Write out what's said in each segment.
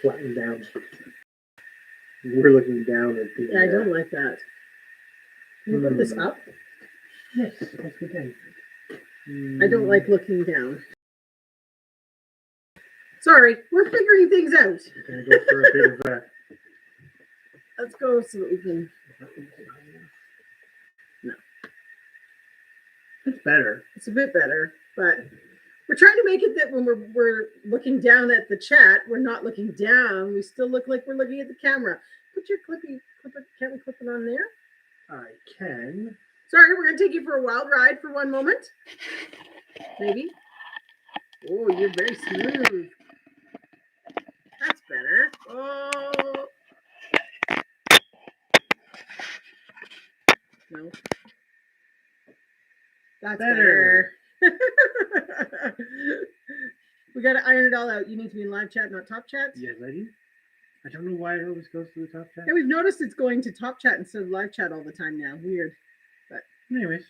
flattened down. We're looking down at the... Yeah, I don't like that. Can you put this up? Yes, yes we can. I don't like looking down. Sorry, we're figuring things out. We're going to go for a bit of a... Let's go so that we can... No. It's better. It's a bit better, but we're trying to make it that when we're looking down at the chat, we're not looking down. We still look like we're looking at the camera. Put your clippy, can't we clip it on there? I can. Sorry, we're going to take you for a wild ride for one moment. Maybe. Oh, you're very smooth. That's better. Oh. No. That's better. We got to iron it all out. You need to be in live chat, not top chat. Yes, I do. I don't know why it always goes to the top chat. Yeah, we've noticed it's going to top chat instead of live chat all the time now. Weird. But anyways.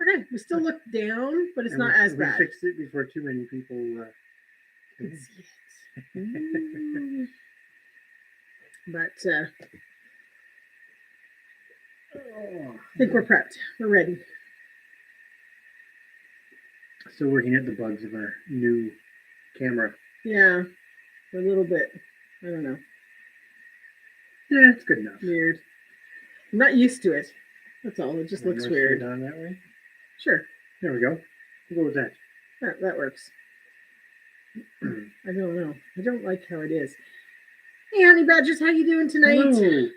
Okay, we still look down, but it's not as bad. We fixed it before too many people can see it. But I think we're prepped. We're ready. Still working at the bugs of our new camera. Yeah, a little bit. I don't know. Yeah, it's good enough. Weird. I'm not used to it. That's all. It just looks weird. On that way? Sure. There we go. We'll go with that. That works. I don't know. I don't like how it is. Hey, honey badgers, how you doing tonight? Hello.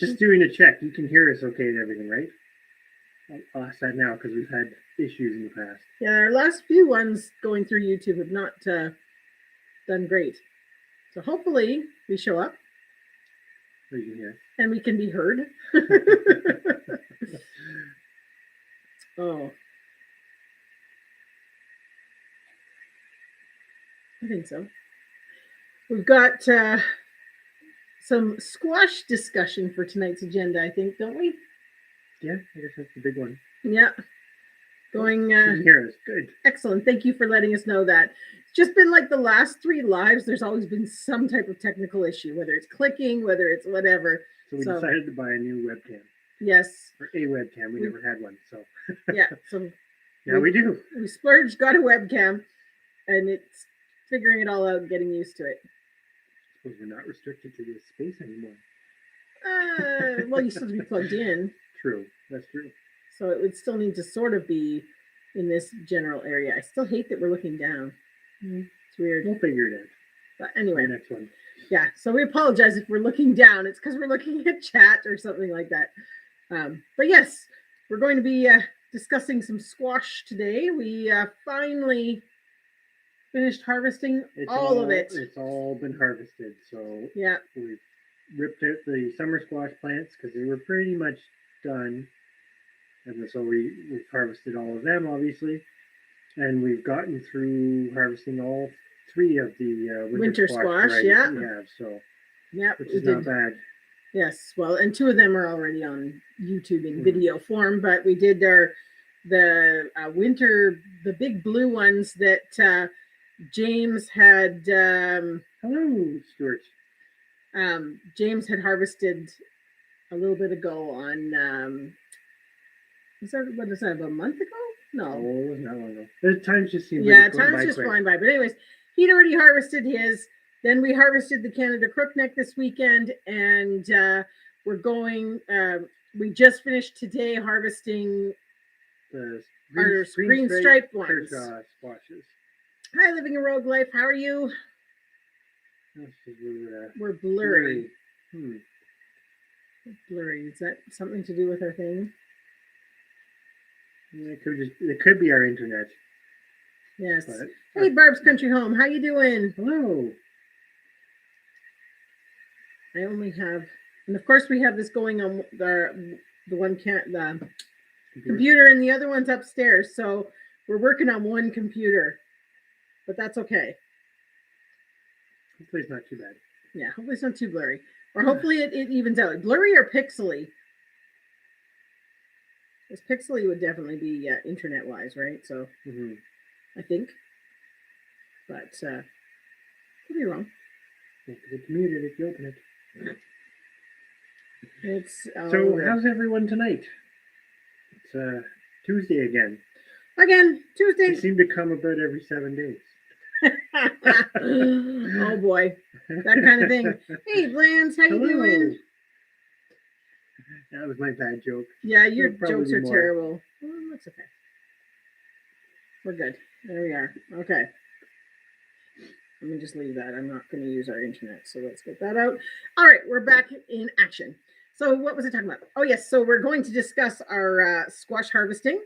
Just doing a check. You can hear us okay and everything, right? I'll ask that now because we've had issues in the past. Yeah, our last few ones going through YouTube have not done great. So hopefully we show up. You can hear. And we can be heard. Oh. I think so. We've got some squash discussion for tonight's agenda, I think, don't we? Yeah, I guess that's the big one. Yeah. Going here is good. Excellent. Thank you for letting us know that. It's just been like the last 3 lives, there's always been some type of technical issue, whether it's clicking, whether it's whatever. So we decided to buy a new webcam. Yes. Or a webcam. We never had one, so. Yeah. So now we do. We splurged, got a webcam, and it's figuring it all out and getting used to it. I suppose we're not restricted to this space anymore. Well, you still have to be plugged in. True. That's true. So it would still need to sort of be in this general area. I still hate that we're looking down. It's weird. We'll figure it out. But anyway. The next one. Yeah. So we apologize if we're looking down. It's because we're looking at chat or something like that. But yes, we're going to be discussing some squash today. We finally finished harvesting all of it. It's all been harvested. So yeah, we've ripped out the summer squash plants because they were pretty much done. And so we've harvested all of them, obviously. And we've gotten through harvesting all 3 of the winter squash yeah. We have, so yeah, which is not bad. Yes, well, and 2 of them are already on YouTube in video form, but we did the winter, the big blue ones that James had. Hello, Stuart. James had harvested a little bit ago on. What is that? About a month ago? No, it wasn't that long ago. The time's just seems time's just flying by. But anyways, he'd already harvested his. Then we harvested the Canada Crookneck this weekend, and we're going. We just finished today harvesting the green striped ones. Squashes. Hi, living a rogue life. How are you? We're blurry. Blurry. Is that something to do with our thing? Yeah, it could be our internet. Yes. Hey, Barb's Country Home. How you doing? Hello. I only have, and of course we have this going on the computer, and the other one's upstairs. So we're working on one computer, but that's okay. Hopefully it's not too bad. Yeah, hopefully it's not too blurry, or hopefully it evens out. Blurry or pixely? Because pixely would definitely be internet-wise, right? So I think, but be wrong. Because it's muted if you open it. It's So how's everyone tonight? It's Tuesday again. Again, They Tuesday. seem to come about every 7 days. Oh boy, that kind of thing. Hey, Lance, how you doing? That was my bad joke. Yeah, your There'll probably jokes be are more. terrible. Well, that's okay. We're good. There we are. Okay. Let me just leave that. I'm not going to use our internet, so let's get that out. All right, we're back in action. So what was I talking about? Oh, yes. So we're going to discuss our squash harvesting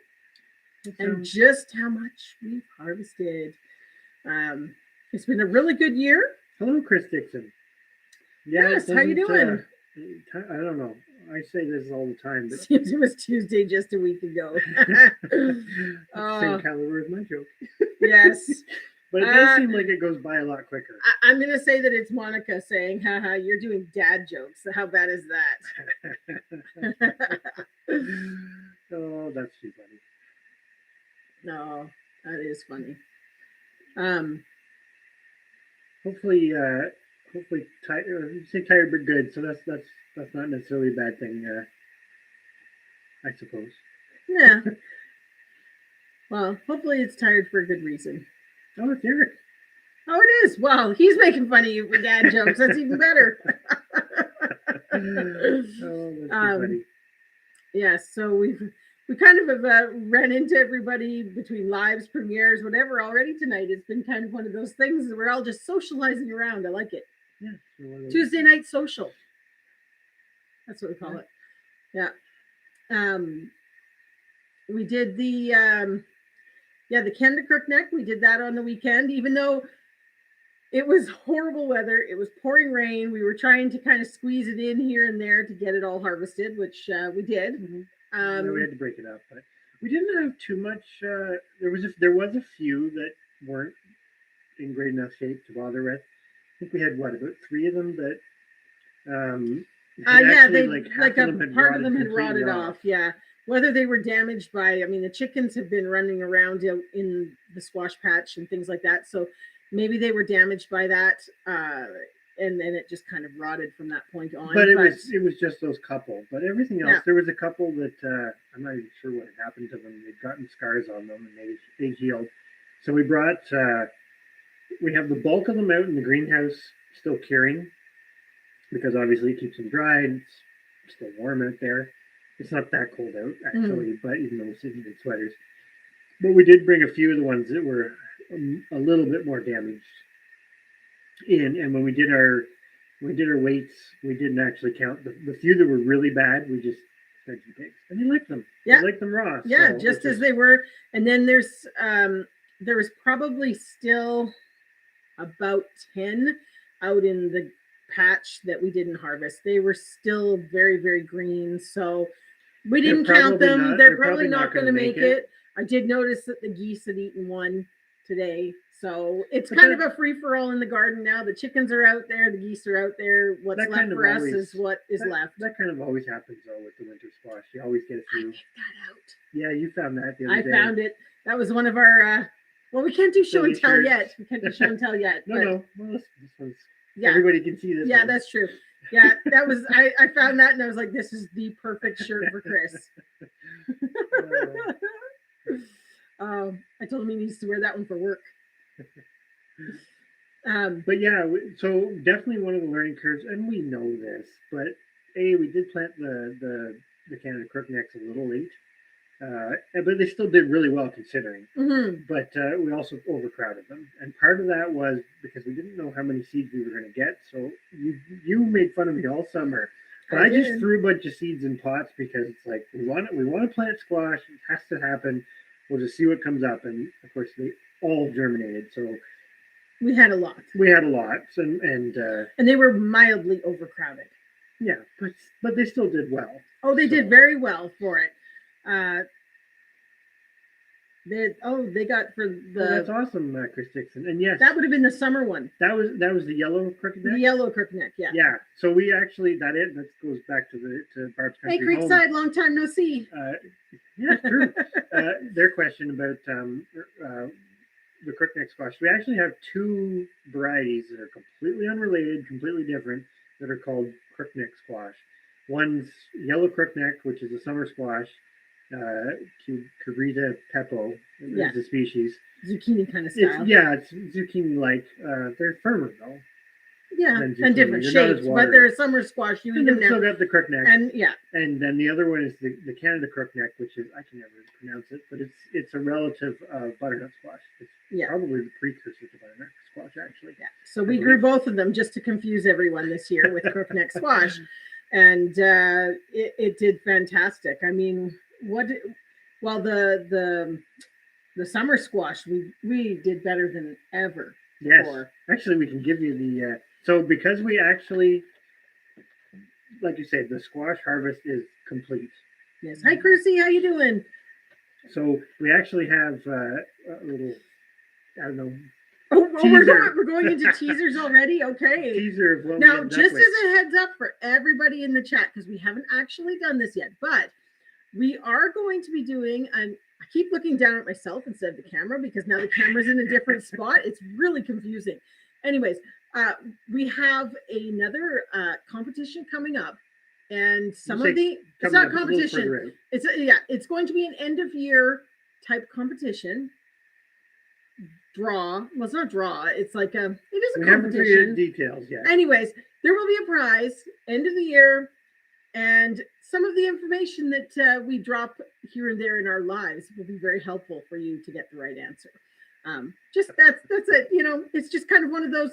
and just how much we've harvested. It's been a really good year. Hello, Chris Dixon. Yeah, yes, how you doing? I don't know. I say this all the time, but seems it was Tuesday just a week ago. Same caliber as my joke. Yes. But it does seem like it goes by a lot quicker. I'm going to say that it's Monica saying, haha, you're doing dad jokes. How bad is that? Oh, that's too funny. No, that is funny. Hopefully you say tired but good, so that's not necessarily a bad thing, I suppose. Yeah. Well, hopefully it's tired for a good reason. Oh, it's Eric. Oh, it is. Well, he's making fun of you for dad jokes. That's even better. Oh, that's too funny. Yes, so we kind of have ran into everybody between lives, premieres, whatever already tonight. It's been kind of one of those things that we're all just socializing around. I like it. Yeah. Tuesday night social. That's what we call it. Yeah. We did the Canada Crookneck. We did that on the weekend, even though it was horrible weather. It was pouring rain. We were trying to kind of squeeze it in here and there to get it all harvested, which we did. Mm-hmm. We had to break it up, but we didn't have too much. There was a few that weren't in great enough shape to bother with. I think we had about 3 of them that part of them had rotted off. Yeah. Whether they were damaged by, the chickens have been running around in the squash patch and things like that. So maybe they were damaged by that. And then it just kind of rotted from that point on. But it was just those couple. But everything else, there was a couple that I'm not even sure what had happened to them. They'd gotten scars on them and they healed. So we brought, we have the bulk of them out in the greenhouse still curing, because obviously it keeps them dry and it's still warm out there. It's not that cold out, actually, but even though we're sitting in sweaters. But we did bring a few of the ones that were a little bit more damaged in. And when we did our weights, we didn't actually count. The few that were really bad, we just fed some pigs. And they liked them. Yeah. They liked them raw. Yeah, so just as they were. And then there was probably still about 10 out in the patch that we didn't harvest. They were still very, very green. So we didn't count them. They're probably not going to make it. I did notice that the geese had eaten one today. So it's kind of a free-for-all in the garden now. The chickens are out there. The geese are out there. What's left for us is what is left. That kind of always happens, though, with the winter squash. You always get a few. I picked that out. Yeah, you found that the other day. I found it. That was one of our... well, we can't do show and tell yet. We can't do show and tell yet. No. Well, this one's... Yeah. Everybody can see this. Yeah, one. That's true. Yeah, that was... I found that and I was like, this is the perfect shirt for Chris. I told him he needs to wear that one for work. But yeah, so definitely one of the learning curves, and we know this, but we did plant the Canada Crooknecks a little late, but they still did really well considering. Mm-hmm. But we also overcrowded them, and part of that was because we didn't know how many seeds we were going to get. So you made fun of me all summer, but I just threw a bunch of seeds in pots because it's like we want to plant squash. It has to happen. We'll just see what comes up, and of course they all germinated. So we had a lot. And they were mildly overcrowded. Yeah, but they still did well. Oh, they did very well for it. They got for the. Oh, that's awesome, Chris Dixon. And yes, that would have been the summer one. That was the yellow crookneck. The yellow crookneck, yeah. Yeah. So we actually that goes back to Barb's country. Hey, Creekside, long time no see. Yeah, true. Their question about the Crookneck Squash. We actually have two varieties that are completely unrelated, completely different, that are called Crookneck Squash. One's yellow crookneck, which is a summer squash. Cabrita pepo is the species. Zucchini kind of style. It's zucchini-like. They're firmer though. Yeah, and different shapes, but they're a summer squash. You eat them now. Still got the crookneck, and then the other one is the Canada crookneck, which is, I can never pronounce it, but it's a relative of butternut squash. It's probably the precursor to butternut squash, actually. Yeah. So we grew both of them just to confuse everyone this year with crookneck squash, and it did fantastic. I mean, the summer squash we did better than ever. Yes, actually, we can give you the. So because we actually, like you said, the squash harvest is complete. Yes. Hi, Chrissy. How you doing? So we actually have a little, I don't know. Oh, we're going into teasers already? Okay. Teaser of what now, just as a heads up for everybody in the chat, because we haven't actually done this yet, but we are going to be doing I keep looking down at myself instead of the camera because now the camera's in a different spot. It's really confusing. Anyways, we have another competition coming up, and it's not competition. It's going to be an end of year type competition. Draw. Well, it's not draw. It's like it is a competition. We haven't details yet. Anyways, there will be a prize end of the year, and some of the information that we drop here and there in our lives will be very helpful for you to get the right answer. That's it. It's just kind of one of those,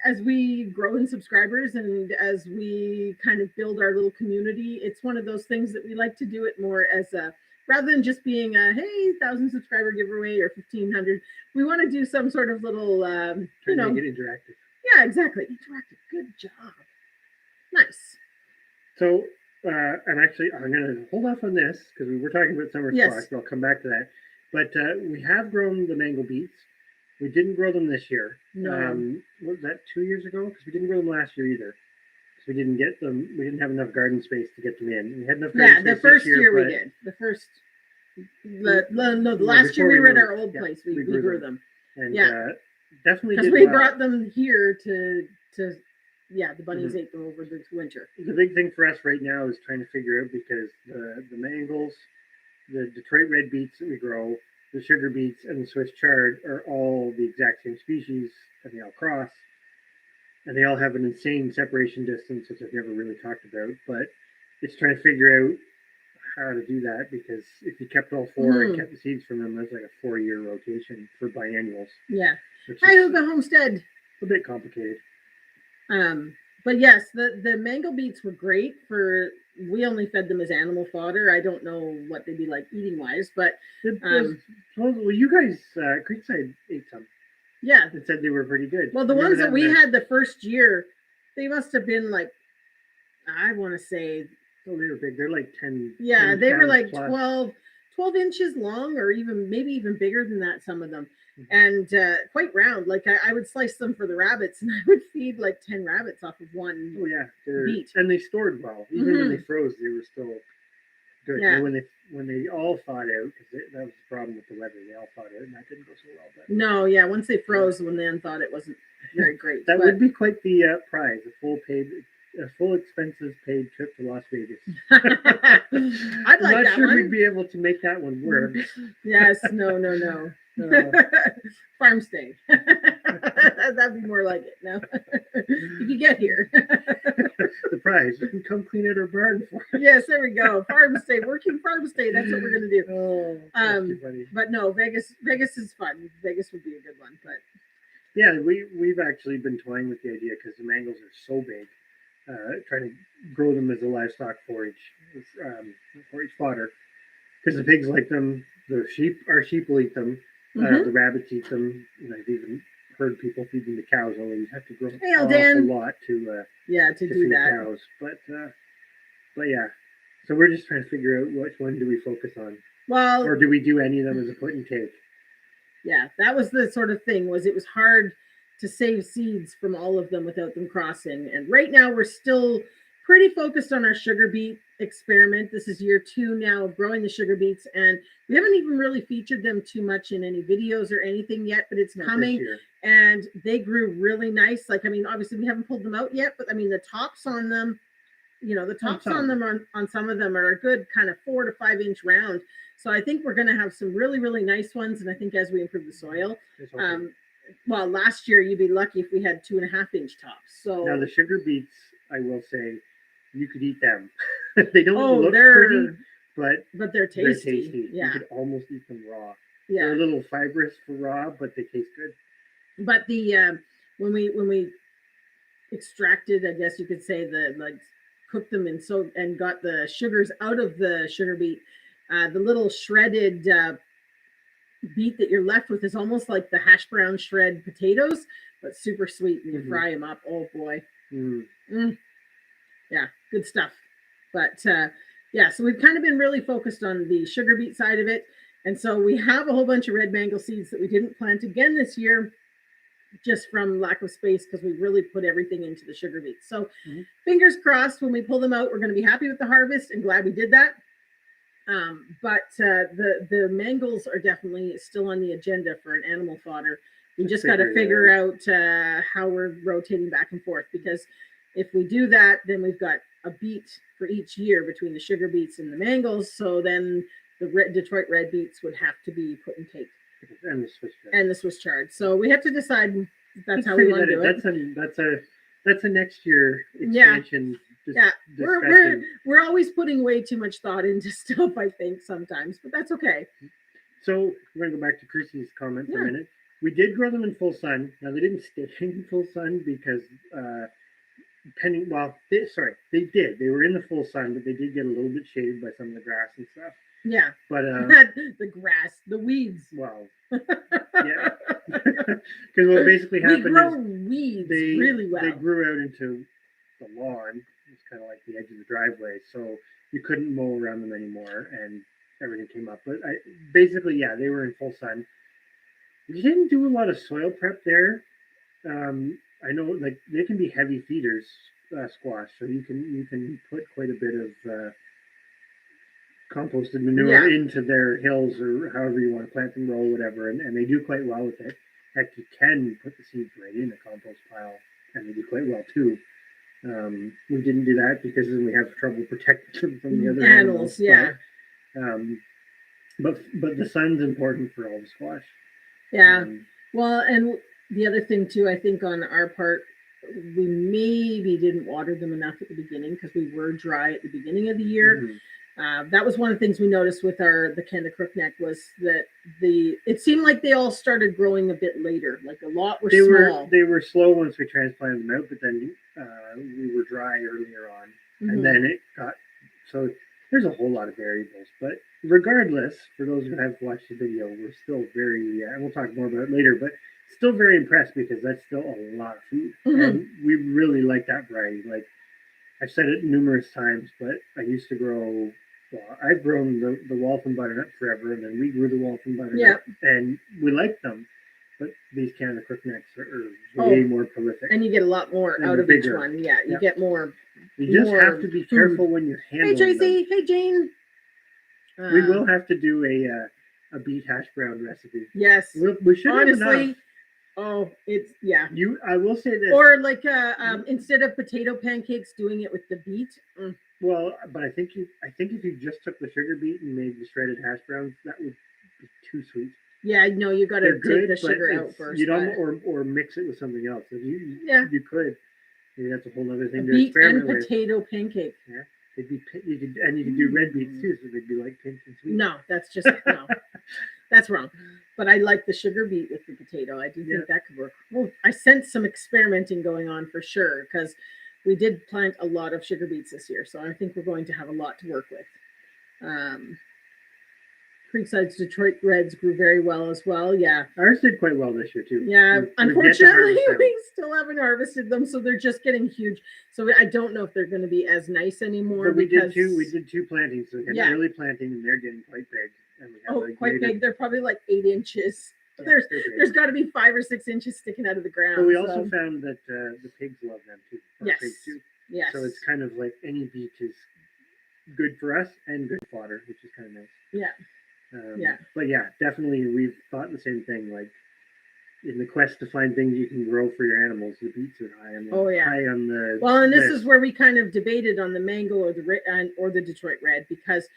as we grow in subscribers and as we kind of build our little community, it's one of those things that we like to do it more as rather than just being a, hey, 1,000 subscriber giveaway or 1,500, we want to do some sort of little, make it interactive. Yeah, exactly. Interactive. Good job. Nice. So, I'm going to hold off on this because we were talking about summer squash, but I'll come back to that. But we have grown the mango beets. We didn't grow them this year. No. Was that 2 years ago? Because we didn't grow them last year either. So we didn't get them. We didn't have enough garden space to get them in. We had enough garden space the first year we did. The last year we were at our old place. We grew them. And definitely because we brought them here to the bunnies ate them over the winter. The big thing for us right now is trying to figure out, because the mangles, the Detroit red beets that we grow, the sugar beets, and the Swiss chard are all the exact same species, and they all cross, and they all have an insane separation distance, which I've never really talked about, but it's trying to figure out how to do that, because if you kept all four and kept the seeds from them, that's like a 4-year rotation for biennials. Yeah. Hi, the homestead. A bit complicated. But yes, the mango beets were great we only fed them as animal fodder. I don't know what they'd be like eating wise, but well, you guys, Creekside ate some. Yeah. And said they were pretty good. Well, the ones that we had the first year, they must have been like, I want to say. Oh, they were big. They're like 10. Yeah, 10 they were like plus. 12 inches long, or maybe even bigger than that, some of them. And quite round. Like I would slice them for the rabbits, and I would feed like 10 rabbits off of one. Oh yeah, beet. And they stored well. Even when they froze, they were still good. Yeah. And when they all thawed out, because that was the problem with the weather, they all thawed out, and that didn't go so well. But no, yeah, once they froze, when they unthawed, it wasn't very great. That would be quite the prize, a full expenses paid trip to Las Vegas. I'd like I'm not sure one. we'd be able to make that one work. Yes, no. Farm stay. That'd be more like it. No, if you get here. The prize, you can come clean out our barn for us. Yes, there we go. Farm stay, working farm stay. That's what we're gonna do. Oh, that's too funny. But no, Vegas is fun. Vegas would be a good one. But yeah, we've actually been toying with the idea because the mangoes are so big. Trying to grow them as a livestock forage fodder, because the pigs like them. Our sheep will eat them. The rabbits eat them. I've even heard people feed them to cows, although you have to grow a lot to do feed that. Cows. But yeah, so we're just trying to figure out which one do we focus on. Well, or do we do any of them as a put and take? Yeah, that was the sort of thing. It was hard to save seeds from all of them without them crossing. And right now we're still pretty focused on our sugar beet experiment. This is year 2 now of growing the sugar beets, and we haven't even really featured them too much in any videos or anything yet, but it's coming, and they grew really nice. Like, I mean, obviously we haven't pulled them out yet, but I mean, the tops on them, the tops on them on some of them are a good kind of 4 to 5 inch round. So I think we're going to have some really, really nice ones. And I think as we improve the soil, well, last year you'd be lucky if we had 2.5 inch tops. So now the sugar beets, I will say, you could eat them. They don't look pretty, but they're tasty. Yeah. You could almost eat them raw. Yeah. They're a little fibrous for raw, but they taste good. But the when we extracted, I guess you could say, cooked them and got the sugars out of the sugar beet, the little shredded beet that you're left with is almost like the hash brown shred potatoes, but super sweet, and you fry them up. Oh boy. Yeah, good stuff. But yeah, so we've kind of been really focused on the sugar beet side of it. And so we have a whole bunch of red mango seeds that we didn't plant again this year, just from lack of space, because we really put everything into the sugar beets. So fingers crossed, when we pull them out, we're going to be happy with the harvest and glad we did that. But the mangles are definitely still on the agenda for an animal fodder. We just got to figure out how we're rotating back and forth, because if we do that, then we've got a beet for each year between the sugar beets and the mangles. So then the Detroit red beets would have to be put in take. And the Swiss chard. So we have to decide if that's how we want to do it. That's a next year expansion. Yeah, we're always putting way too much thought into stuff, I think, sometimes, but that's okay. So we're gonna go back to Chrissy's comment for a minute. We did grow them in full sun. Now they didn't stay in full sun because they did. They were in the full sun, but they did get a little bit shaded by some of the grass and stuff. Yeah, but the grass, the weeds. Well, yeah, because what basically happened is weeds really well. They grew out into the lawn. It's kind of like the edge of the driveway, so you couldn't mow around them anymore, and everything came up. But they were in full sun. We didn't do a lot of soil prep there. I know, like, they can be heavy feeders, squash, so you can put quite a bit of composted manure into their hills, or however you want to plant them, row, whatever, and they do quite well with it. Heck, you can put the seeds right in the compost pile, and they do quite well too. We didn't do that because then we have trouble protecting them from the other animals. But the sun's important for all the squash. Yeah. Well, and the other thing too, I think on our part, we maybe didn't water them enough at the beginning because we were dry at the beginning of the year. That was one of the things we noticed with the Crookneck was that it seemed like they all started growing a bit later. Like a lot were small. They were slow once we transplanted them out, but then we were dry earlier on, and then it got so. There's a whole lot of variables, but regardless, for those who have watched the video, we're still very, and we'll talk more about it later, but still very impressed because that's still a lot of food, and we really like that variety. Like, I've said it numerous times, but I used to grow. Well, I've grown the Waltham butternut forever, and then we grew the Waltham butternut, and we liked them. But these Canada Crooknecks are way more prolific, and you get a lot more out of each one. Yeah, you get more. You just have to be careful when you're handling them. Hey Tracy, hey Jane. We will have to do a beet hash brown recipe. Yes, we should honestly. Oh, it's I will say this. Or like instead of potato pancakes, doing it with the beet. Well, but I think if you just took the sugar beet and made the shredded hash browns, that would be too sweet. Yeah, no, you got to take the sugar out first. You don't, or mix it with something else. If you could. Maybe that's a whole other thing to beet experiment and potato pancake. Yeah, you could do red beets too, so they'd be like pink and sweet. No, that's just no, that's wrong. But I like the sugar beet with the potato. I do think that could work. Well, I sense some experimenting going on for sure because we did plant a lot of sugar beets this year, so I think we're going to have a lot to work with. Creekside's Detroit Reds grew very well as well. Yeah. Ours did quite well this year too. Yeah. Unfortunately, we still haven't harvested them, so they're just getting huge. So I don't know if they're going to be as nice anymore. But we did two plantings, so we had early planting, and they're getting quite big. And we have quite big. They're probably like 8 inches. Yeah, there's got to be 5 or 6 inches sticking out of the ground. But we also found that the pigs love them too. Yes. Pigs too. Yes. So it's kind of like any beet is good for us and good fodder, which is kind of nice. Yeah. But yeah, definitely we've thought the same thing. Like in the quest to find things you can grow for your animals, the beets are high on the Well, and this is where we kind of debated on the mango or the Detroit red, because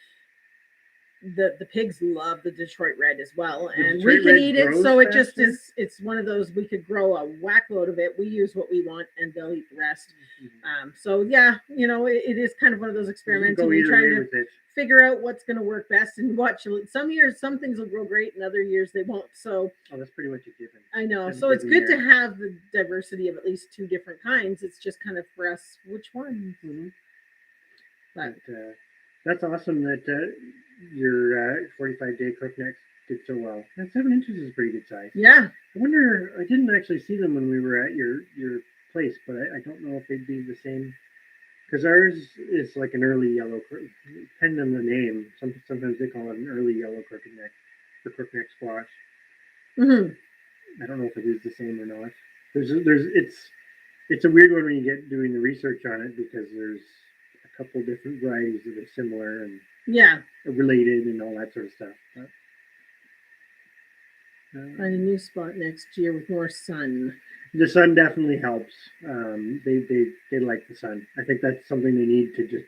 the pigs love the Detroit red as well, and we can eat it. So it just is. It's one of those, we could grow a whack load of it. We use what we want, and they'll eat the rest. So yeah, it is kind of one of those experiments. And you're trying to figure out what's going to work best, and watch. Some years, some things will grow great, and other years they won't. So that's pretty much a given. I know. So it's good to have the diversity of at least 2 different kinds. It's just kind of for us, which one. But that's awesome that your 45-day Crookneck did so well. And 7 inches is a pretty good size. Yeah. I wonder, I didn't actually see them when we were at your place, but I don't know if they'd be the same. Because ours is like an early yellow, depending on the name. Sometimes they call it an early yellow Crookneck, or Crookneck Squash. I don't know if it is the same or not. It's a weird one when you get doing the research on it, because there's a couple different varieties that are similar and related and all that sort of stuff. Find a new spot next year with more sun. The sun definitely helps. They like the sun. I think that's something they need to just.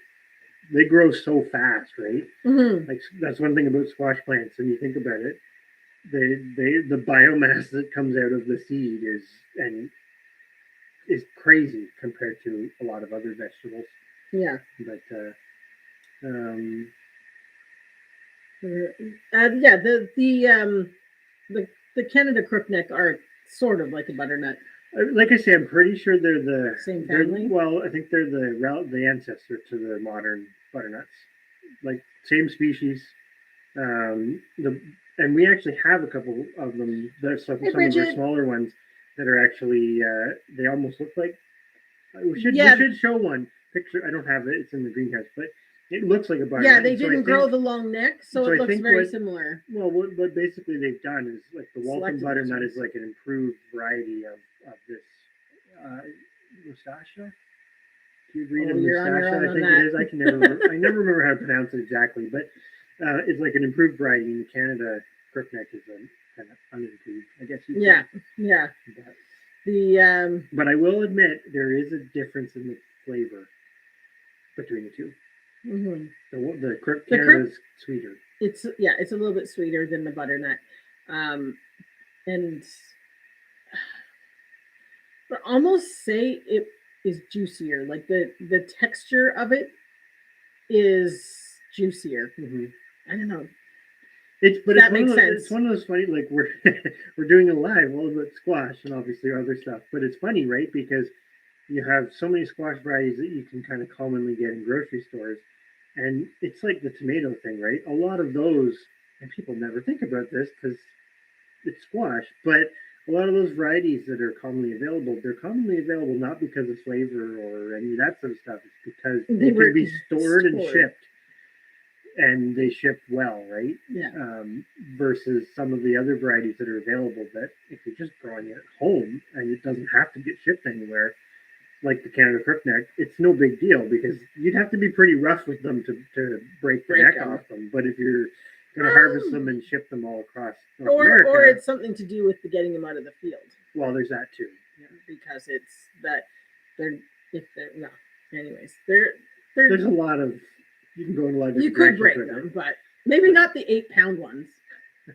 They grow so fast, right? Like that's one thing about squash plants. When you think about it, the biomass that comes out of the seed is crazy compared to a lot of other vegetables. Yeah. But the Canada Crookneck are sort of like a butternut. Like I say, I'm pretty sure they're the same family. Well, I think they're the ancestor to the modern butternuts, like same species. And we actually have a couple of them. There's some of our smaller ones that are actually they almost look like. We should show one picture. I don't have it. It's in the greenhouse, but it looks like a butternut. Yeah, they didn't grow the long neck, so it looks very similar. Well, what basically they've done is like the Walton butternut is like an improved variety of this Mustacha. Do you read Mustacha? I think it is. I never remember how to pronounce it exactly, but it's like an improved variety. In Canada, Crookneck is a kind of unimproved, I guess. Yeah. But I will admit there is a difference in the flavor between the two. The Canada is sweeter. It's a little bit sweeter than the butternut, and but almost say it is juicier. Like the texture of it is juicier. I don't know. That makes sense. It's one of those funny, like we're doing a live all about squash and obviously other stuff, but it's funny, right? Because you have so many squash varieties that you can kind of commonly get in grocery stores, and it's like the tomato thing, right? A lot of those, and people never think about this because it's squash, but a lot of those varieties that are commonly available, they're commonly available not because of flavor or any of that sort of stuff. It's because they can be stored and shipped. And they ship well, right? Yeah. Versus some of the other varieties that are available that if you're just growing it at home and it doesn't have to get shipped anywhere, like the Canada Crookneck, it's no big deal because you'd have to be pretty rough with them to break the neck off them. But if you're going to harvest them and ship them all across North America, or it's something to do with the getting them out of the field. Well, there's that too. Yeah, because it's that anyways, there's a lot of. You can go in a lot of You could break them, but maybe not the 8-pound ones.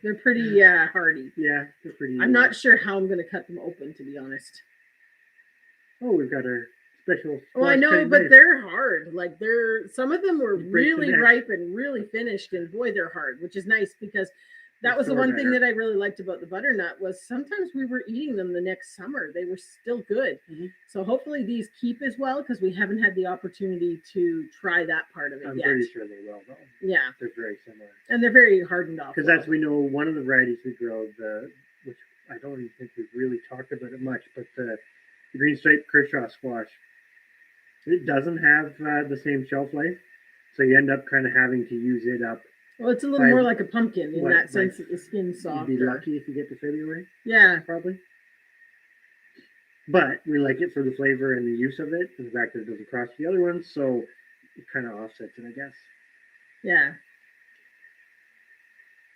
They're pretty hardy. Yeah, they're pretty. I'm not sure how I'm going to cut them open, to be honest. Oh, we've got our special. Well, I know, but they're hard. Like some of them were really ripe and really finished, and boy, they're hard, which is nice because that was the one thing that I really liked about the butternut was sometimes we were eating them the next summer. They were still good. So hopefully these keep as well because we haven't had the opportunity to try that part of it yet. I'm pretty sure they will, though. Yeah. They're very similar. And they're very hardened off. Because we know one of the varieties we grow, which I don't even think we've really talked about it much, but the green striped Kershaw squash, it doesn't have the same shelf life. So you end up kind of having to use it up. Well, it's a little more like a pumpkin in that sense that the skin's softer. You'd be lucky if you get to February. Yeah. Probably. But we like it for the flavor and the use of it, and the fact that it doesn't cross the other ones, so it kind of offsets it, I guess. Yeah.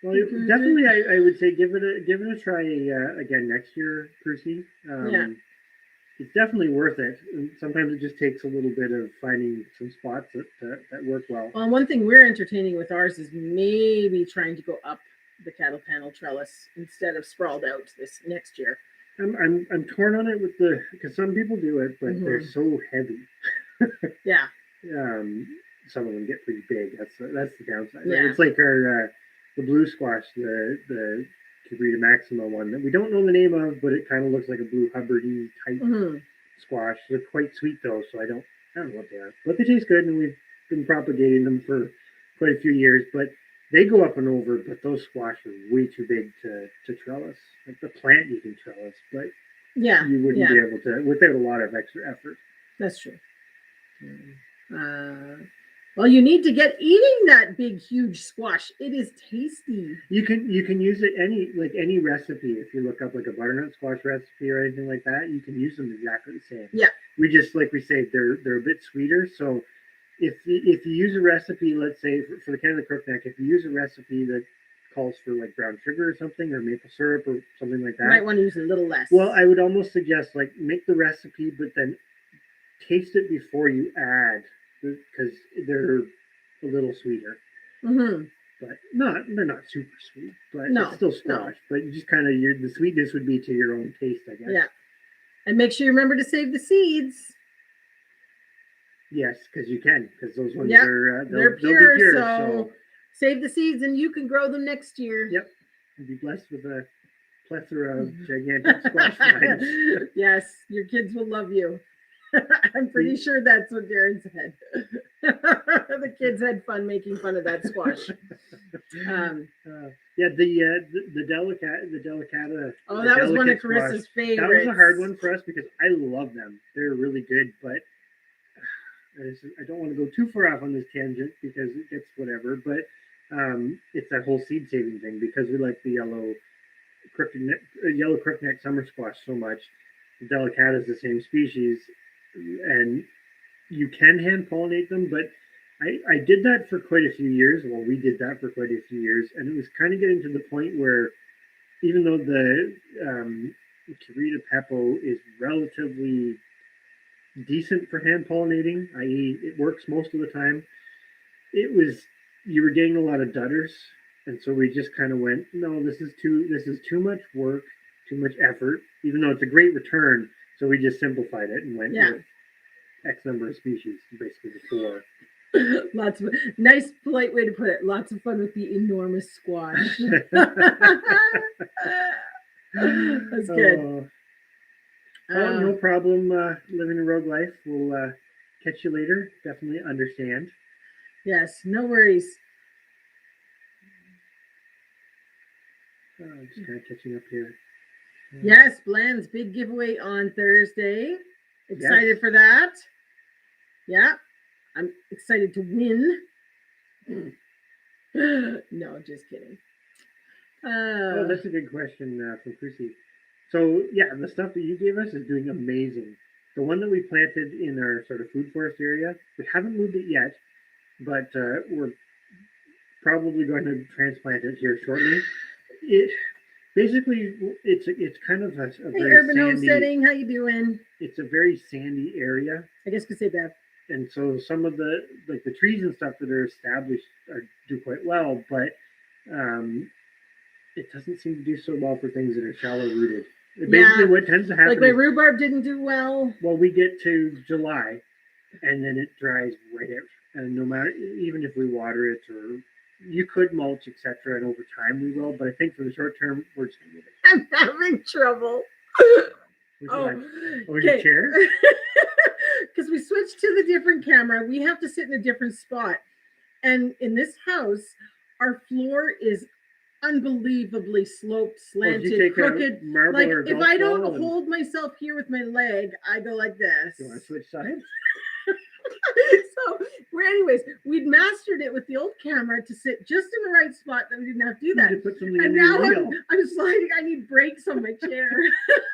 Well, definitely, I would say give it a try again next year, Percy. Yeah. It's definitely worth it. And sometimes it just takes a little bit of finding some spots that work well. Well, one thing we're entertaining with ours is maybe trying to go up the cattle panel trellis instead of sprawled out this next year. I'm torn on it because some people do it, but they're so heavy. Yeah. Some of them get pretty big. That's the downside. Yeah. Right? It's like our the blue squash, the Cabrita Maxima one that we don't know the name of, but it kind of looks like a blue Hubbardy type squash. They're quite sweet though, so I don't know what they are, but they taste good, and we've been propagating them for quite a few years. But they go up and over, but those squash are way too big to trellis. Like the plant you can trellis, but you wouldn't be able to without a lot of extra effort. That's true. Well, you need to get eating that big, huge squash. It is tasty. You can use it any recipe. If you look up like a butternut squash recipe or anything like that, you can use them exactly the same. Yeah. We just, like we say, they're a bit sweeter. So if you use a recipe, let's say for the Canada Crookneck, if you use a recipe that calls for like brown sugar or something, or maple syrup or something like that, you might want to use a little less. Well, I would almost suggest like make the recipe, but then taste it before you add, because they're a little sweeter. But they're not super sweet, but it's still squash. But you just kind of the sweetness would be to your own taste, I guess. Yeah, and make sure you remember to save the seeds. Yes, because you can, because those ones they're pure. So save the seeds, and you can grow them next year. Yep, and be blessed with a plethora of gigantic squash vines. Yes, your kids will love you. I'm pretty sure that's what Darren said. The kids had fun making fun of that squash. The delicata. Oh, that was one of Chris's favorites. That was a hard one for us because I love them. They're really good, but I don't want to go too far off on this tangent because it gets whatever. But it's that whole seed saving thing, because we like the yellow crookneck summer squash so much. The delicata is the same species, and you can hand pollinate them, but I did that for quite a few years. Well, we did that for quite a few years, and it was kind of getting to the point where, even though the Cabrita Pepo is relatively decent for hand pollinating, i.e., it works most of the time, you were getting a lot of dudders, and so we just kind of went, no, this is too much work, too much effort, even though it's a great return. So we just simplified it and went with X number of species, basically the 4. Lots of nice, polite way to put it. Lots of fun with the enormous squash. That's good. No problem. Living a rogue life. We'll catch you later. Definitely understand. Yes, no worries. I'm just kind of catching up here. Yes, Bland's big giveaway on Thursday. Excited for that. Yeah, I'm excited to win. No, just kidding. That's a good question from Chrissy. So, the stuff that you gave us is doing amazing. The one that we planted in our sort of food forest area, we haven't moved it yet, but we're probably going to transplant it here shortly. Basically, it's kind of a very urban sandy, homesteading. How you doing? It's a very sandy area. I guess could say that. And so some of the trees and stuff that are established do quite well, but it doesn't seem to do so well for things that are shallow rooted. Basically, what tends to happen, like my rhubarb didn't do well. Well, we get to July, and then it dries right out. And no matter, even if we water it, or you could mulch, etc., and over time we will. But I think for the short term, we're just going to leave it. I'm having trouble. Your chair? Because we switched to the different camera, we have to sit in a different spot. And in this house, our floor is unbelievably sloped, slanted, crooked. Like if I don't hold myself here with my leg, I go like this. You want to switch sides? So, anyways, we'd mastered it with the old camera to sit just in the right spot that we didn't have to do that. And now I'm sliding. I need brakes on my chair.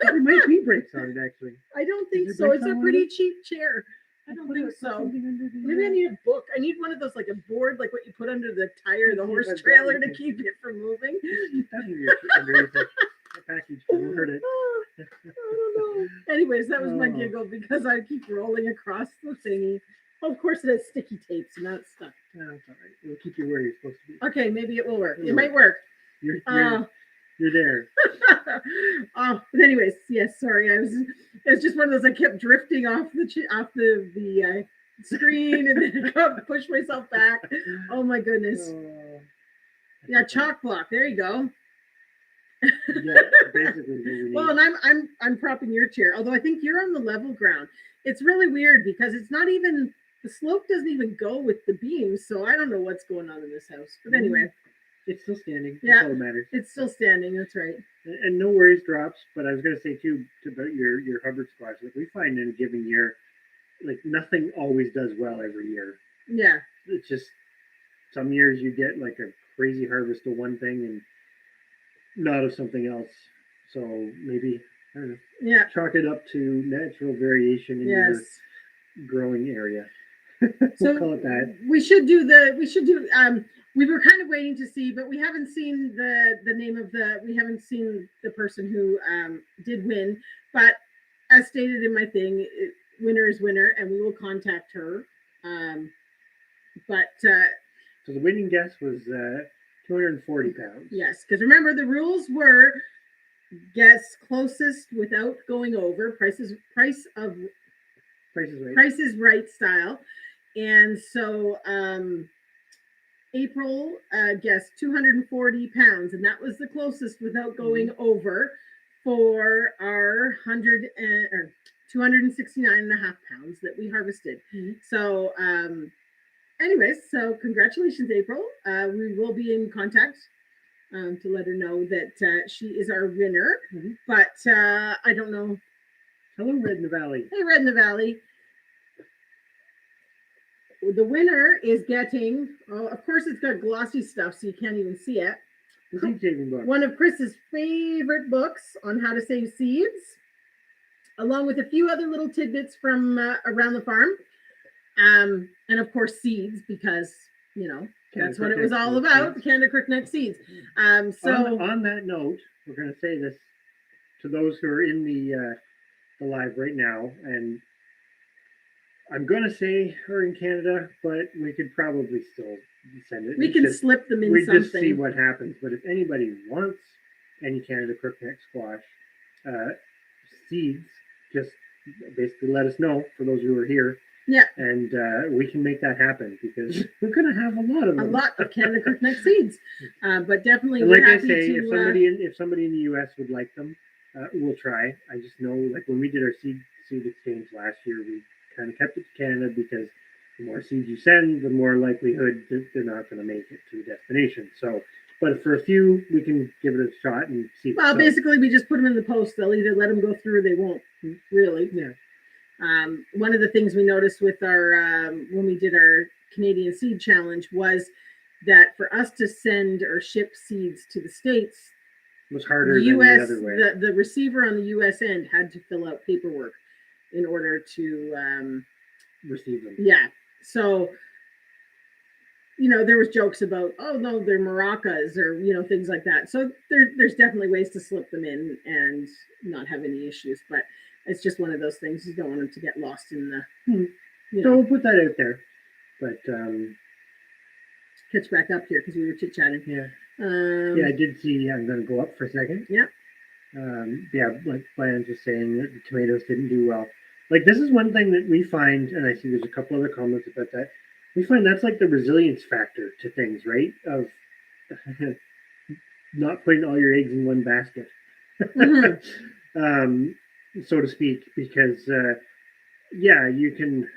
There might be brakes on it, actually. I don't think so. It's a pretty cheap chair. I don't think so. Maybe I need a book. I need one of those, like a board, like what you put under the tire of the horse trailer to keep it from moving. Keep that underneath the package. Don't hurt it. I don't know. Anyways, that was my giggle because I keep rolling across the thingy. Oh, of course, it has sticky tape, so now it's stuck. No, it's all right. It'll keep you where you're supposed to be. Okay, maybe it will work. It might work. You're there. But anyways, yes. Sorry, it was just one of those. I kept drifting off the screen, and then I pushed myself back. Oh my goodness. Yeah, chalk block. There you go. Yeah, basically. Well, and I'm propping your chair, although I think you're on the level ground. It's really weird because it's not even, the slope doesn't even go with the beams, so I don't know what's going on in this house. But anyway. It's still standing. Yeah, that's all that matters. It's still standing. That's right. And no worries drops. But I was going to say too about your Hubbard squash. Like we find in a given year, like nothing always does well every year. Yeah. It's just some years you get like a crazy harvest of one thing and not of something else. So maybe I don't know. Yeah. Chalk it up to natural variation in your growing area. We'll call it that. We were kind of waiting to see, but we haven't seen the name of we haven't seen the person who did win. But as stated in my thing, winner is winner, and we will contact her. So the winning guess was 240 pounds. Yes, because remember the rules were guess closest without going over. Price is right style, and so April guessed 240 pounds, and that was the closest without going over for our 269.5 pounds that we harvested. So anyways, so congratulations, April. We will be in contact to let her know that she is our winner. But I don't know. Hello, Red in the Valley. Hey, Red in the Valley. The winner is getting, of course, it's got glossy stuff, so you can't even see it. The seed saving book. One of Chris's favorite books on how to save seeds, along with a few other little tidbits from around the farm. And of course, seeds, because, that's what it was all about, the Canada Crookneck seeds. So on that note, we're going to say this to those who are in the live right now, and I'm going to say her in Canada, but we could probably still send it. We can slip them in something. We just see what happens. But if anybody wants any Canada Crookneck squash seeds, just basically let us know for those who are here. Yeah. And we can make that happen because we're going to have a lot of them. A lot of Canada Crookneck seeds. But definitely, and like I say, if somebody in the U.S. would like them, we'll try. I just know, like when we did our seed exchange last year, we kind of kept it to Canada because the more seeds you send, the more likelihood that they're not going to make it to the destination. So, but for a few, we can give it a shot and see. Well, basically, we just put them in the post. They'll either let them go through or they won't. Really. Yeah. One of the things we noticed with our when we did our Canadian Seed Challenge was that for us to send or ship seeds to the States was harder than the other way. The receiver on the U.S. end had to fill out paperwork in order to receive them. Yeah. So, there was jokes about, oh no, they're maracas or, things like that. So there's definitely ways to slip them in and not have any issues. But it's just one of those things. You don't want them to get lost in the, So we'll put that out there. But catch back up here because we were chit-chatting. Yeah. I did see, I'm going to go up for a second. Yeah. Like Brian's just saying that the tomatoes didn't do well. Like this is one thing that we find, and I see there's a couple other comments about that. We find that's like the resilience factor to things, right? Of not putting all your eggs in one basket, so to speak, because you can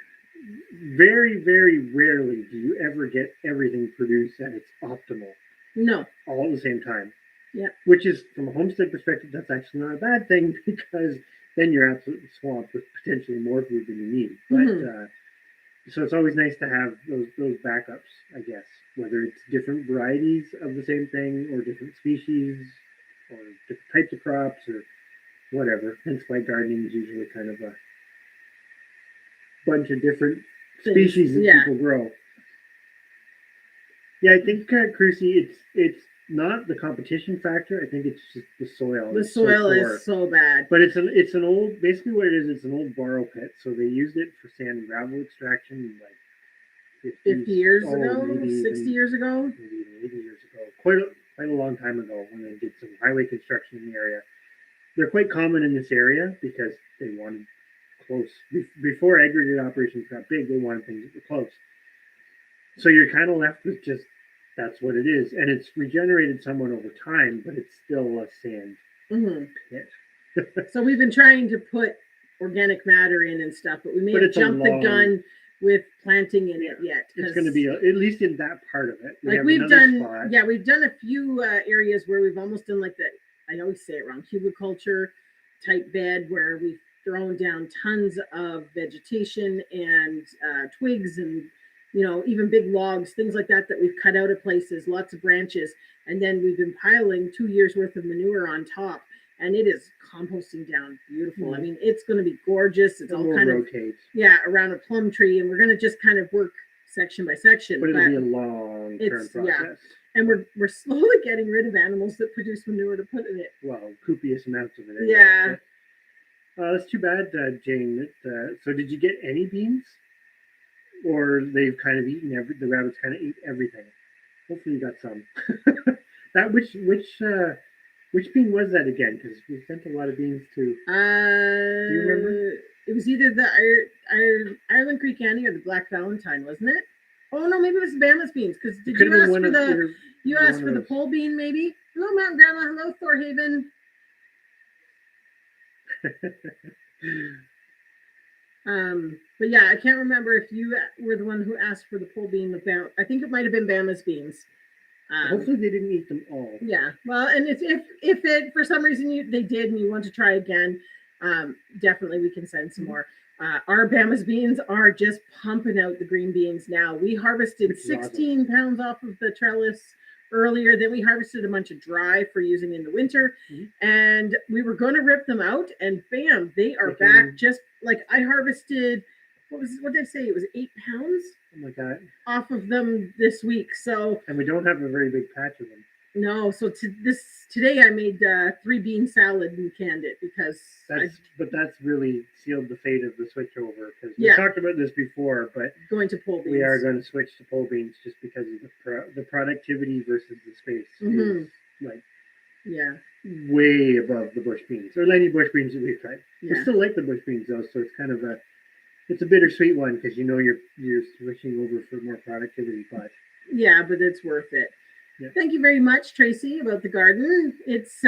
very, very rarely do you ever get everything produced at its optimal. No. All at the same time. Yeah. Which is, from a homestead perspective, that's actually not a bad thing because then you're absolutely swamped with potentially more food than you need. But so it's always nice to have those backups, I guess, whether it's different varieties of the same thing or different species or different types of crops or whatever. Hence why gardening is usually kind of a bunch of different Things, species that yeah. people grow. Yeah, I think Cruci, it's not the competition factor. I think it's just the soil. The It's so soil poor. is so bad. But it's an old, basically what it is. It's an old borrow pit. So they used it for sand and gravel extraction like 50 years oh, ago, maybe 60 even, years ago, maybe even 80 years ago. Quite a long time ago when they did some highway construction in the area. They're quite common in this area because they wanted close. Before aggregate operations got big, they wanted things that were close. So you're kind of left with just that's what it is, and it's regenerated somewhat over time, but it's still a sand pit. So we've been trying to put organic matter in and stuff, but we may have jumped the gun with planting in it yet. It's going to be at least in that part of it. We've done a few areas where we've almost done like the, I always say it wrong, hugelculture type bed where we've thrown down tons of vegetation and twigs and even big logs, things like that we've cut out of places, lots of branches, and then we've been piling 2 years worth of manure on top, and it is composting down beautiful. I mean, it's going to be gorgeous. It's all kind of around a plum tree, and we're going to just kind of work section by section. But it'll be a long-term process. Yeah. And we're slowly getting rid of animals that produce manure to put in it. Well, copious amounts of it. Anyway. Yeah. That's too bad, Jane. So did you get any beans? Or they've kind of eaten the rabbits kind of eat everything. Hopefully you got some. That which bean was that again? Because we sent a lot of beans to. Do you remember? It was either the Ireland Creek Annie or the Black Valentine, wasn't it? Oh no, maybe it was Bama's beans. Because did you ask for the pole bean? Maybe. Hello, Mountain Grandma. Hello, Thorhaven. But yeah, I can't remember if you were the one who asked for the pole bean with Bama. I think it might have been Bama's beans. Hopefully they didn't eat them all. Yeah, well, and if it for some reason they did and you want to try again, definitely we can send some more. Our Bama's beans are just pumping out the green beans now. We harvested 16 pounds off of the trellis earlier. Then we harvested a bunch of dry for using in the winter, and we were going to rip them out, and bam, they are back. Just like I harvested, what did I say? It was 8 pounds. Oh my God! Off of them this week. So and we don't have a very big patch of them. No, so today I made 3 bean salad and canned it because that's really sealed the fate of the switch over because we talked about this before, but going to pole beans. We are going to switch to pole beans just because of the productivity versus the space is like way above the bush beans or any bush beans that we've tried. Yeah. We still like the bush beans though, so it's kind of it's a bittersweet one because you're switching over for more productivity, but it's worth it. Yeah. Thank you very much, Tracy, about the garden. It's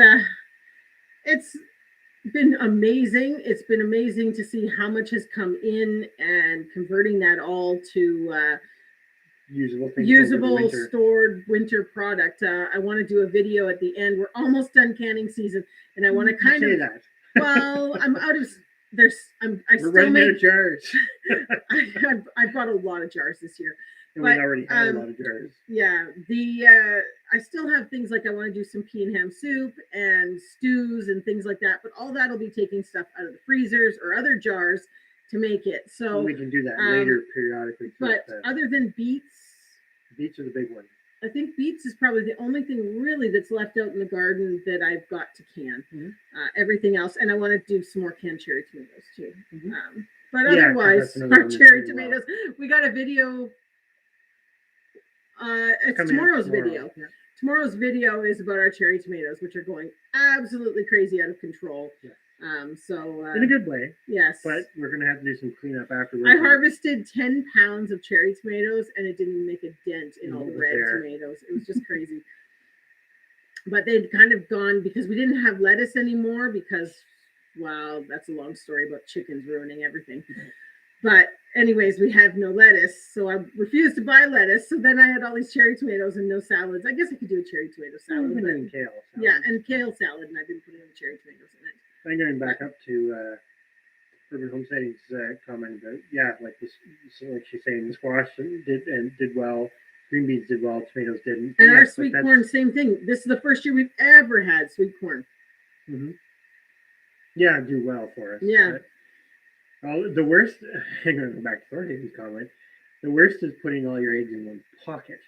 been amazing. It's been amazing to see how much has come in and converting that all to usable stored winter product. I want to do a video at the end. We're almost done canning season, and I want to kind of that. Well, I'm out of. We're running out of jars. I brought a lot of jars this year. And we already have a lot of jars. Yeah, I still have things like I want to do some pea and ham soup and stews and things like that. But all that'll be taking stuff out of the freezers or other jars to make it. So we can do that later periodically. But other than beets are the big one. I think beets is probably the only thing really that's left out in the garden that I've got to can. Everything else, and I want to do some more canned cherry tomatoes too. But otherwise, our cherry tomatoes. We got a video. It's tomorrow's video. Yeah. Tomorrow's video is about our cherry tomatoes, which are going absolutely crazy out of control. Yeah. In a good way. Yes. But we're gonna have to do some cleanup afterwards. I harvested 10 pounds of cherry tomatoes, and it didn't make a dent in all the red tomatoes. It was just crazy. But they'd kind of gone because we didn't have lettuce anymore because, well, that's a long story about chickens ruining everything. But anyways, we have no lettuce, so I refused to buy lettuce. So then I had all these cherry tomatoes and no salads. I guess I could do a cherry tomato salad. And kale salad. Yeah, and kale salad, and I've been putting the cherry tomatoes in it. I'm going back up to Urban Homesteading's comment about like she's saying, the squash did well, green beans did well, tomatoes didn't. And our sweet corn, same thing. This is the first year we've ever had sweet corn. Yeah, do well for us. Yeah. Oh, the worst. I'm going to go back to Thornton's comment. The worst is putting all your eggs in one pocket.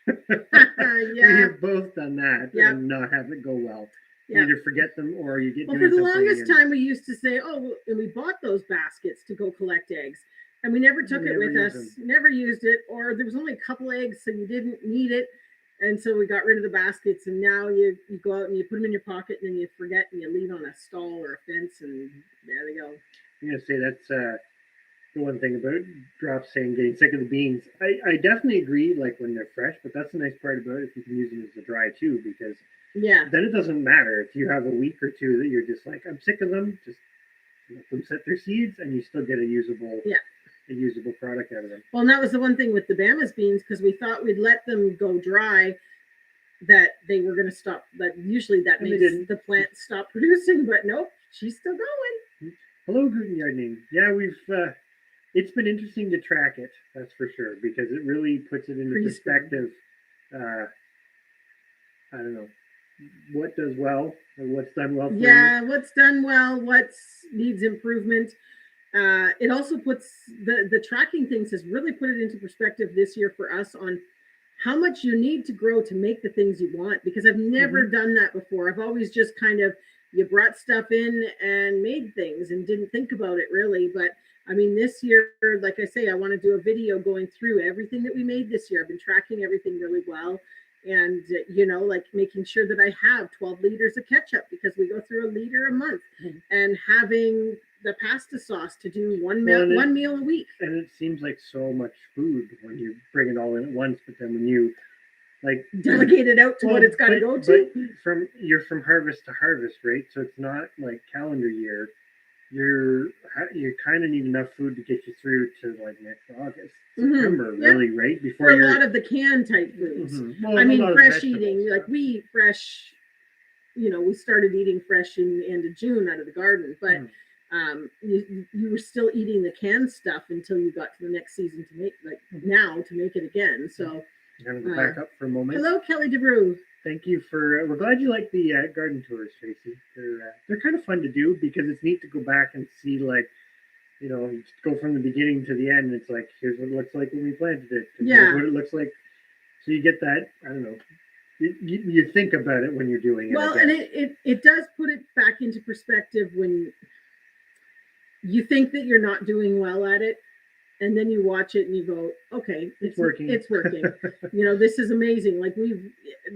We have both done that and not have it go well. You either forget them or you get. Well, for the longest time, we used to say, "Oh," and we bought those baskets to go collect eggs, and we never took it with us. Never used it, or there was only a couple eggs, so you didn't need it, and so we got rid of the baskets. And now you go out and you put them in your pocket, and then you forget, and you leave on a stall or a fence, and there they go. I'm gonna say that's the one thing about Drop saying getting sick of the beans. I definitely agree, like when they're fresh, but that's the nice part about it if you can use them as a dry too, because then it doesn't matter if you have a week or two that you're just like, I'm sick of them, just let them set their seeds and you still get a usable product out of them. Well, and that was the one thing with the Bama's beans, because we thought we'd let them go dry, that they were going to stop. That usually that makes the plant stop producing, but nope, she's still going. Hello, Gluten Gardening. Yeah, we've it's been interesting to track it, that's for sure, because it really puts it into perspective. I don't know what does well or what's done well for you. What's done well, what needs improvement. It also puts the tracking things has really put it into perspective this year for us on how much you need to grow to make the things you want, because I've never done that before. I've always just kind of, you brought stuff in and made things and didn't think about it really. But I mean, this year, like I say, I want to do a video going through everything that we made this year. I've been tracking everything really well. And, like making sure that I have 12 liters of ketchup, because we go through a liter a month, and having the pasta sauce to do one meal a week. And it seems like so much food when you bring it all in at once, but then when you delegate it out to what it's got to go to. You're from harvest to harvest, right? So it's not like calendar year. You kind of need enough food to get you through to like next August, September, really, right? Before a lot of the canned type foods. Well, I mean, fresh eating, like we eat fresh. We started eating fresh in the end of June out of the garden, but you were still eating the canned stuff until you got to the next season to make to make it again. So I'm gonna go back up for a moment. Hello, Kelly DeBrew. Thank you for. We're glad you like the garden tours, Tracy. They're kind of fun to do because it's neat to go back and see, go from the beginning to the end. It's like, here's what it looks like when we planted it. Here's what it looks like. So you get that. I don't know. You think about it when you're doing it. Well, and it does put it back into perspective when you think that you're not doing well at it. And then you watch it and you go, okay, it's working. It's working. This is amazing.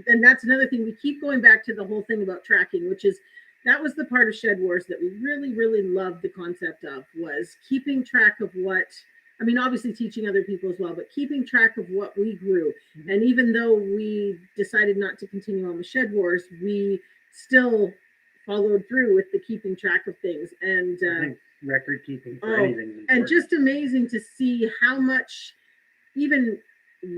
And that's another thing. We keep going back to the whole thing about tracking, which is, that was the part of Shed Wars that we really, really loved the concept of, was keeping track of obviously teaching other people as well, but keeping track of what we grew. And even though we decided not to continue on with Shed Wars, we still followed through with the keeping track of things. And record keeping for anything. And just amazing to see how much even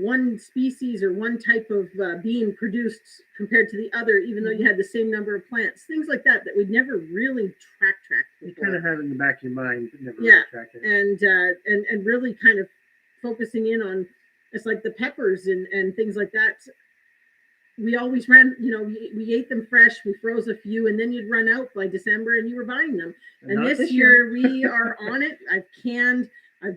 one species or one type of bean produced compared to the other, even though you had the same number of plants, things like that we'd never really tracked before. You kind of have it in the back of your mind, but never really tracked it. And really kind of focusing in on, it's like the peppers and things like that. We always ran, we ate them fresh, we froze a few, and then you'd run out by December and you were buying them. And this year we are on it. I've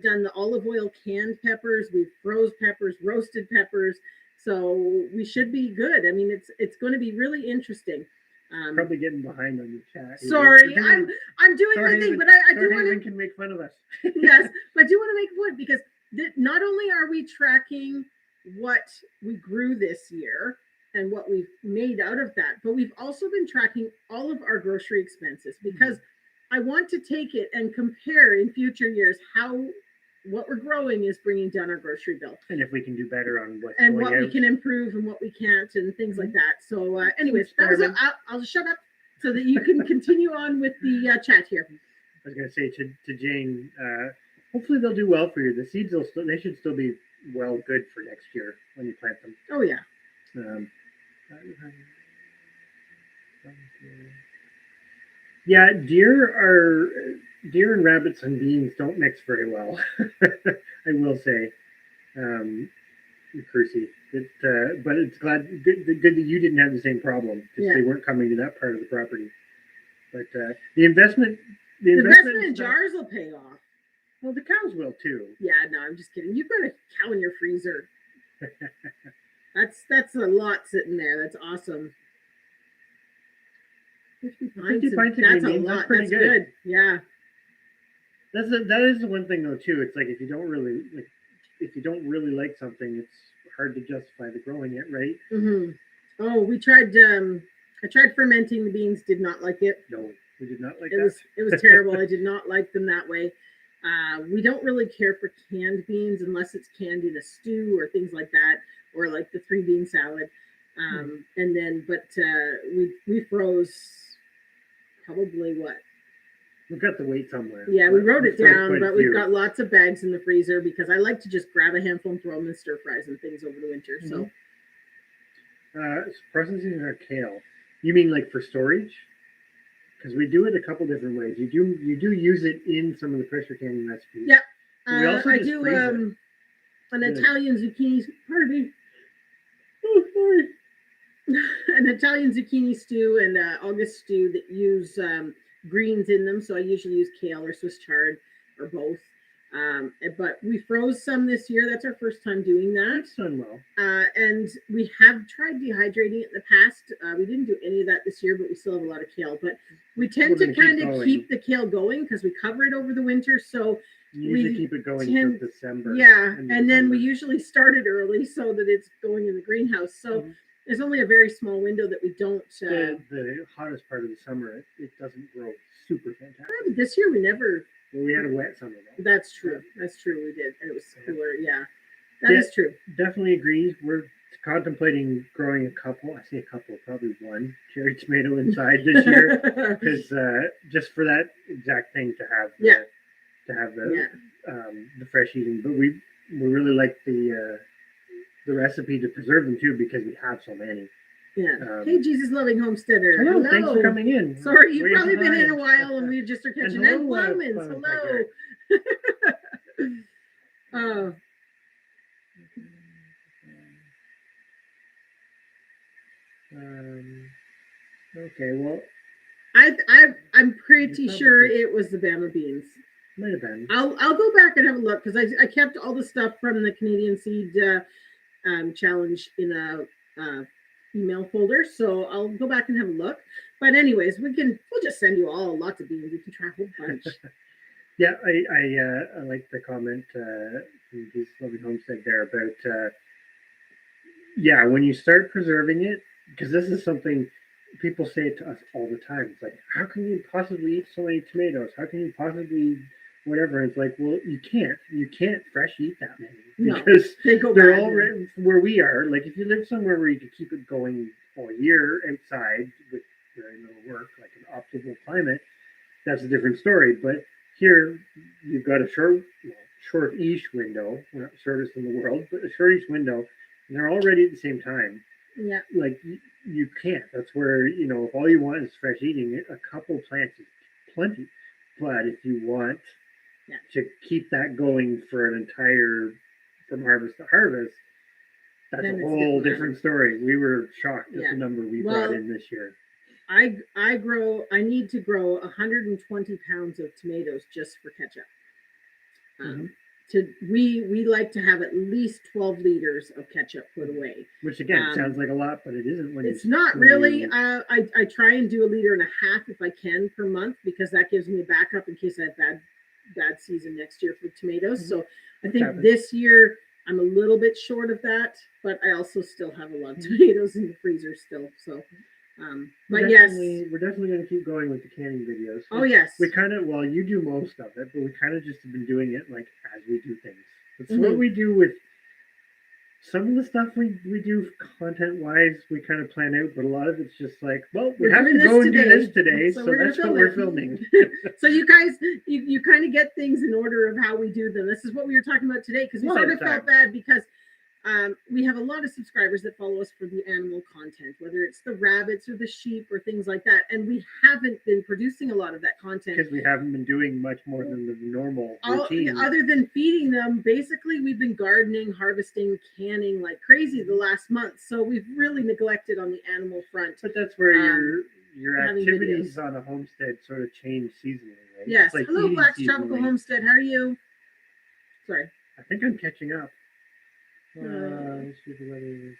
done the olive oil canned peppers, we've froze peppers, roasted peppers. So we should be good. I mean, it's going to be really interesting. Probably getting behind on your chat. Sorry, I'm doing my thing, but I do want to. Can make fun of us. Yes, but I do want to make fun, because not only are we tracking what we grew this year and what we've made out of that, but we've also been tracking all of our grocery expenses, because I want to take it and compare in future years how what we're growing is bringing down our grocery bill, and if we can do better on what we can improve and what we can't, and things like that. So anyways, I'll shut up so that you can continue on with the chat here. I was going to say to Jane, hopefully they'll do well for you. The seeds they should still be good for next year when you plant them. Oh yeah. Yeah, deer and rabbits and beans don't mix very well. I will say, Kersey. But it's good that you didn't have the same problem, because they weren't coming to that part of the property. But the investment The investment in is not- jars will pay off. Well, the cows will too. Yeah, no, I'm just kidding. You've got a cow in your freezer. That's a lot sitting there. That's awesome. 50 pints. That's a lot. That's pretty good. Yeah. That is the one thing though too. It's like if you don't really like something, it's hard to justify the growing it, right? Mm-hmm. Oh, we tried. I tried fermenting the beans. Did not like it. No, we did not like it. that. It was terrible. I did not like them that way. We don't really care for canned beans unless it's canned in a stew or things like that, or like the 3-bean salad. And then, but we froze probably what? We've got the weight somewhere. Yeah, we wrote it down, but we've got lots of bags in the freezer because I like to just grab a handful and throw them in stir fries and things over the winter. So, processing our kale. You mean like for storage? Because we do it a couple different ways. You do use it in some of the pressure canning recipes. Yeah, I do an Italian zucchini. Pardon me. Oh, sorry. An Italian zucchini stew and August stew that use greens in them. So I usually use kale or Swiss chard or both. But we froze some this year. That's our first time doing that. That's done well. And we have tried dehydrating it in the past. We didn't do any of that this year, but we still have a lot of kale. But we tend to kind of keep the kale going because we cover it over the winter. So we keep it going until December. Yeah, and then we usually start it early so that it's going in the greenhouse. So there's only a very small window that we don't. The hottest part of the summer, it doesn't grow super fantastic. This year we never. Well, we had a wet summer though. That's true. That's true. We did, and it was cooler. Yeah, that is true. Definitely agree. We're contemplating growing a couple. I say a couple, probably one cherry tomato inside this year, because just for that exact thing to have the fresh eating. But we really like the recipe to preserve them too because we have so many. Yeah. Hey, Jesus loving homesteader. Hello. Thanks for coming in. Sorry, you've probably been in a while and we just are catching and Plumans. Hello. Oh. Okay. Well, I'm pretty sure it was the Bama beans. Might have been. I'll go back and have a look because I kept all the stuff from the Canadian Seed Challenge in a email folder, so I'll go back and have a look. But anyways, we'll just send you all lots of beans. You can try a whole bunch. Yeah, I like the comment from this lovely homestead there about when you start preserving it, because this is something people say to us all the time. It's like, how can you possibly eat so many tomatoes? How can you possibly whatever? It's like, well, you can't fresh eat that many because they're all right where we are. Like if you live somewhere where you can keep it going all year outside with very little work, like an optimal climate, that's a different story. But here you've got a short-ish window, not the shortest in the world, but a shortish window, and they're all ready at the same time. Yeah, like you can't. That's where if all you want is fresh eating, a couple plants is plenty. But if you want to keep that going for an entire from harvest to harvest, that's a whole different story. We were shocked at the number we brought in this year. I need to grow 120 pounds of tomatoes just for ketchup. We like to have at least 12 liters of ketchup put away. Which again sounds like a lot, but it isn't. It's not really. I try and do 1.5 liters if I can per month because that gives me a backup in case I have bad season next year for tomatoes. So I think this year I'm a little bit short of that, but I also still have a lot of tomatoes in the freezer still. So, we're definitely going to keep going with the canning videos. Oh yes, we kind of you do most of it, but we kind of just have been doing it like as we do things. It's what we do with some of the stuff we do content wise. We kind of plan out, but a lot of it's just like, well, we have to go and do this today, so that's what we're filming. So you guys, you kind of get things in order of how we do them. This is what we were talking about today because we sort of felt bad because we have a lot of subscribers that follow us for the animal content, whether it's the rabbits or the sheep or things like that. And we haven't been producing a lot of that content. Because we haven't been doing much more than the normal routine. Other than feeding them, basically we've been gardening, harvesting, canning like crazy the last month. So we've really neglected on the animal front. But that's where your activities on a homestead sort of change seasonally, right? Yes. It's like Hello, eating Black's season Tropical late. Homestead. How are you? Sorry. I think I'm catching up. Let's see the weather.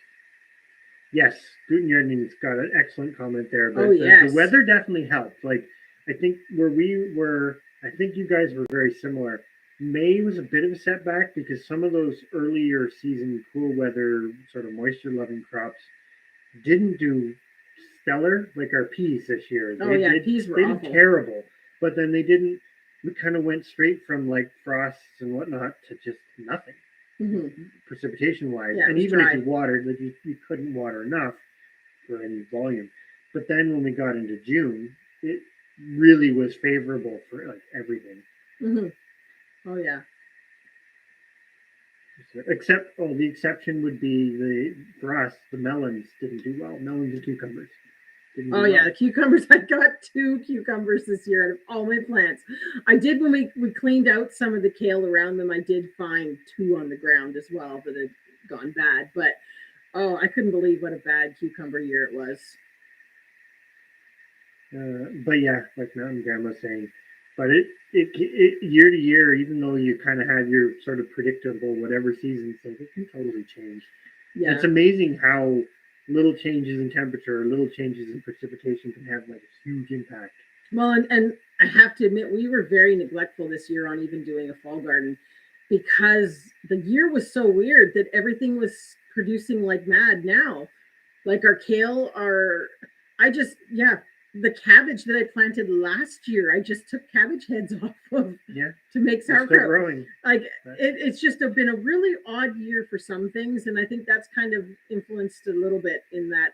Yes, Guten Jordan's got an excellent comment there. But the weather definitely helped. Like, I think where we were, I think you guys were very similar. May was a bit of a setback because some of those earlier season cool weather, sort of moisture loving crops didn't do stellar, like our peas this year. Peas were they awful. did terrible. But then they didn't, we kind of went straight from like frosts and whatnot to just nothing. Precipitation wise, and even if you watered, like you couldn't water enough for any volume. But then when we got into June, it really was favorable for like everything. Oh yeah. Except, the exception would be for us, the melons didn't do well. Melons and cucumbers. The cucumbers. I got 2 cucumbers this year out of all my plants. I did when we cleaned out some of the kale around them. I did find 2 on the ground as well that had gone bad. But I couldn't believe what a bad cucumber year it was. But yeah, like Mountain Grandma was saying, but it year to year, even though you kind of have your sort of predictable whatever season thing, it can totally change. Yeah, it's amazing how little changes in temperature, little changes in precipitation can have like a huge impact. Well, and I have to admit, we were very neglectful this year on even doing a fall garden because the year was so weird that everything was producing like mad now. Like our kale, the cabbage that I planted last year, I just took cabbage heads off of to make sauerkraut. Like it's just been a really odd year for some things, and I think that's kind of influenced a little bit in that.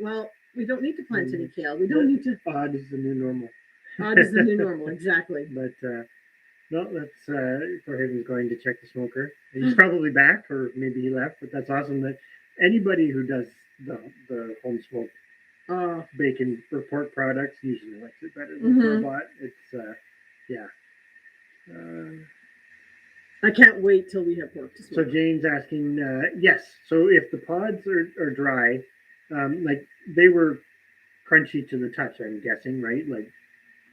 Well, we don't need to plant any kale. We don't need to. Odd is the new normal. Odd is the new normal, exactly. But no, that's Thorhaven's going to check the smoker. He's probably back, or maybe he left. But that's awesome that anybody who does the home smoke bacon or pork products usually likes it better than store-bought. It's I can't wait till we have pork to smoke. So Jane's asking, yes. So if the pods are dry, like they were crunchy to the touch, I'm guessing, right? Like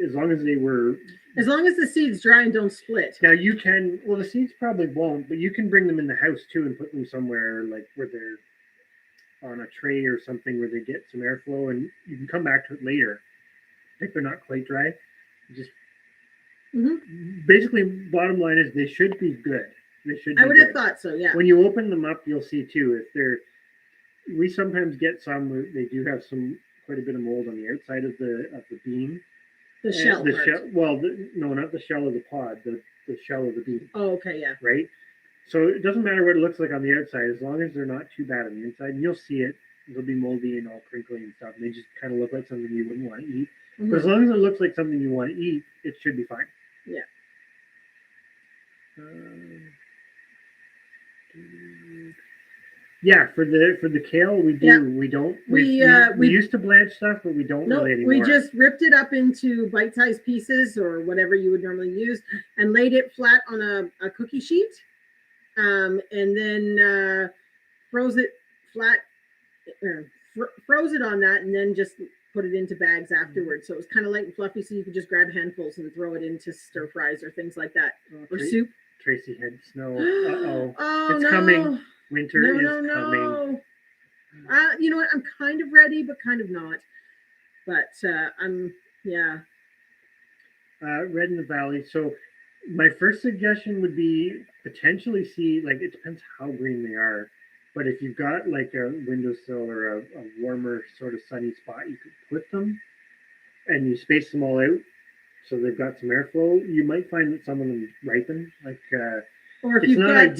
as long as the seeds dry and don't split. Now you can. Well, the seeds probably won't, but you can bring them in the house too and put them somewhere like where they're on a tray or something where they get some airflow, and you can come back to it later if they're not quite dry. Just basically, bottom line is they should be good. I would have thought so. Yeah. When you open them up, you'll see too if we sometimes get some. They do have quite a bit of mold on the outside of the bean. The shell. Well, no, not the shell of the pod. The shell of the bean. Oh, okay, yeah. Right. So it doesn't matter what it looks like on the outside, as long as they're not too bad on the inside. And you'll see it; it'll be moldy and all crinkly and stuff. And they just kind of look like something you wouldn't want to eat. But as long as it looks like something you want to eat, it should be fine. Yeah. Yeah, for the kale, we do. Yeah. We don't. We used to blanch stuff, but we don't really anymore. We just ripped it up into bite-sized pieces or whatever you would normally use, and laid it flat on a cookie sheet, and then froze it flat, froze it on that, and then just put it into bags afterwards. So it was kind of light and fluffy, so you could just grab handfuls and throw it into stir fries or things like that, or soup. Tracy had snow. It's coming. Winter is coming. You know what? I'm kind of ready, but kind of not. But Red in the Valley. So my first suggestion would be potentially see, like, it depends how green they are. But if you've got like a windowsill or a warmer sort of sunny spot, you could put them and you space them all out so they've got some airflow. You might find that some of them ripen, like. Or if you've got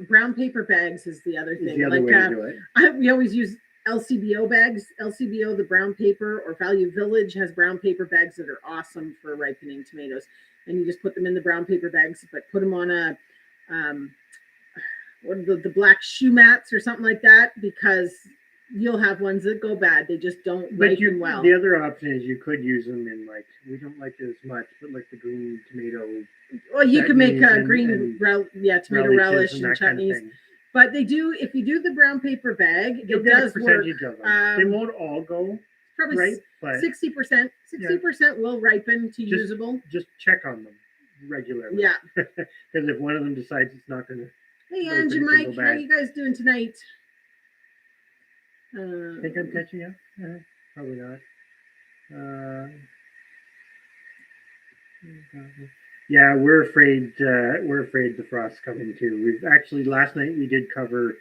brown paper bags is the other thing. The other way to do it. We always use LCBO bags. LCBO, the brown paper, or Value Village has brown paper bags that are awesome for ripening tomatoes. And you just put them in the brown paper bags, but put them on the black shoe mats or something like that, because you'll have ones that go bad. They just don't ripen well. The other option is you could use them in, like, we don't like it as much, but like the green tomato. Well, you can make tomato relish and chutneys. Kind of, but they do, if you do the brown paper bag, it does work. They won't all go. probably right, but 60%. 60% will ripen to usable. Just check on them regularly. Yeah. Because if one of them decides it's not going to. Hey, Angie, Mike, how are you guys doing tonight? Think I'm catching up? Probably not. Yeah, we're afraid. We're afraid the frost's coming too. We've actually last night we did cover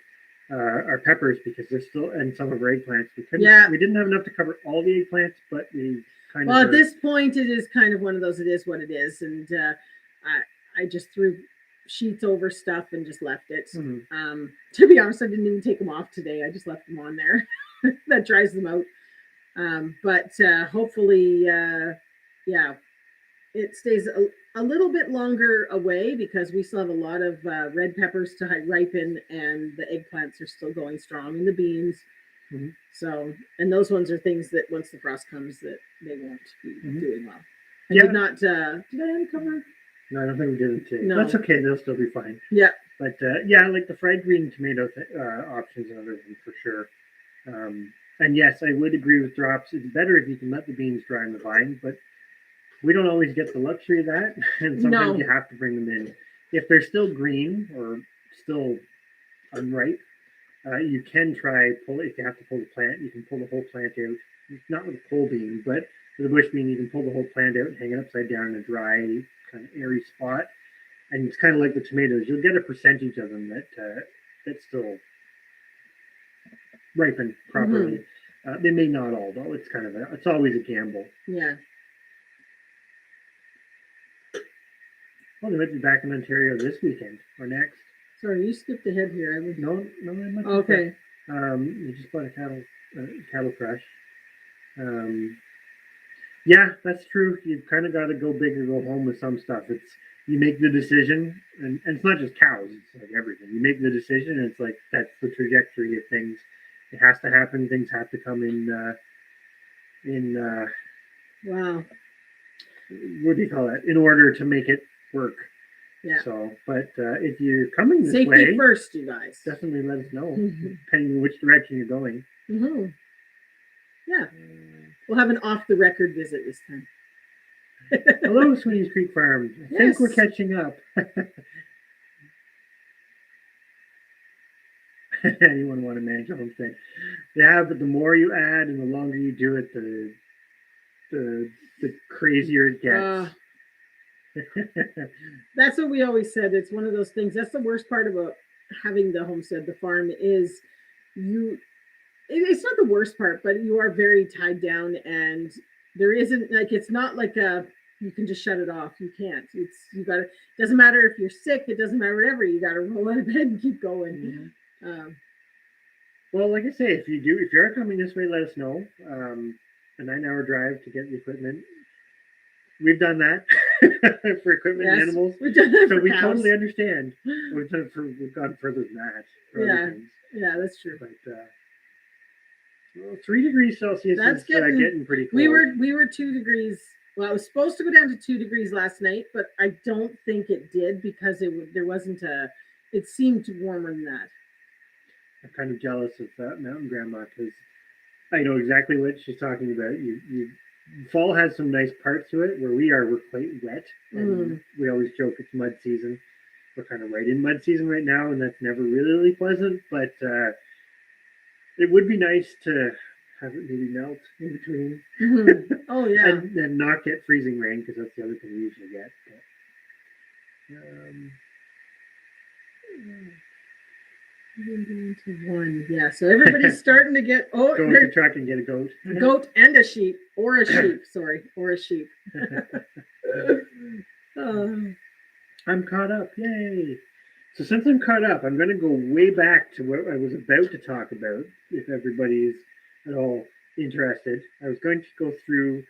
our peppers because they're still and some of our eggplants. We didn't have enough to cover all the eggplants, but we kind of. Well, at this point, it is kind of one of those. It is what it is, and I just threw sheets over stuff and just left it. Mm-hmm. To be honest, I didn't even take them off today. I just left them on there. That dries them out. But hopefully, yeah, it stays a little bit longer away because we still have a lot of red peppers to ripen, and the eggplants are still going strong, and the beans. Mm-hmm. So, and those ones are things that once the frost comes, that they won't be doing well. I did not. Did I uncover? No, I don't think we did it today. No. That's okay. They'll still be fine. Yeah. But yeah, like the fried green tomato options and other ones for sure. And yes, I would agree with drops. It's better if you can let the beans dry on the vine, but we don't always get the luxury of that. And sometimes you have to bring them in. If they're still green or still unripe, you can try if you have to pull the plant, you can pull the whole plant out. Not with a pole bean, but with a bush bean, you can pull the whole plant out and hang it upside down in a dry, kind of airy spot. And it's kind of like the tomatoes. You'll get a percentage of them that still ripen properly. Mm-hmm. They may not all, though. It's always a gamble. Yeah. Well, they might be back in Ontario this weekend or next. Sorry, you skipped ahead here. No, they might. Okay. You just bought a cattle crush. Yeah, that's true. You've kind of got to go big or go home with some stuff. You make the decision, and it's not just cows. It's like everything. You make the decision, and it's like that's the trajectory of things. It has to happen. Things have to come in. Wow. What do you call it? In order to make it work. Yeah. So, but if you're coming this Safety way, first, you guys. Definitely let us know, depending on which direction you're going. Mm-hmm. Yeah. We'll have an off-the-record visit this time. Hello, Sweeney's Creek Farm. I think we're catching up. Anyone want to manage a homestead? Yeah, but the more you add and the longer you do it, the crazier it gets. That's what we always said. It's one of those things. That's the worst part about having the homestead, the farm, is it's not the worst part, but you are very tied down, and there isn't it's not like you can just shut it off. You can't. You got to. Doesn't matter if you're sick. It doesn't matter whatever. You got to roll out of bed and keep going. Mm-hmm. Well, like I say, if you're coming this way, let us know. A 9-hour drive to get the equipment. We've done that for equipment and animals. We've done that so we cows. Totally understand. We've gone further than that. Yeah, that's true. But 3 degrees Celsius is getting pretty cold. We were 2 degrees. Well, it was supposed to go down to 2 degrees last night, but I don't think it did because there wasn't it seemed warmer than that. I'm kind of jealous of that mountain grandma because I know exactly what she's talking about. Fall has some nice parts to it. Where we're quite wet, and we always joke it's mud season. We're kind of right in mud season right now, and that's never really pleasant. But it would be nice to have it maybe melt in between. Mm-hmm. Oh yeah, and not get freezing rain because that's the other thing we usually get. But, 1. Yeah, so everybody's starting to get go to the truck and get a goat. A goat and a sheep, or a sheep. Sorry, or a sheep. I'm caught up. Yay! So since I'm caught up, I'm going to go way back to what I was about to talk about. If everybody's at all interested, I was going to go through.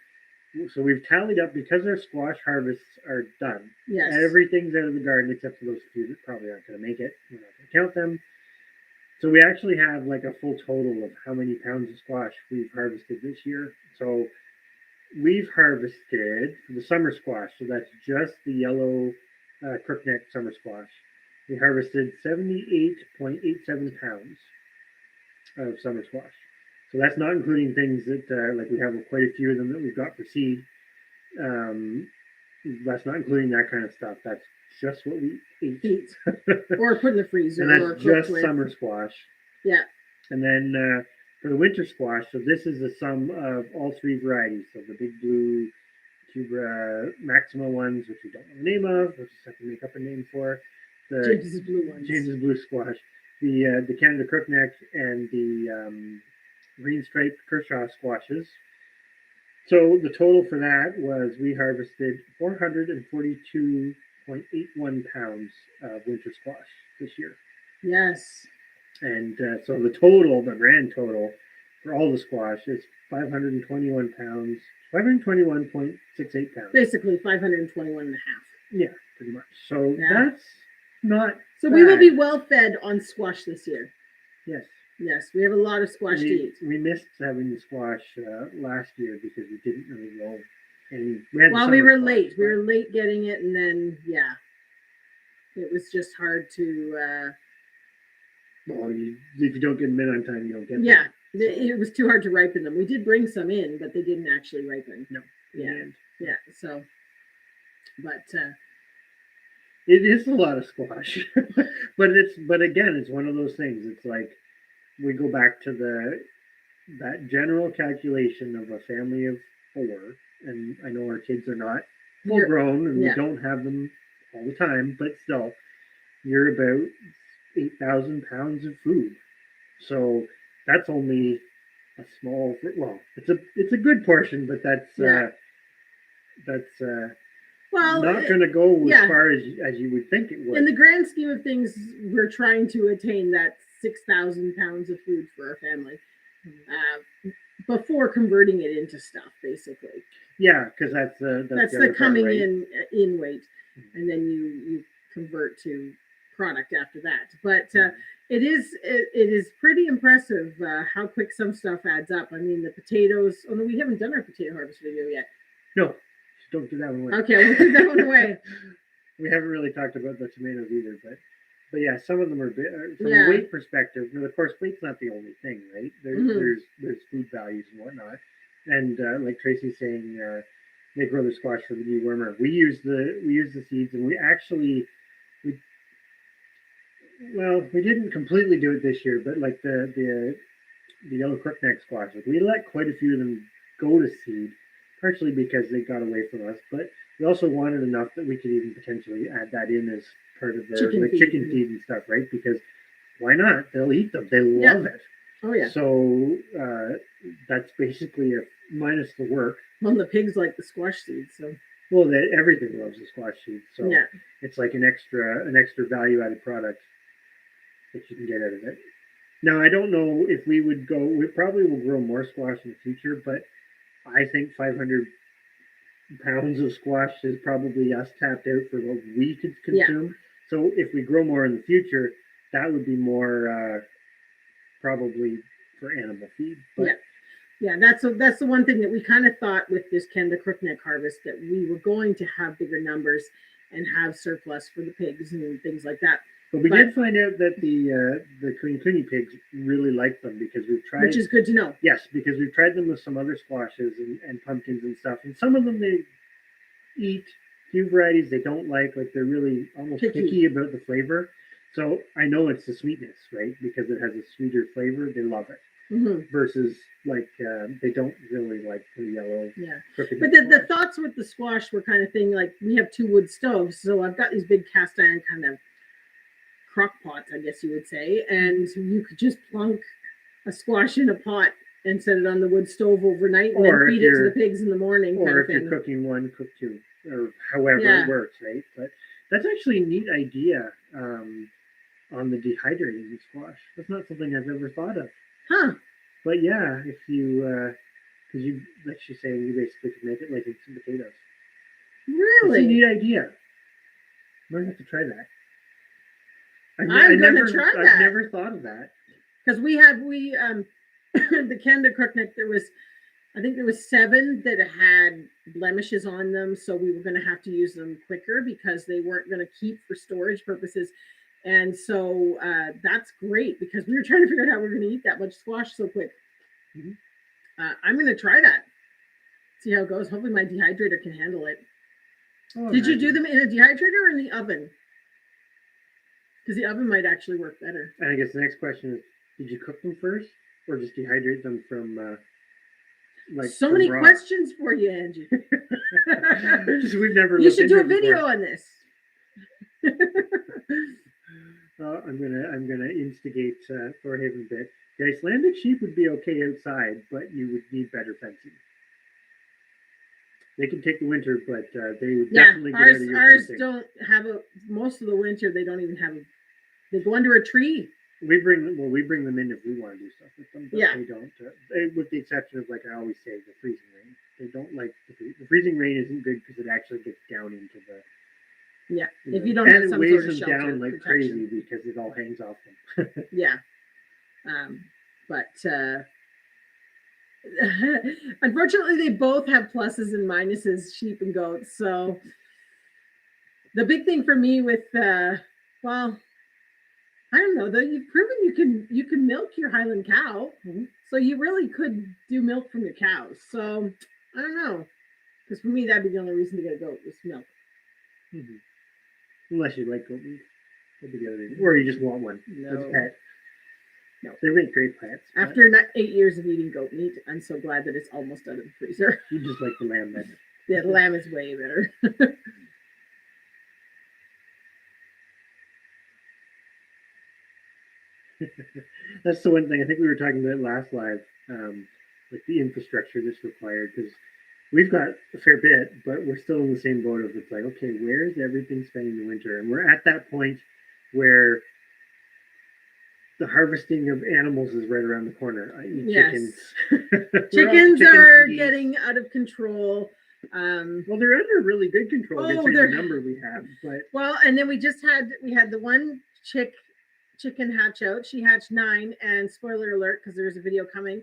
So we've tallied up because our squash harvests are done. Yes. Everything's out of the garden except for those few that probably aren't going to make it. We're not going to count them. So we actually have like a full total of how many pounds of squash we've harvested this year. So we've harvested the summer squash. So that's just the yellow crookneck summer squash. We harvested 78.87 pounds of summer squash. So that's not including things that like we have quite a few of them that we've got for seed. That's not including that kind of stuff. That's just what we eat. Or put in the freezer. And that's just summer squash. Yeah. And then for the winter squash, so this is the sum of all three varieties. So the big blue Cuba Maxima ones, which we don't know the name of, we'll just have to make up a name for. The James's blue ones. James's blue squash. The Canada Crookneck and the green striped Kershaw squashes. So the total for that was we harvested 442.81 pounds of winter squash this year. Yes. And so the total, the grand total for all the squash is 521 pounds, 521.68 pounds. Basically 521 and a half. Yeah, pretty much. So that's not So bad. we will be well fed on squash this year. Yes. Yes, we have a lot of squash to eat. We missed having the squash last year because we didn't really grow any. We were late. We were late getting it, and then it was just hard to. Well, if you don't get them in on time, you don't get them. Yeah, it was too hard to ripen them. We did bring some in, but they didn't actually ripen. No. Yeah. So, but it is a lot of squash, but again, it's one of those things. It's like we go back to that general calculation of a family of 4, and I know our kids are not full grown and we don't have them all the time, but still, you're about 8,000 pounds of food. So that's only a small. Well, it's a good portion, but that's not going to go as far as you would think it would. In the grand scheme of things, we're trying to attain that 6,000 pounds of food for our family before converting it into stuff, basically. Yeah, because that's the coming part, right? in weight, and then you convert to product after that. But it is pretty impressive how quick some stuff adds up. I mean, the potatoes. Oh no, we haven't done our potato harvest video yet. No, don't do that one away. Okay, we'll put that one away. We haven't really talked about the tomatoes either, but yeah, some of them are from a weight perspective. Of course, weight's not the only thing, right? There's food values and whatnot, and like Tracy's saying, they grow the squash for the dewormer. We use the seeds, and we didn't completely do it this year, but like the yellow Crookneck squash, like we let quite a few of them go to seed, partially because they got away from us, but we also wanted enough that we could even potentially add that in as part of their chicken feed and stuff, right? Because why not? They'll eat them. They love it. Oh yeah. So that's basically a minus the work. Well, the pigs like the squash seeds, so. Well, everything loves the squash seeds, so it's like an extra value added product that you can get out of it. Now, I don't know if we would go. We probably will grow more squash in the future, but I think 500 pounds of squash is probably us tapped out for what we could consume. Yeah. So if we grow more in the future, that would be more probably for animal feed. But yeah, that's the one thing that we kind of thought with this Canada Crookneck harvest, that we were going to have bigger numbers and have surplus for the pigs and things like that. But we did find out that the Cooney pigs really like them because we've tried. Which is good to know. Yes, because we've tried them with some other squashes and pumpkins and stuff. And some of them they eat, a few varieties they don't like they're really almost picky about the flavor. So I know it's the sweetness, right? Because it has a sweeter flavor, they love it. Mm-hmm. Versus they don't really like the yellow. Yeah. But the thoughts with the squash were kind of thing like we have 2 wood stoves, so I've got these big cast iron kind of crock pots, I guess you would say, and you could just plunk a squash in a pot and set it on the wood stove overnight and then feed it to the pigs in the morning. Or if you're cooking 1, cook 2, or however it works, right? But that's actually a neat idea on the dehydrating squash. That's not something I've ever thought of. Huh. But yeah, if you, because you, like she's saying, you basically could make it like some potatoes. Really? It's a neat idea. I'm going to have to try that. I'm going to try that. I've never thought of that. Because the Canada Crookneck, I think there was 7 that had blemishes on them, so we were going to have to use them quicker because they weren't going to keep for storage purposes. And so that's great because we were trying to figure out how we were going to eat that much squash so quick. Mhm. I'm going to try that. See how it goes. Hopefully my dehydrator can handle it. Did you do them in a dehydrator or in the oven? Because the oven might actually work better. And I guess the next question is, did you cook them first or just dehydrate them from so many raw? questions for you, Angie. Just we've never. You should do a video on this. I'm gonna instigate Thorhaven a bit. The Icelandic sheep would be okay outside, but you would need better fencing. They can take the winter, but they would definitely get out of your ours fencing. don't have most of the winter. They don't even have they go under a tree. We bring them in if we want to do stuff with them, but yeah. they don't. With the exception of, like I always say, the freezing rain. They don't like the freezing rain isn't good because it actually gets down into the. Yeah, if you don't have some weighs sort of them down like protection. crazy because it all hangs off them. Yeah, but unfortunately, they both have pluses and minuses, sheep and goats. So the big thing for me with well, I don't know though. You've proven you can milk your Highland cow, so you really could do milk from your cows. So I don't know, because for me that'd be the only reason to get a goat was milk. Mm-hmm. Unless you like goat meat, that'd be the other reason. Or you just want one as a pet. No, they make great pets. After 8 years of eating goat meat, I'm so glad that it's almost out of the freezer. You just like the lamb better. Yeah, the lamb is way better. That's the one thing I think we were talking about last live, like the infrastructure that's required, because we've got a fair bit, but we're still in the same boat of it's like, okay, where's everything spending the winter? And we're at that point where the harvesting of animals is right around the corner. I eat chickens. Chickens are getting out of control. Well, they're under really good control considering the number we have. But and then we had the one chicken hatch out. She hatched 9, and spoiler alert, because there's a video coming.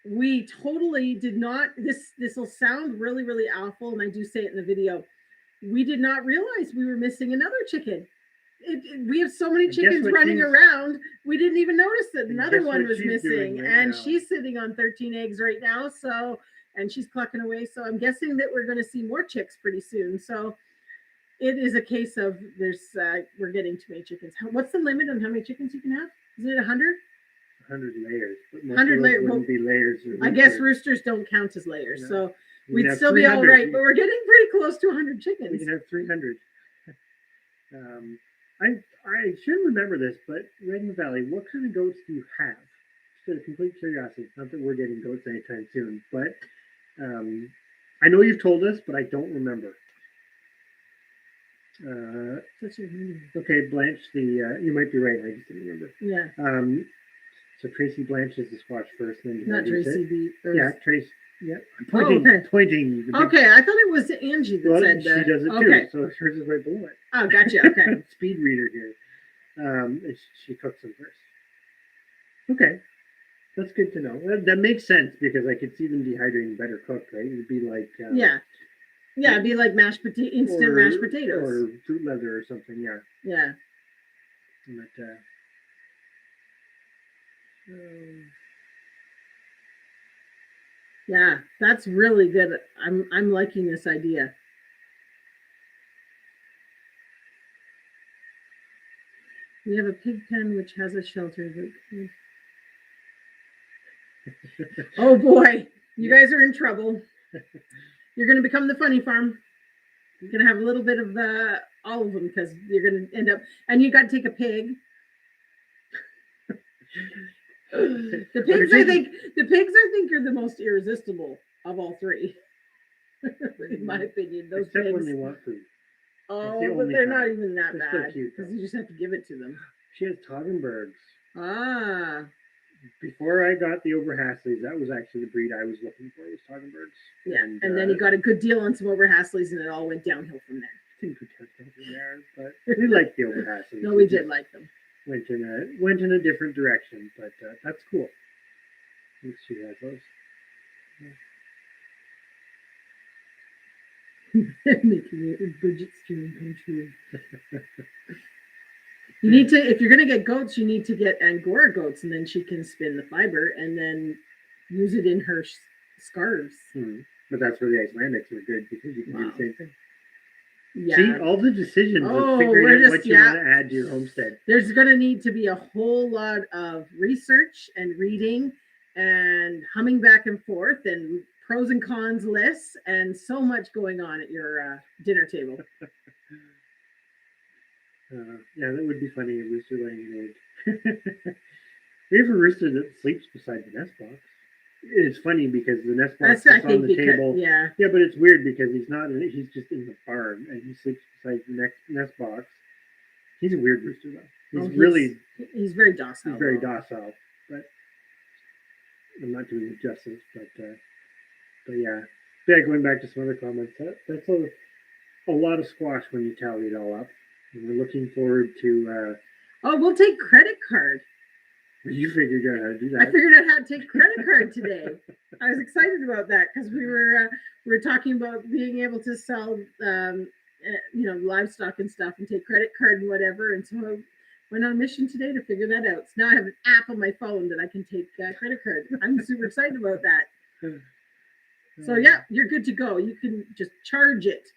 We totally did not. This will sound really, really awful, and I do say it in the video. We did not realize we were missing another chicken. We have so many chickens running around. We didn't even notice that another one was missing, and she's sitting on 13 eggs right now. So, and she's clucking away. So I'm guessing that we're going to see more chicks pretty soon. So it is a case of we're getting too many chickens. What's the limit on how many chickens you can have? Is it 100? 100 layers. 100 layers wouldn't be layers. I guess roosters don't count as layers, so we'd still be 300. all right. But we're getting pretty close to 100 chickens. We can have 300. I should remember this, but Red in the Valley, what kind of goats do you have? Just out of complete curiosity. Not that we're getting goats anytime soon, but I know you've told us, but I don't remember. Okay, Blanche, you might be right. I just didn't remember. Yeah. So Tracy blanches the squash first, and then not Tracy Beet. Yeah, Tracy. Yeah, I'm pointing. Okay, I thought it was Angie that said that. She does it too, so hers is right below it. Oh, gotcha. Okay. Speed reader here. She cooks them first. Okay, that's good to know. That makes sense because I could see them dehydrating better cooked, right? It'd be like it'd be like mashed potatoes, mashed potatoes, or fruit leather or something. Yeah. Yeah. But yeah, that's really good. I'm liking this idea. We have a pig pen which has a shelter. Oh boy, you guys are in trouble. You're going to become the funny farm. You're going to have a little bit of all of them because you're going to end up, and you got to take a pig. The pigs, I think, are the most irresistible of all three. In my opinion, those except pigs. When they want food. Oh, but they're not even that bad because you just have to give it to them. She has Toggenburgs. Ah. Before I got the Oberhasleys, that was actually the breed I was looking for, was Toggenburgs. Yeah, and then you got a good deal on some Oberhasleys, and it all went downhill from there. Didn't go downhill from there, but we liked the Oberhasleys. No, we did like them. Went in a different direction, but that's cool. At least she has those. Making it a Bridget's dream come true. You need to, if you're going to get goats, you need to get Angora goats, and then she can spin the fiber and then use it in her scarves. But that's where the Icelandics are good because you can do the same thing. Yeah. See, all the decisions of figuring out what you want to add to your homestead. There's going to need to be a whole lot of research and reading and humming back and forth and pros and cons lists and so much going on at your dinner table. Yeah, that would be funny, a rooster laying an egg. We have a rooster that sleeps beside the nest box. It's funny because the nest box is on the table. Yeah, but it's weird because he's just in the barn and he sleeps beside the nest box. He's a weird rooster though. He's very docile. He's very docile, but I'm not doing it justice. But yeah. Going back to some other comments, that's a lot of squash when you tally it all up. And we're looking forward to. We'll take credit card. You figured out how to do that. I figured out how to take credit card today. I was excited about that because we were talking about being able to sell, livestock and stuff and take credit card and whatever. And so I went on a mission today to figure that out. So now I have an app on my phone that I can take credit card. I'm super excited about that. So yeah, you're good to go. You can just charge it.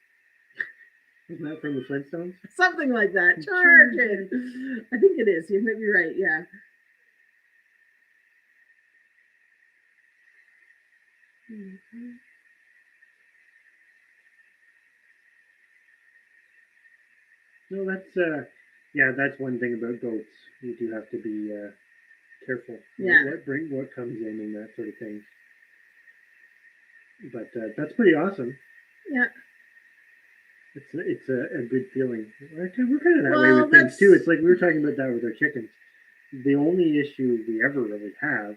Isn't that from the Flintstones? Something like that. Charge it. I think it is. You might be right. Yeah. No, that's one thing about goats. You do have to be careful. Yeah. What comes in and that sort of thing. But that's pretty awesome. Yeah. It's a good feeling. We're kind of that way with things too. It's like we were talking about that with our chickens. The only issue we ever really have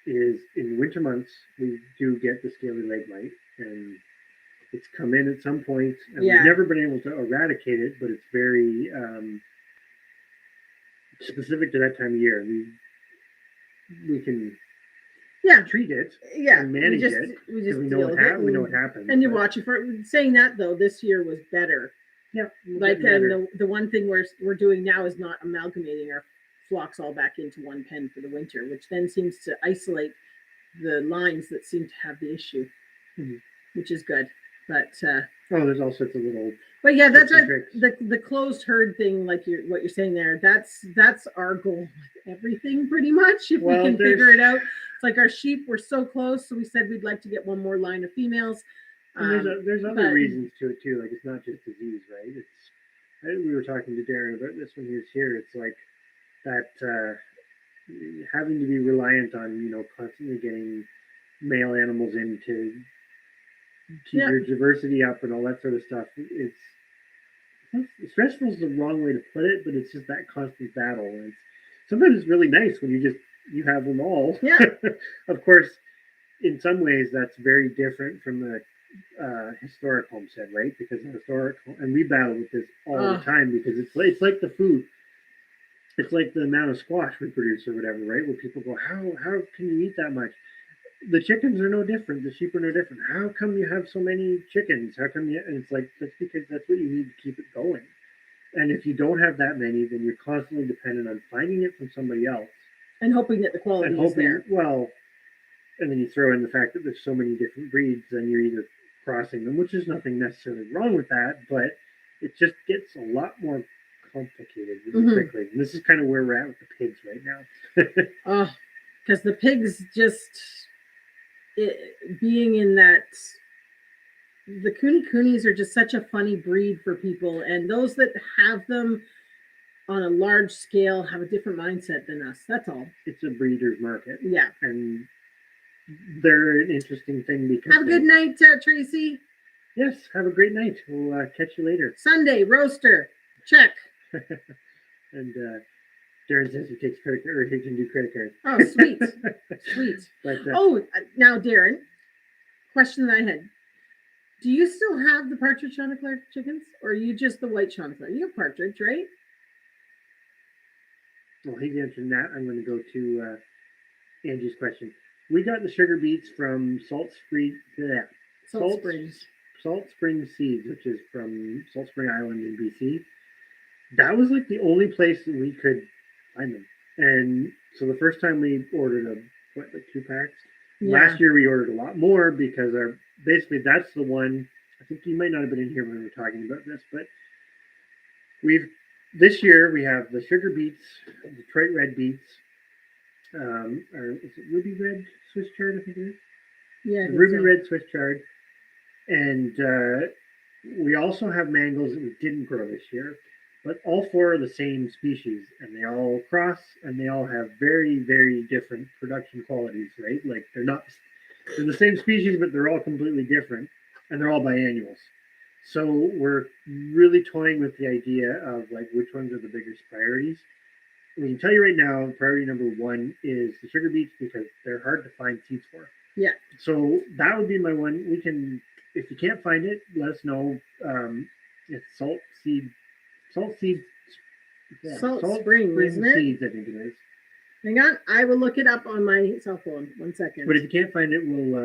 is in winter months we do get the scaly leg mite, and it's come in at some point, and we've never been able to eradicate it, but it's very specific to that time of year. We can treat it and manage it. We know what happens. And you watch it for saying that though, this year was better. Yeah. The one thing we're doing now is not amalgamating our flocks all back into one pen for the winter, which then seems to isolate the lines that seem to have the issue, which is good. But there's all sorts of little. But yeah, that's the closed herd thing, like what you're saying there. That's our goal with everything, pretty much. If we can figure it out, it's like our sheep. We're so close, so we said we'd like to get one more line of females. And there's other reasons to it too. Like it's not just disease, right? We were talking to Darren about this when he was here. It's like that having to be reliant on constantly getting male animals in to keep your diversity up and all that sort of stuff. It's stressful is the wrong way to put it, but it's just that constant battle. And sometimes it's really nice when you have them all. Yeah. Of course, in some ways that's very different from the historic homestead, right? Because the historic, and we battle with this all the time because it's like the food. It's like the amount of squash we produce or whatever, right? Where people go, how can you eat that much? The chickens are no different. The sheep are no different. How come you have so many chickens? How come you? And it's like, that's because that's what you need to keep it going. And if you don't have that many, then you're constantly dependent on finding it from somebody else. And hoping that the quality is there. Well, and then you throw in the fact that there's so many different breeds, and you're either crossing them, which is nothing necessarily wrong with that, but it just gets a lot more complicated really quickly. And this is kind of where we're at with the pigs right now. Because the pigs just being in that, the coonies are just such a funny breed for people, and those that have them on a large scale have a different mindset than us. That's all. It's a breeder's market. Yeah. And they're an interesting thing because have a good night, Tracy. Yes, have a great night. We'll catch you later. Sunday roaster check. And Darren says he takes credit card, or he can do credit card. Oh, sweet. Sweet. But, now Darren, question that I had. Do you still have the partridge Chanticleer chickens, or are you just the white Chanticleer? You have partridge, right? Well, he's answering that. I'm going to go to Angie's question. We got the sugar beets from Salt Springs Seeds, which is from Salt Spring Island in BC. that was like the only place that we could find them. And so the first time we ordered like 2 packs. Yeah. Last year we ordered a lot more because basically that's the one. I think you might not have been in here when we were talking about this, but this year we have the sugar beets, Detroit red beets, or is it ruby red Swiss chard? I think it is. Yeah. Ruby red Swiss chard, and we also have mangoes that we didn't grow this year, but all 4 are the same species, and they all cross, and they all have very, very different production qualities. Right? Like they're the same species, but they're all completely different, and they're all biannuals. So we're really toying with the idea of like which ones are the biggest priorities. I can tell you right now, priority number 1 is the sugar beets because they're hard to find seeds for. Yeah. So that would be my one. We can, if you can't find it, let us know. It's Salt Spring, isn't it? Seeds, I think it is. Hang on, I will look it up on my cell phone. 1 second. But if you can't find it, we'll.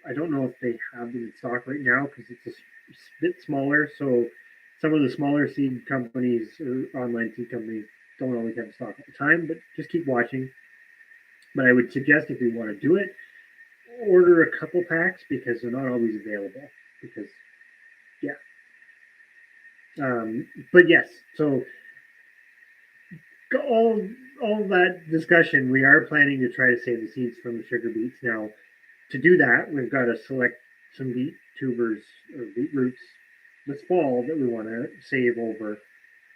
I don't know if they have them in stock right now because it's a bit smaller. So some of the smaller seed companies or online seed companies don't always have stock at the time. But just keep watching. But I would suggest if you want to do it, order a couple packs because they're not always available. Because, yeah. But yes, so all that discussion, we are planning to try to save the seeds from the sugar beets. Now, to do that, we've got to select some beet tubers or beet roots this fall that we want to save over.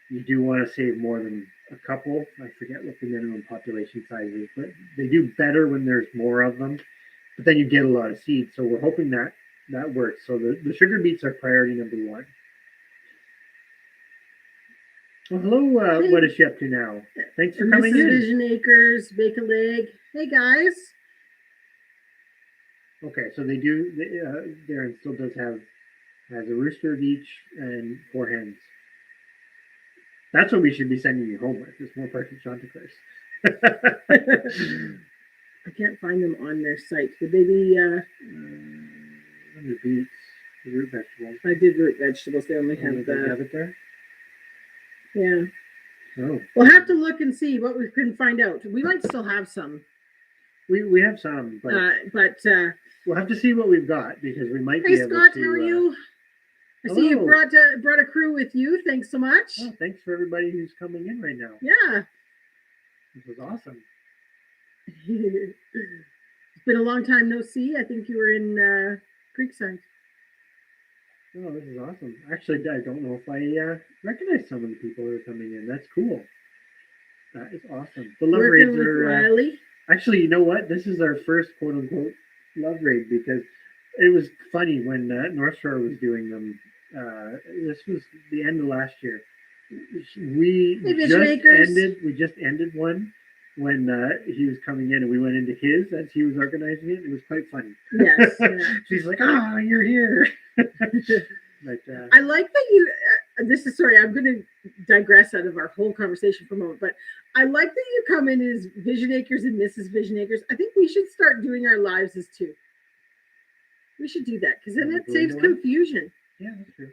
You do want to save more than a couple. I forget what the minimum population size is, but they do better when there's more of them. But then you get a lot of seeds. So we're hoping that works. So the sugar beets are priority number 1. Well, hello, what is she up to now? Thanks for coming in. Vision Acres, Bake a Leg. Hey, guys. Okay, so Darren still has a rooster of each and 4 hens. That's what we should be sending you home with. It's more perfect Untitled Chapter. I can't find them on their site. Would they be the beets, the root vegetables? I did root vegetables. They only have it there. Yeah. Oh. We'll have to look and see what we can find out. We might still have some. We have some, but we'll have to see what we've got because we might be able to. Hey Scott, how are you? I see you brought a crew with you. Thanks so much. Oh, thanks for everybody who's coming in right now. Yeah. This was awesome. It's been a long time no see. I think you were in Creekside. Oh, this is awesome. Actually, I don't know if I recognize some of the people who are coming in. That's cool. That is awesome. The love raids are... Riley. Actually, you know what? This is our first quote-unquote love raid because it was funny when North Shore was doing them. This was the end of last year. We just ended one when he was coming in, and we went into his as he was organizing it. It was quite funny. Yes. Yeah. She's like, "Oh, you're here." But, I like that you. Sorry, I'm going to digress out of our whole conversation for a moment, but I like that you come in as Vision Acres and Mrs. Vision Acres. I think we should start doing our lives as 2. We should do that because then it saves confusion. Yeah, that's true.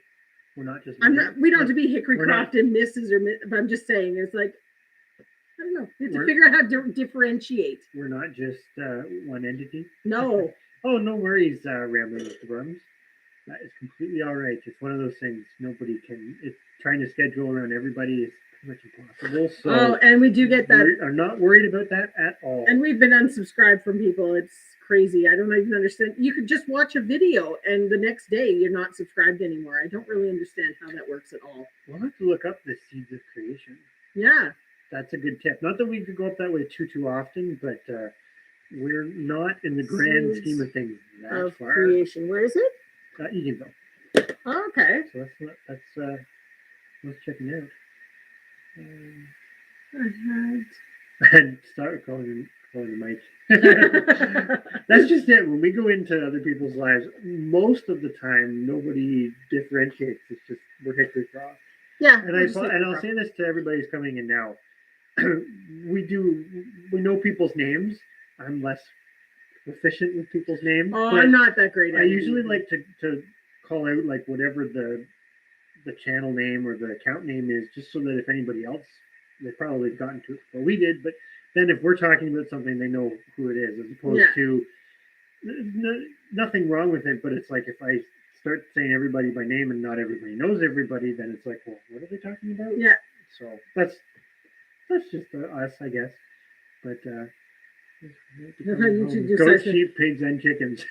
We're not just. We don't have to be Hickorycroft and Mrs. but I'm just saying it's like I don't know. We have to figure out how to differentiate. We're not just one entity. No. Oh, no worries, Rambling with the Brums. That is completely all right. It's one of those things nobody can. It's trying to schedule around everybody is pretty much impossible. So and we do get that. We are not worried about that at all. And we've been unsubscribed from people. It's crazy. I don't even understand. You could just watch a video and the next day you're not subscribed anymore. I don't really understand how that works at all. We'll have to look up the Seeds of Creation. Yeah. That's a good tip. Not that we could go up that way too often, but we're not in the grand scheme of things that far. Creation. Where is it? You can go. Oh, okay. So let's check it out. And start calling the mic. That's just it. When we go into other people's lives, most of the time nobody differentiates. It's just we're Hickorycroft. Yeah. And I'll say this to everybody who's coming in now. We know people's names. I'm less proficient with people's names. Oh, I'm not that great at it. I usually like to call out like whatever the the channel name or the account name is, just so that if anybody else, they probably have gotten to it before we did, but then if we're talking about something, they know who it is, as opposed to nothing wrong with it, but it's like if I start saying everybody by name and not everybody knows everybody, then it's like, well, what are they talking about? Yeah. So that's just us, I guess. But goats, sheep, pigs, and chickens.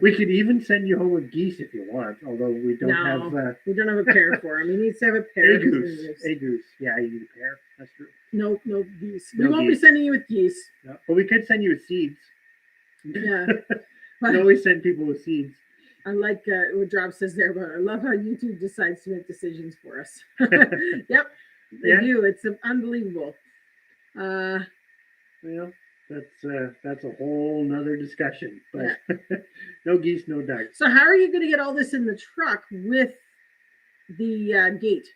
We could even send you home with geese if you want, although we don't have. We don't have a pair for him. He needs to have a pair. A goose. A goose. Yeah, you need a pair. That's true. No geese. We won't be sending you with geese. No. But we could send you with seeds. Yeah. We always send people with seeds. I like what Rob says there, but I love how YouTube decides to make decisions for us. Yep, they do. It's unbelievable. Well, that's a whole nother discussion. But no geese, no ducks. So how are you going to get all this in the truck with the gate?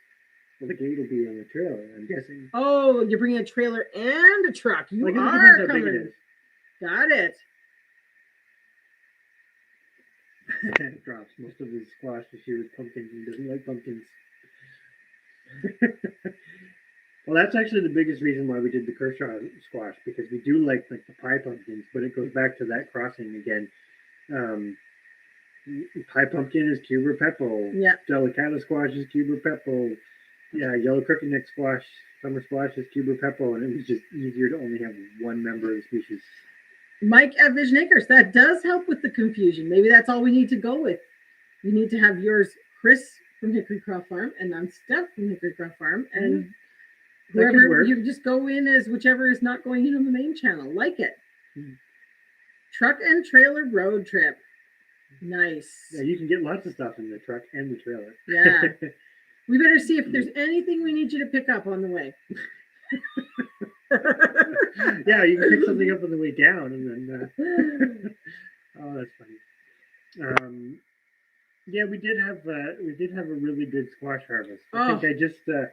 Well, the gate will be on the trailer, I'm guessing. Oh, you're bringing a trailer and a truck. You are coming. Got it. Drops most of his squash this year with pumpkins. He doesn't like pumpkins. Well, that's actually the biggest reason why we did the Kershaw squash, because we do like the pie pumpkins, but it goes back to that crossing again. Pie pumpkin is Cuber Peppo. Yeah. Delicata squash is Cuber Peppo. Yeah, yellow crookneck squash, summer squash is Cuber Peppo, and it was just easier to only have one member of the species. Mike at Vision Acres, that does help with the confusion. Maybe that's all we need to go with. You need to have yours, Chris from Hickorycroft Farm, and I'm Steph from Hickorycroft Farm, and whoever you just go in as whichever is not going in on the main channel. Like it. Truck and trailer road trip. Nice. Yeah, you can get lots of stuff in the truck and the trailer. Yeah. We better see if there's anything we need you to pick up on the way. Yeah, you can pick something up on the way down, and then oh, that's funny. Yeah, we did have a really good squash harvest. I think I just the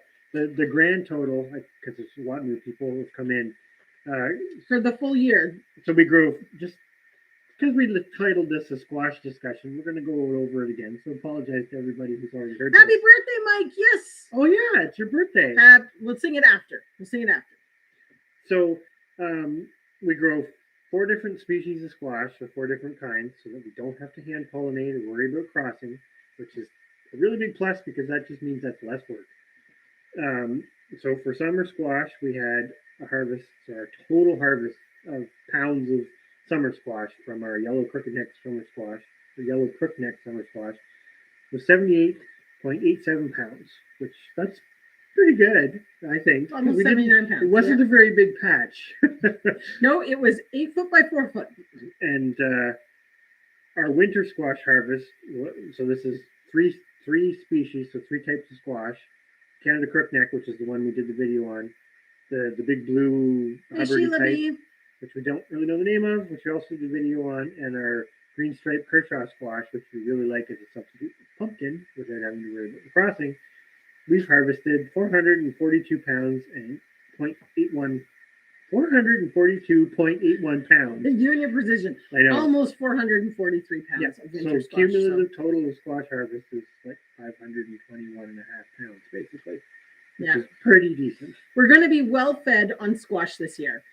grand total, because there's a lot of new people who've come in for the full year. So we grew, just because we titled this a squash discussion, we're going to go over it again. So apologize to everybody who's already heard. Happy birthday, Mike! Yes. Oh yeah, it's your birthday. We'll sing it after. So we grow 4 different species of squash, so 4 different kinds, so that we don't have to hand pollinate or worry about crossing, which is a really big plus because that just means that's less work. So for summer squash, we had a harvest, our total harvest of pounds of summer squash from our yellow crookneck summer squash, was 78.87 pounds, which that's pretty good, I think. Almost 79 pounds. It wasn't a very big patch. No, it was 8 foot by 4 foot. And our winter squash harvest, so this is three species, so 3 types of squash. Canada Crookneck, which is the one we did the video on. The big blue Hubbard type, which we don't really know the name of, which we also did the video on, and our green striped Kershaw squash, which we really like as a substitute for pumpkin without having to worry about the crossing. We've harvested 442 pounds and 442.81 pounds. You and your precision. I know. Almost 443 pounds. Yeah. So cumulative total of squash harvest is like 521.5 pounds, basically. Which is pretty decent. We're going to be well fed on squash this year.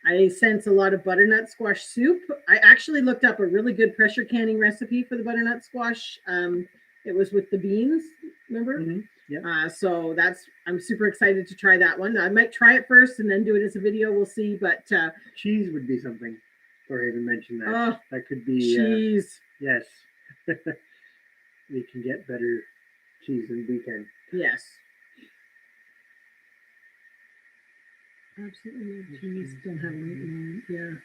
I sense a lot of butternut squash soup. I actually looked up a really good pressure canning recipe for the butternut squash. It was with the beans, remember? Mm-hmm. Yeah. So I'm super excited to try that one. I might try it first and then do it as a video. We'll see. But cheese would be something. Sorry, I even mentioned that. That could be cheese. Yes. We can get better cheese than we can. Yes. Absolutely. Cheese. Don't have any. Yeah.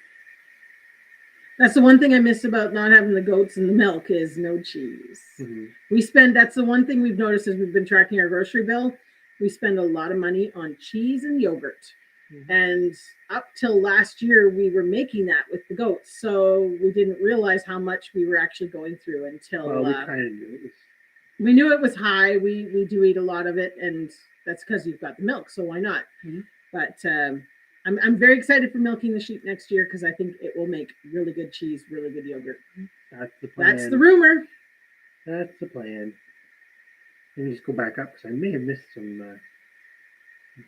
That's the one thing I miss about not having the goats and the milk is no cheese. Mm-hmm. That's the one thing we've noticed as we've been tracking our grocery bill. We spend a lot of money on cheese and yogurt. Mm-hmm. And up till last year, we were making that with the goats. So we didn't realize how much we were actually going through until we kind of knew it. We knew it was high. We do eat a lot of it, and that's because you've got the milk. So why not? Mm-hmm. But I'm very excited for milking the sheep next year because I think it will make really good cheese, really good yogurt. That's the plan. That's the rumor. That's the plan. Let me just go back up because I may have missed some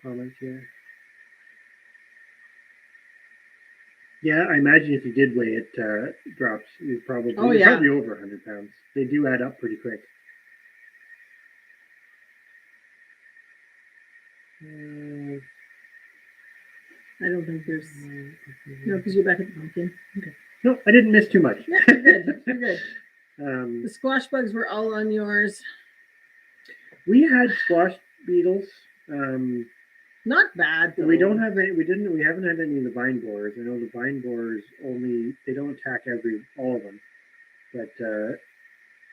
comments here. Yeah, I imagine if you did weigh it, drops, you'd probably probably over 100 pounds. They do add up pretty quick. I don't think there's no, because you're back at the pumpkin. Okay. No, I didn't miss too much. Yeah, you're good. You're good. The squash bugs were all on yours. We had squash beetles. Not bad. Though. We don't have any. We haven't had any of the vine borers. I know the vine borers they don't attack all of them. But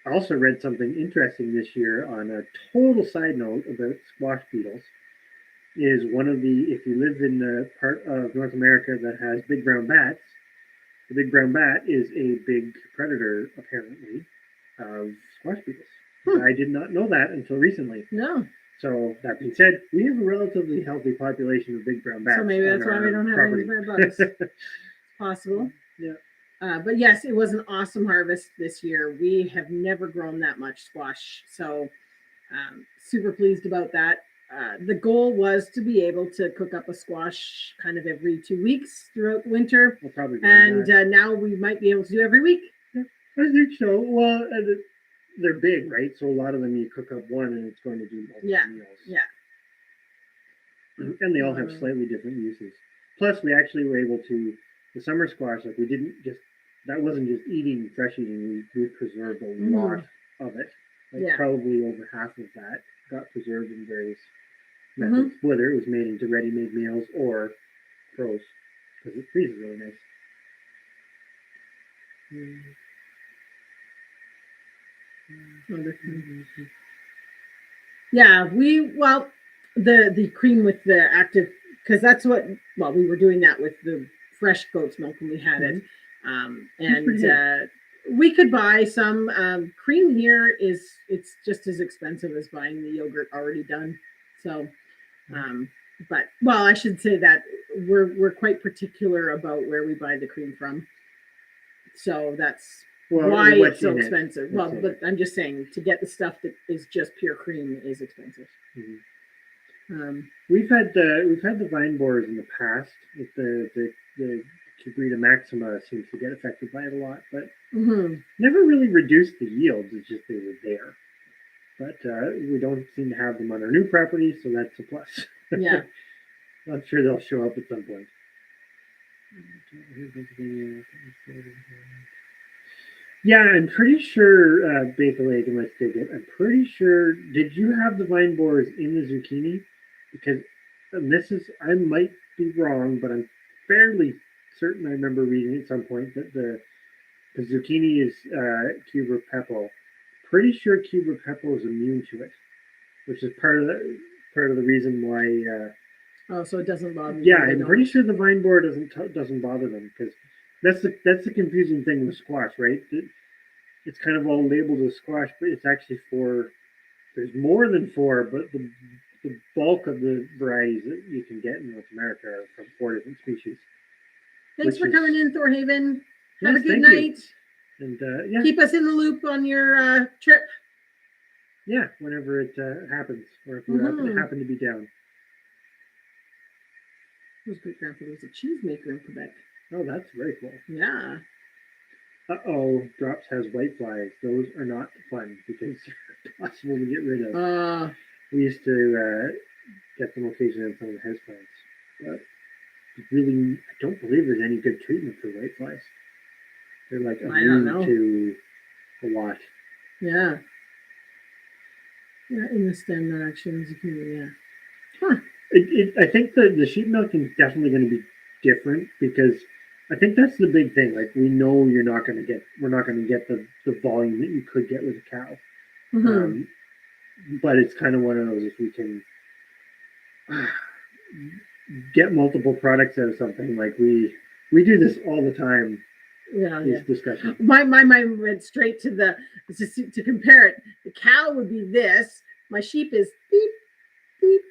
I also read something interesting this year on a total side note about squash beetles. Is one of the if you live in the part of North America that has big brown bats, the big brown bat is a big predator apparently of squash beetles. I did not know that until recently. No. So that being said, we have a relatively healthy population of big brown bats. So maybe that's why we don't have any bad bugs. It's possible. Yeah. But yes, it was an awesome harvest this year. We have never grown that much squash, so super pleased about that. The goal was to be able to cook up a squash kind of every 2 weeks throughout the winter. We'll probably and now we might be able to do every week. Yeah, I think so. Well, they're big, right? So a lot of them you cook up one and it's going to do multiple meals. Yeah. And they all have slightly different uses. Plus, we actually were able to the summer squash. Like that wasn't just fresh eating. We preserved a lot of it. Probably over half of that got preserved in various methods, whether it was made into ready-made meals or froze, because it freezes really nice. Yeah, the cream with the active, because that's what we were doing that with the fresh goat's milk when we had it, and we could buy some cream here. It's just as expensive as buying the yogurt already done. So, but I should say that we're quite particular about where we buy the cream from. So that's why it's so expensive. But I'm just saying to get the stuff that is just pure cream is expensive. We've had the vine borers in the past. With the Cubrita maxima seems to get affected by it a lot, but never really reduced the yields. It's just they were there. But we don't seem to have them on our new property, so that's a plus. Yeah. I'm sure they'll show up at some point. Yeah, I'm pretty sure Bethel Egg and Let's Dig It. I'm pretty sure. Did you have the vine borers in the zucchini? Because I might be wrong, but I'm fairly certain I remember reading at some point that the zucchini is Cuba Pepo. Pretty sure Cuba Pepo is immune to it, which is part of the reason why. So it doesn't bother. Yeah, I'm pretty sure the vine borer doesn't bother them, because that's the confusing thing with squash, right? It's kind of all labeled as squash, but it's actually there's more than 4, but the bulk of the varieties that you can get in North America are from 4 different species. Thanks for coming in, Thorhaven. Have a good night. And keep us in the loop on your trip. Yeah, whenever it happens, or if you happen to be down. Whose great grandfather was a cheesemaker in Quebec. Oh, that's very cool. Yeah. Drops has white flies. Those are not fun because they're impossible to get rid of. We used to get them occasionally on some of the houseplants, but really, I don't believe there's any good treatment for white flies. They're like immune to a lot. Yeah. Yeah, in the stem, not actually in the zucchini. Yeah. Huh. I think the sheep milk is definitely going to be different, because I think that's the big thing. Like, we know we're not going to get the volume that you could get with a cow. But it's kind of one of those, if we can get multiple products out of something, like we do this all the time. Yeah, these discussions. My mind went straight to to compare it. The cow would be this. My sheep is beep, beep,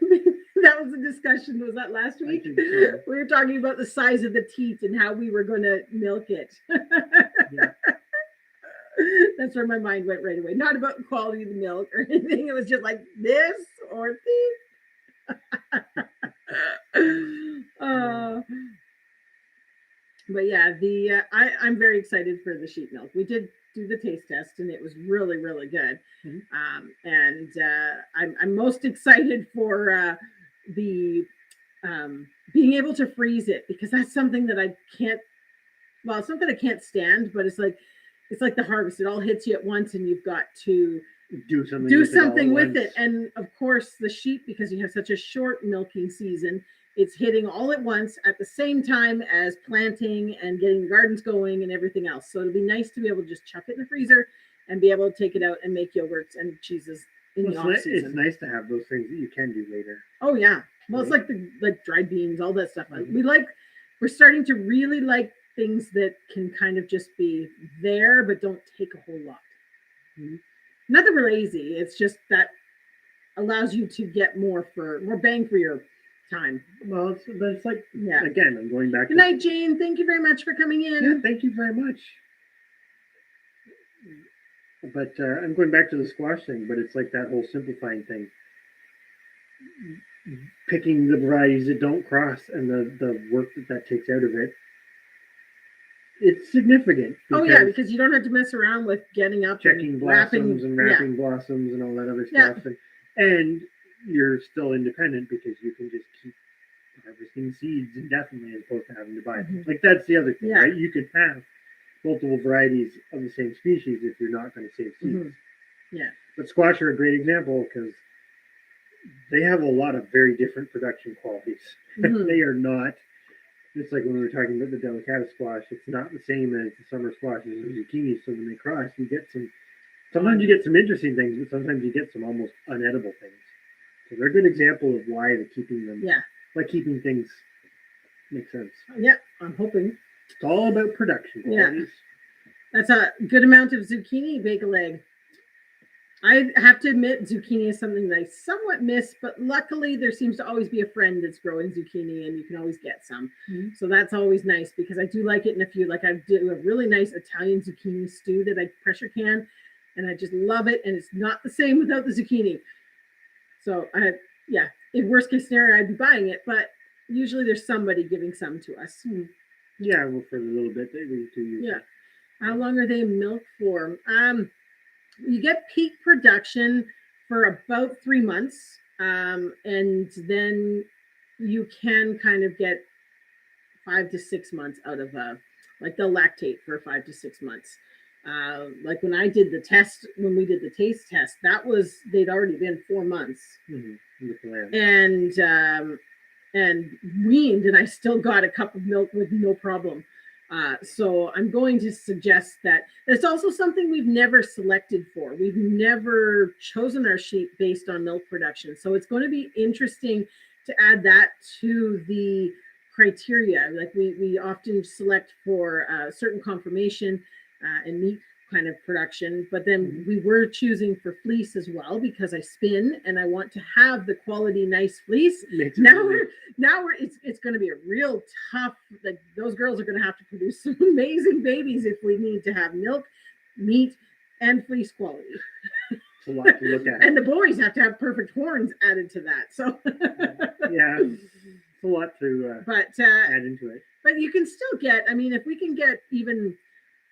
beep. That was a discussion. Was that last week? I think so. We were talking about the size of the teat and how we were going to milk it. Yeah. That's where my mind went right away. Not about the quality of the milk or anything. It was just like this or this. But yeah, I'm very excited for the sheep milk. We did do the taste test, and it was really, really good. And I'm most excited for the being able to freeze it, because that's something that I can't. Well, it's not that I can't stand, but it's like the harvest. It all hits you at once, and you've got to do something with it. And of course, the sheep, because you have such a short milking season, it's hitting all at once at the same time as planting and getting the gardens going and everything else. So it'll be nice to be able to just chuck it in the freezer and be able to take it out and make yogurts and cheeses in the off season. It's nice to have those things that you can do later. Oh yeah. Well, it's like like dried beans, all that stuff. We're starting to really like things that can kind of just be there but don't take a whole lot. Not that we're lazy, it's just that allows you to get more bang for your time. Well, it's like, again, I'm going back. Good night, Jane. Thank you very much for coming in. Yeah, thank you very much. But I'm going back to the squash thing, but it's like that whole simplifying thing. Picking the varieties that don't cross and the work that takes out of it. It's significant. Because you don't have to mess around with getting up, checking blossoms and wrapping blossoms and all that other stuff. And you're still independent because you can just keep harvesting seeds indefinitely as opposed to having to buy them. Like, that's the other thing, right? You can have multiple varieties of the same species if you're not going to save seeds. But squash are a great example because they have a lot of very different production qualities. They are not. It's like when we were talking about the delicata squash, it's not the same as the summer squashes or zucchini. So when they cross, you get sometimes you get some interesting things, but sometimes you get some almost unedible things. So they're a good example of why keeping things makes sense. Yeah, I'm hoping. It's all about production qualities. That's a good amount of zucchini, bake a leg. I have to admit, zucchini is something that I somewhat miss, but luckily there seems to always be a friend that's growing zucchini, and you can always get some. So that's always nice, because I do like it in a few. Like, I do a really nice Italian zucchini stew that I pressure can, and I just love it, and it's not the same without the zucchini. So, in worst case scenario, I'd be buying it, but usually there's somebody giving some to us. Yeah, well, for a little bit they do usually. Yeah. How long are they milk for? You get peak production for about 3 months, and then you can kind of get 5 to 6 months out of they'll lactate for 5 to 6 months. Like when we did the taste test, they'd already been 4 months, and weaned, and I still got a cup of milk with no problem. So I'm going to suggest that it's also something we've never selected for. We've never chosen our sheep based on milk production. So it's going to be interesting to add that to the criteria. Like we often select for certain conformation and meat kind of production, but then we were choosing for fleece as well, because I spin and I want to have the quality nice fleece. It's going to be a real tough, like, those girls are going to have to produce some amazing babies if we need to have milk, meat, and fleece quality. It's a lot to look at. And the boys have to have perfect horns added to that. So it's a lot to add into it. But you can still get, if we can get even,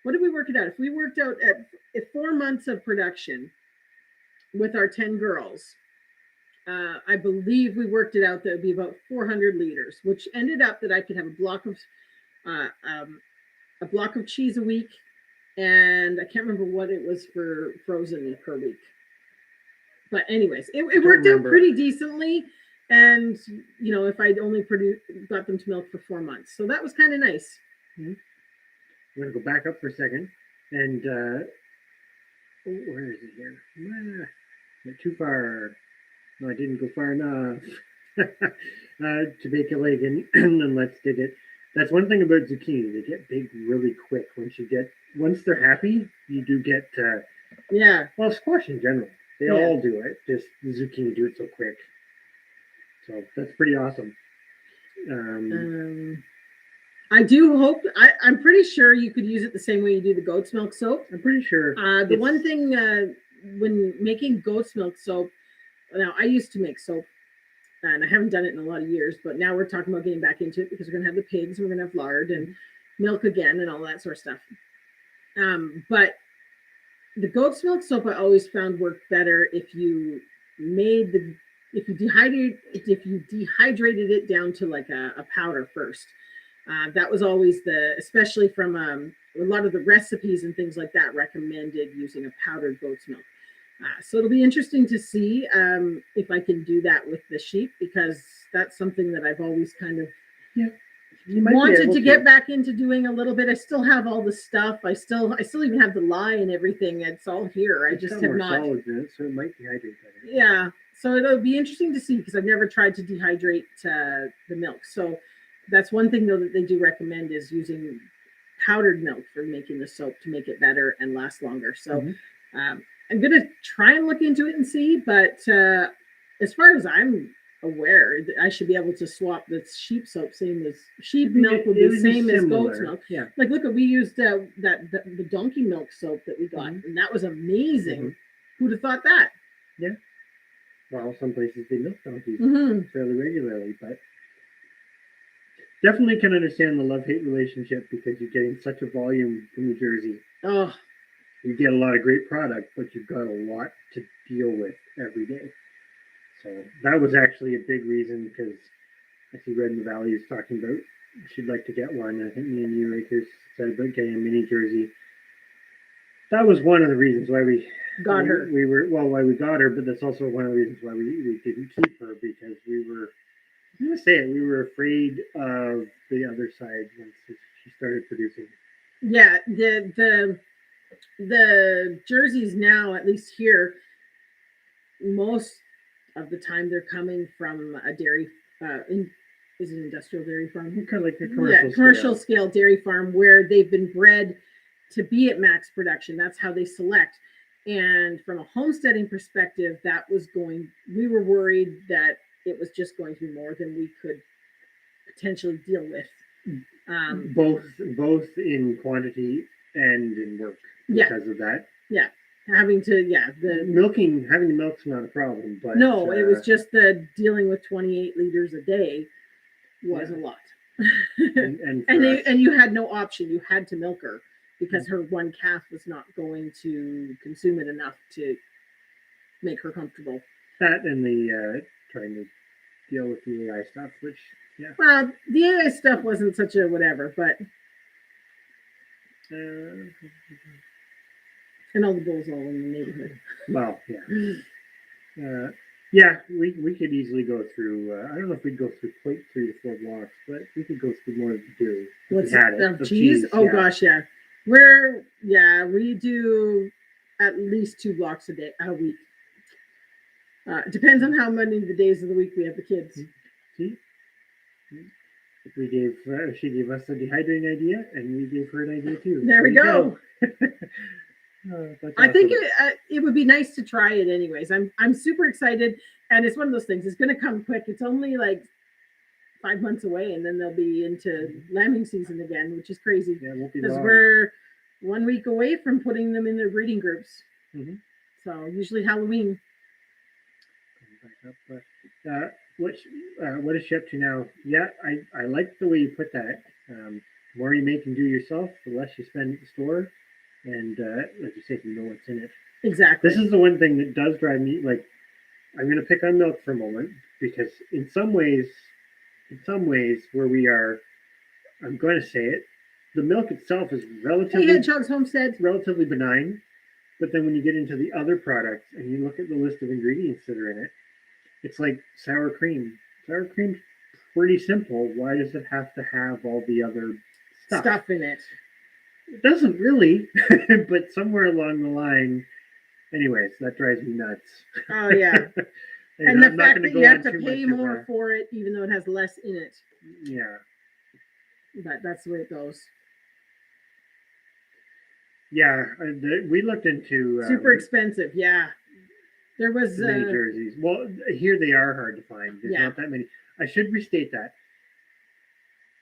what did we work it out? If we worked out at 4 months of production with our 10 girls, I believe we worked it out that it would be about 400 liters, which ended up that I could have a block of cheese a week, and I can't remember what it was for frozen per week. But anyways, it worked out pretty decently, and if I'd only got them to milk for 4 months, so that was kind of nice. I'm going to go back up for a second, and where is it here? Not too far. No, I didn't go far enough. To bake a leg, and then let's dig it. That's one thing about zucchini. They get big really quick. Once they're happy, you do get, well, squash in general. They all do it. Just the zucchini do it so quick. So that's pretty awesome. I do hope. I'm pretty sure you could use it the same way you do the goat's milk soap. I'm pretty sure. The one thing when making goat's milk soap, now I used to make soap, and I haven't done it in a lot of years, but now we're talking about getting back into it because we're going to have the pigs, and we're going to have lard and milk again, and all that sort of stuff. But the goat's milk soap I always found worked better if you dehydrated it down to like a powder first. That was always especially from a lot of the recipes and things like that recommended using a powdered goat's milk. So it'll be interesting to see if I can do that with the sheep, because that's something that I've always kind of wanted to get back into doing a little bit. I still have all the stuff. I still even have the lye and everything. It's all here. I just have not. Solid in it, so it might dehydrate better. Yeah. So it'll be interesting to see, because I've never tried to dehydrate the milk. So that's one thing though that they do recommend is using powdered milk for making the soap to make it better and last longer. So I'm going to try and look into it and see. But as far as I'm aware, I should be able to swap the sheep soap, same as sheep milk will be the same as goat's milk. Yeah. Like, look, we used the donkey milk soap that we got, and that was amazing. Who'd have thought that? Yeah. Well, some places they milk donkeys fairly regularly, but definitely can understand the love-hate relationship, because you're getting such a volume from New Jersey. Oh. You get a lot of great product, but you've got a lot to deal with every day. So that was actually a big reason, because I see Red in the Valley is talking about she'd like to get one. I think me and you, Rakers, said about getting a mini Jersey. That was one of the reasons why we got her. Why we got her, but that's also one of the reasons why we didn't keep her, because we were, I'm going to say it, we were afraid of the other side once she started producing. Yeah, the jerseys now, at least here, most of the time they're coming from a dairy is it an industrial dairy farm? Kind of like a commercial scale dairy farm, where they've been bred to be at max production. That's how they select. And from a homesteading perspective, we were worried that it was just going to be more than we could potentially deal with. Both in quantity and in work because of that. Yeah. Having the milk's not a problem, but no, it was just the dealing with 28 liters a day was a lot. and you had no option. You had to milk her, because her one calf was not going to consume it enough to make her comfortable. That and the trying to deal with the AI stuff, which well, the AI stuff wasn't such a whatever, but and all the bulls all in the neighborhood. Well, we could easily go through. I don't know if we'd go through quite 3 to 4 blocks, but we could go through more of the dairy. What's it? Cheese? Oh gosh, yeah. We do at least 2 blocks a week. It depends on how many of the days of the week we have the kids. See? We gave she gave us a dehydrating idea, and we gave her an idea too. There we go. Awesome. I think it would be nice to try it anyways. I'm super excited, and it's one of those things. It's going to come quick. It's only like 5 months away, and then they'll be into lambing season again, which is crazy, because we're 1 week away from putting them in their breeding groups. So usually Halloween. What is she up to now? Yeah, I like the way you put that. The more you make and do yourself, the less you spend at the store. And like you said, you know what's in it. Exactly. This is the one thing that does drive me. Like, I'm going to pick on milk for a moment, because in some ways where we are, I'm going to say it, the milk itself is relatively benign. But then when you get into the other products and you look at the list of ingredients that are in it, it's like sour cream. Sour cream's pretty simple. Why does it have to have all the other stuff in it? It doesn't really, but somewhere along the line, anyways, that drives me nuts. Oh yeah, and the fact that you have to pay more for it, even though it has less in it. Yeah, but that's the way it goes. Yeah, we looked into super expensive. Yeah, there was many jerseys. Well, here they are hard to find. There's not that many. I should restate that.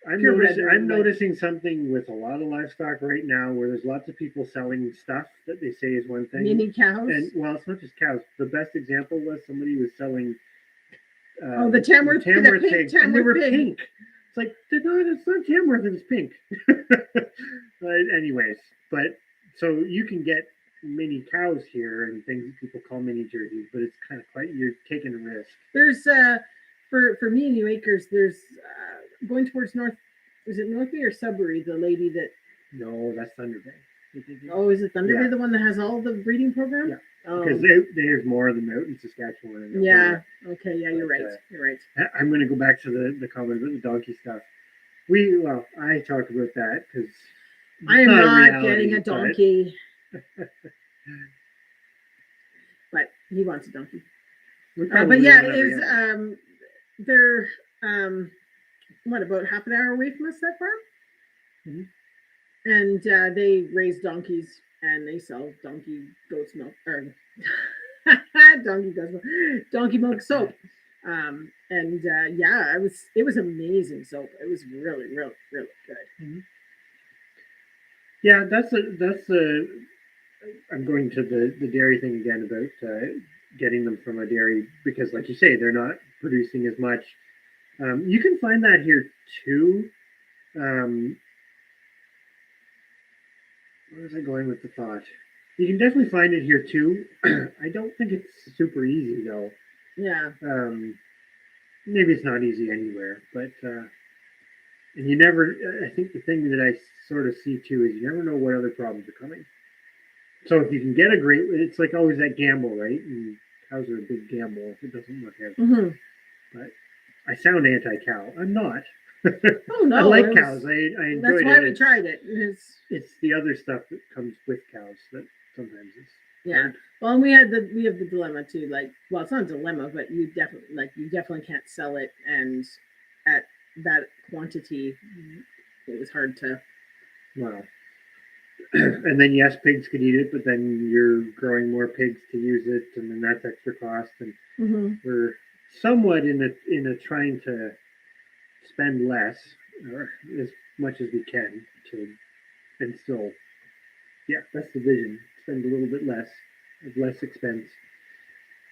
purebred. I'm noticing something with a lot of livestock right now where there's lots of people selling stuff that they say is one thing. Mini cows. And well, it's not just cows. The best example was somebody was selling the Tamworth pigs, and they were pig. pink. It's like, no, it's not Tamworth, it's pink. But anyways, but so you can get mini cows here and things that people call mini jerseys, but it's kind of quite, you're taking a risk. There's for me in New Acres, there's going towards North, is it North Bay or Sudbury, the lady that, no, that's Thunder Bay. Oh, is it Thunder Bay, Yeah. the one that has all the breeding program? Yeah. Oh. Because there's more of them out in Saskatchewan. And Yeah. Okay. Yeah, you're right. You're right. I'm going to go back to the comment about the donkey stuff. I talk about that because I am not getting a donkey. But he wants a donkey. But yeah, it is. They're what, about half an hour away from us, that farm? Mm-hmm. And they raise donkeys and they sell donkey goat's milk or donkey milk soap. And yeah, it was amazing soap. It was really, really, really good. Mm-hmm. Yeah, that's I'm going to the dairy thing again about getting them from a dairy because, like you say, they're not producing as much. You can find that here too. Where was I going with the thought? You can definitely find it here too. I don't think it's super easy though. Yeah. Maybe it's not easy anywhere, but and you never. I think the thing that I sort of see too is you never know what other problems are coming. So if you can get a great, it's like always that gamble, right? And cows are a big gamble if it doesn't work out. Mm-hmm. But I sound anti-cow. I'm not. Oh no, I like cows. I enjoyed it. That's why we tried it. It's the other stuff that comes with cows that sometimes is. Yeah. hard. Well, and we have the dilemma too. Like, well, it's not a dilemma, but you definitely can't sell it, and at that quantity, it was hard to. Wow. And then yes, pigs could eat it, but then you're growing more pigs to use it, and then that's extra cost. And we're somewhat in a trying to spend less or as much as we can to, and still, yeah, that's the vision. Spend a little bit less, of less expense.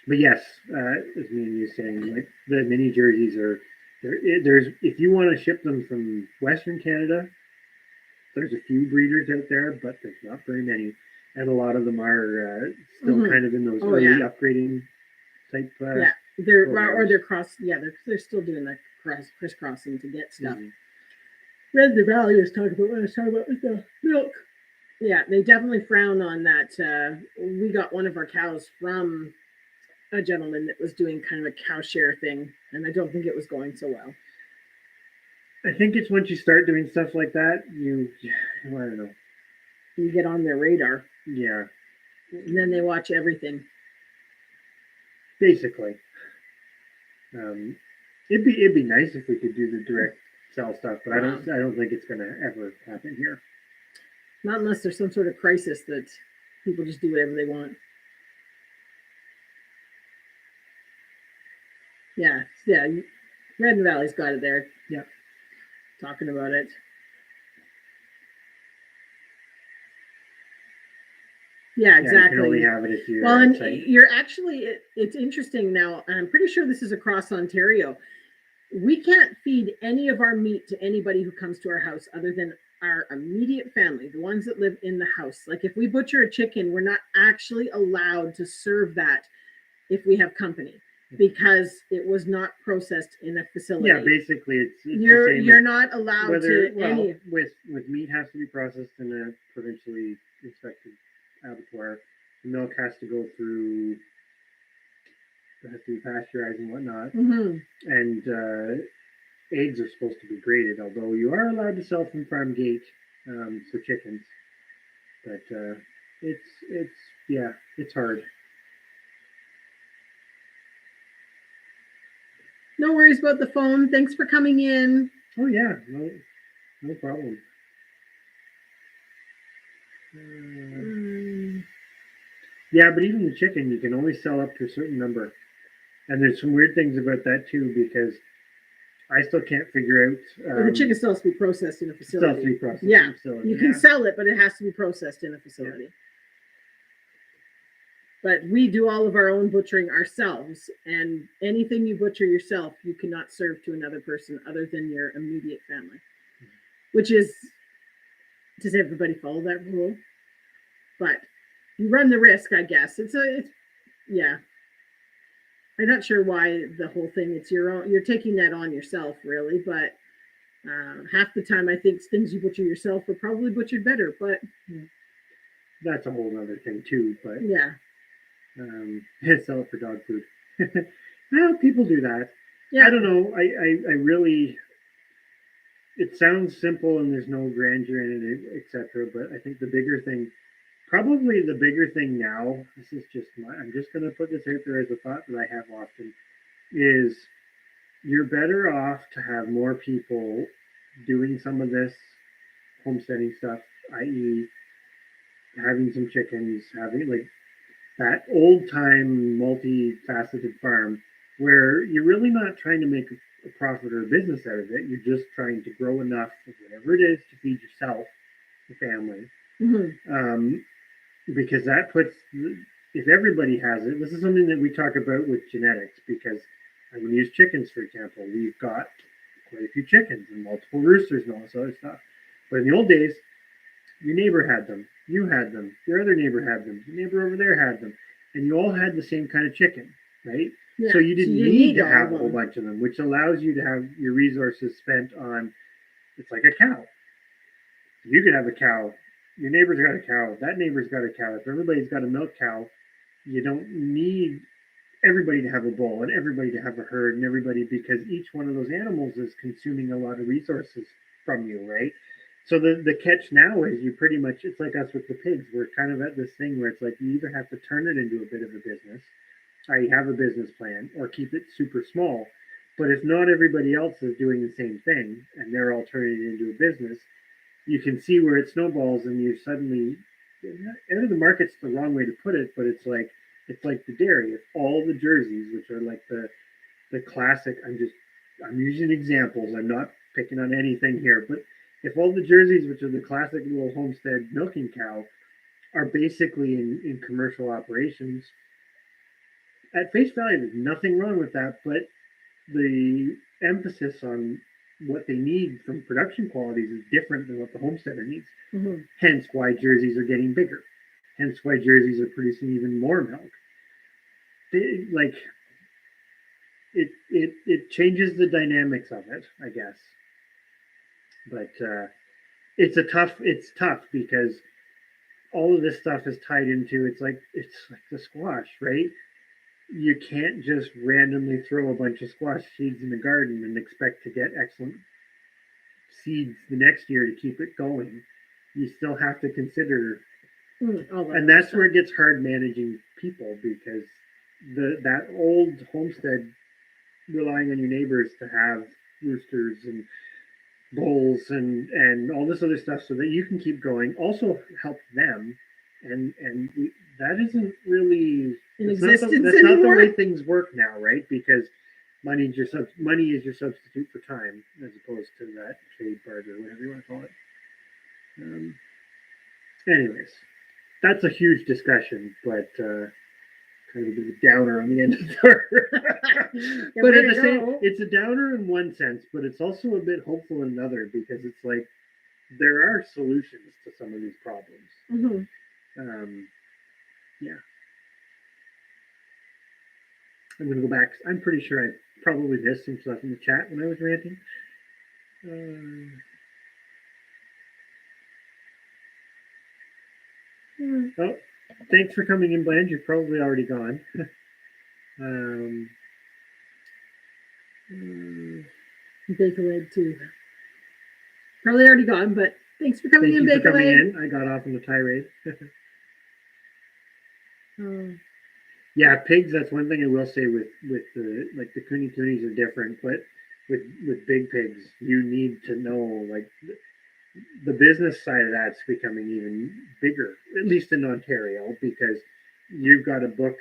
But yes, as me and you saying, like the mini jerseys are there's if you want to ship them from Western Canada. There's a few breeders out there, but there's not very many, and a lot of them are still kind of in those early upgrading type. Yeah, they're cross. Yeah, they're still doing that crisscrossing to get stuff. Red the Valley was talking about what I was talking about with the milk. Yeah, they definitely frown on that. We got one of our cows from a gentleman that was doing kind of a cow share thing, and I don't think it was going so well. I think it's once you start doing stuff like that, I don't know. You get on their radar. Yeah. And then they watch everything. Basically. It'd be nice if we could do the direct sell stuff, but I don't think it's gonna ever happen here. Not unless there's some sort of crisis that people just do whatever they want. Yeah. Red Valley's got it there. Yeah. Talking about it. Yeah, exactly. You can only have it if you're and you're actually, it's interesting now, and I'm pretty sure this is across Ontario. We can't feed any of our meat to anybody who comes to our house other than our immediate family, the ones that live in the house. Like if we butcher a chicken, we're not actually allowed to serve that if we have company, because it was not processed in a facility. Yeah, basically it's you're not allowed with meat has to be processed in a provincially inspected abattoir. The milk has to go through, it has to be pasteurized and whatnot. And eggs are supposed to be graded, although you are allowed to sell from farm gate for chickens. But it's hard. No worries about the phone. Thanks for coming in. Oh yeah, no problem. Yeah, but even the chicken, you can only sell up to a certain number. And there's some weird things about that too, because I still can't figure out. The chicken still has to be processed in a Still has to facility. be processed Yeah, in a facility. you can sell it, but it has to be processed in a facility. But we do all of our own butchering ourselves, and anything you butcher yourself, you cannot serve to another person other than your immediate family. Which is, does everybody follow that rule? But you run the risk, I guess. Yeah. I'm not sure why the whole thing. It's your own. You're taking that on yourself, really. But half the time, I think things you butcher yourself are probably butchered better. But that's a whole other thing too. But yeah. Sell it for dog food. Well, people do that. Yeah. I don't know. I really. It sounds simple and there's no grandeur in it, etc. But I think the bigger thing, probably the bigger thing now. This is just I'm just going to put this out there as a thought that I have often. Is you're better off to have more people doing some of this homesteading stuff, i.e., having some chickens, having like that old time multifaceted farm where you're really not trying to make a profit or a business out of it. You're just trying to grow enough of whatever it is to feed yourself, the family. Because that puts, if everybody has it, this is something that we talk about with genetics, because I'm going to use chickens, for example. We've got quite a few chickens and multiple roosters and all this other stuff. But in the old days, your neighbor had them, you had them, your other neighbor had them, your neighbor over there had them, and you all had the same kind of chicken, right? Yeah. So you didn't need to have a whole bunch of them, which allows you to have your resources spent on, it's like a cow. You could have a cow, your neighbor's got a cow, that neighbor's got a cow. If everybody's got a milk cow, you don't need everybody to have a bull and everybody to have a herd and everybody, because each one of those animals is consuming a lot of resources from you, right? So the catch now is you pretty much, it's like us with the pigs. We're kind of at this thing where it's like you either have to turn it into a bit of a business, i.e. have a business plan, or keep it super small. But if not everybody else is doing the same thing and they're all turning it into a business, you can see where it snowballs and you suddenly, out of the market's the wrong way to put it, but it's like the dairy. If all the jerseys, which are like the classic, I'm using examples, I'm not picking on anything here, but if all the jerseys, which are the classic little homestead milking cow, are basically in commercial operations, at face value, there's nothing wrong with that, but the emphasis on what they need from production qualities is different than what the homesteader needs. Hence why jerseys are getting bigger. Hence why jerseys are producing even more milk. It changes the dynamics of it, I guess. But it's tough because all of this stuff is tied into, it's like the squash, right? You can't just randomly throw a bunch of squash seeds in the garden and expect to get excellent seeds the next year to keep it going. You still have to consider, and that's where it gets hard managing people, because that old homestead relying on your neighbors to have roosters and bulls and all this other stuff so that you can keep going also help them, and that isn't really in existence that's anymore. Not the way things work now, right? Because money is your substitute for time, as opposed to that trade barter, whatever you want to call it. Anyways, that's a huge discussion, but kind of a bit of a downer on the end of the but at the same, it's a downer in one sense, but it's also a bit hopeful in another, because it's like there are solutions to some of these problems. Yeah. I'm going to go back. I'm pretty sure I probably missed some stuff in the chat when I was ranting. Oh, thanks for coming in, Blanche. You're probably already gone. Bakelid too. Probably already gone, but thanks for coming in, Bakelid. I got off on the tirade. Yeah, pigs. That's one thing I will say with the the coonies are different, but with big pigs, you need to know the business side of that's becoming even bigger, at least in Ontario, because you've got to book.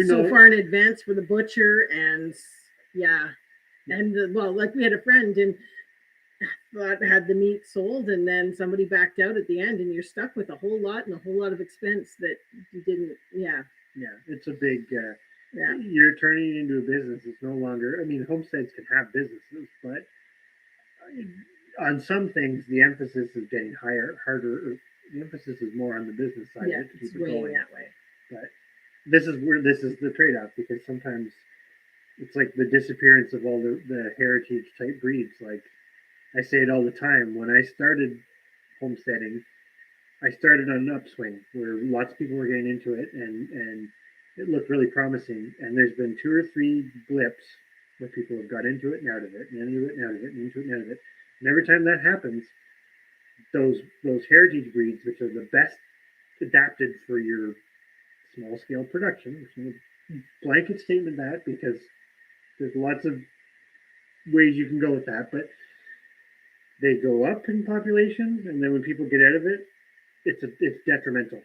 So far in advance for the butcher, and yeah. And well, like we had a friend and thought had the meat sold, and then somebody backed out at the end, and you're stuck with a whole lot and a whole lot of expense that you didn't. Yeah, it's a big. yeah, You're turning it into a business. It's no longer. I mean, homesteads can have businesses, but on some things, the emphasis is getting harder. The emphasis is more on the business side yeah. of it to It's keep it way going. that way. But this is the trade-off, because sometimes it's like the disappearance of all the heritage type breeds. Like I say it all the time. When I started homesteading, I started on an upswing where lots of people were getting into it, and it looked really promising. And there's been 2 or 3 blips where people have got into it and out of it, and into it and out of it, and into it and out of it. And every time that happens, those heritage breeds, which are the best adapted for your small scale production, there's no blanket statement that, because there's lots of ways you can go with that, but they go up in population, and then when people get out of it, it's detrimental.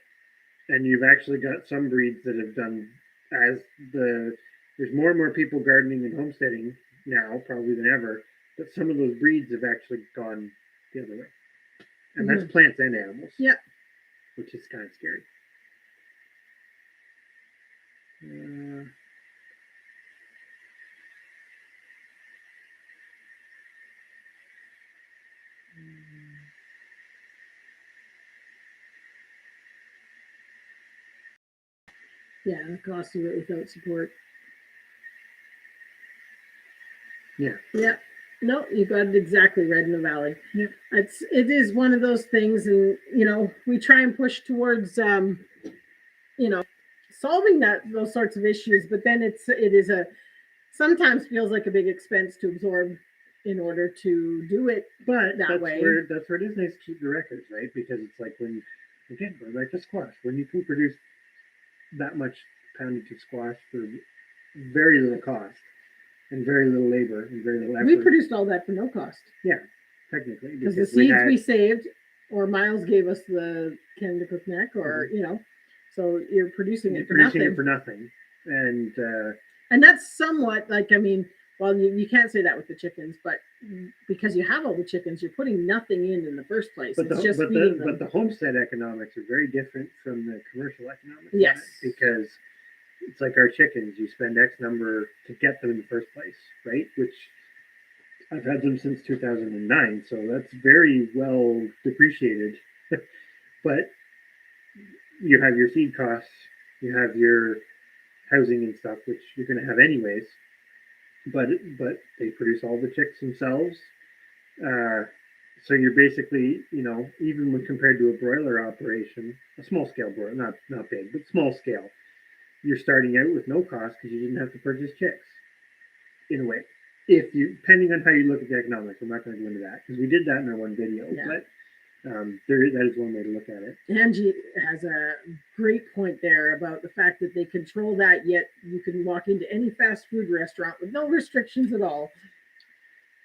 And you've actually got some breeds that have done as there's more and more people gardening and homesteading now, probably than ever. But some of those breeds have actually gone the other way, and that's plants and animals. Yeah, which is kind of scary. yeah. It costs you it without support. Yeah. Yeah. No, you got it exactly right in the valley. Yeah. It is one of those things, and we try and push towards solving those sorts of issues, but then it is sometimes feels like a big expense to absorb in order to do it But that way. That's where it is nice to keep the records, right? Because it's like when, again, going back to squash, when you can produce that much poundage of squash for very little cost and very little labor and very little effort. We produced all that for no cost. Yeah, technically. Because the seeds we saved, or Miles gave us the Canada Crookneck, or, so you're producing it for nothing. And that's somewhat like, I mean, well, you can't say that with the chickens, but because you have all the chickens, you're putting nothing in the first place. But the homestead economics are very different from the commercial economics. Yes. Because it's like our chickens, you spend X number to get them in the first place, right? Which I've had them since 2009, so that's very well depreciated. But you have your feed costs, you have your housing and stuff, which you're going to have anyways. But they produce all the chicks themselves. So you're basically, even when compared to a broiler operation, a small scale broiler, not big, but small scale, you're starting out with no cost because you didn't have to purchase chicks, in a way. Depending on how you look at the economics, I'm not going to go into that because we did that in our one video, but that is one way to look at it. Angie has a great point there about the fact that they control that, yet you can walk into any fast food restaurant with no restrictions at all.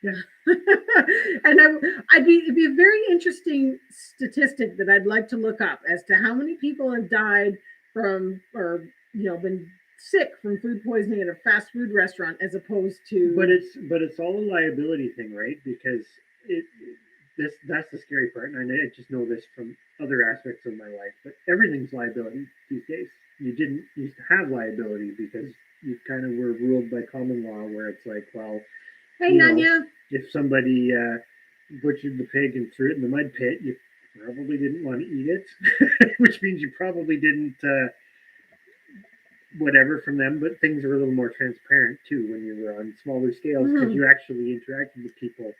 Yeah. And it'd be a very interesting statistic that I'd like to look up as to how many people have died from, or been sick from food poisoning at a fast food restaurant as opposed to. But it's all a liability thing, right? Because that's the scary part, and I just know this from other aspects of my life. But everything's liability these days. You didn't used to have liability because you kind of were ruled by common law, where it's like, well, hey, Nanya, if somebody butchered the pig and threw it in the mud pit, you probably didn't want to eat it, which means you probably didn't whatever from them. But things are a little more transparent too when you were on smaller scales because you actually interacted with people,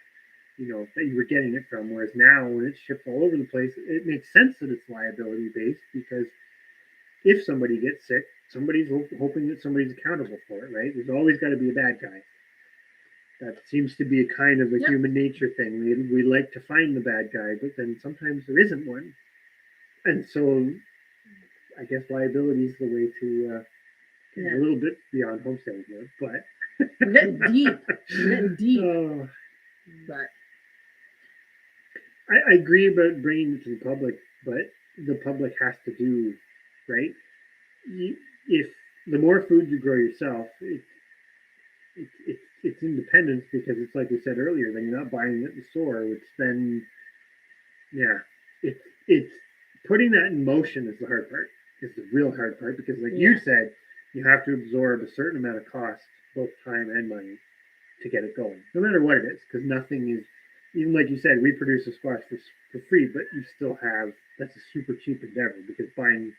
that you were getting it from. Whereas now, when it's shipped all over the place, it makes sense that it's liability based because if somebody gets sick, somebody's hoping that somebody's accountable for it, right? There's always got to be a bad guy. That seems to be a kind of a human nature thing. We like to find the bad guy, but then sometimes there isn't one. And so I guess liability is the way to get a little bit beyond homesteading here, but we're getting deep. But I agree about bringing it to the public, but the public has to do, right? If the more food you grow yourself, it's independence because it's like we said earlier, then you're not buying it at the store, which then, yeah, it's putting that in motion is the hard part. It's the real hard part because, like you said, you have to absorb a certain amount of cost, both time and money, to get it going, no matter what it is, because nothing is, even like you said, we produce a squash for free, but you still have, that's a super cheap endeavor because planning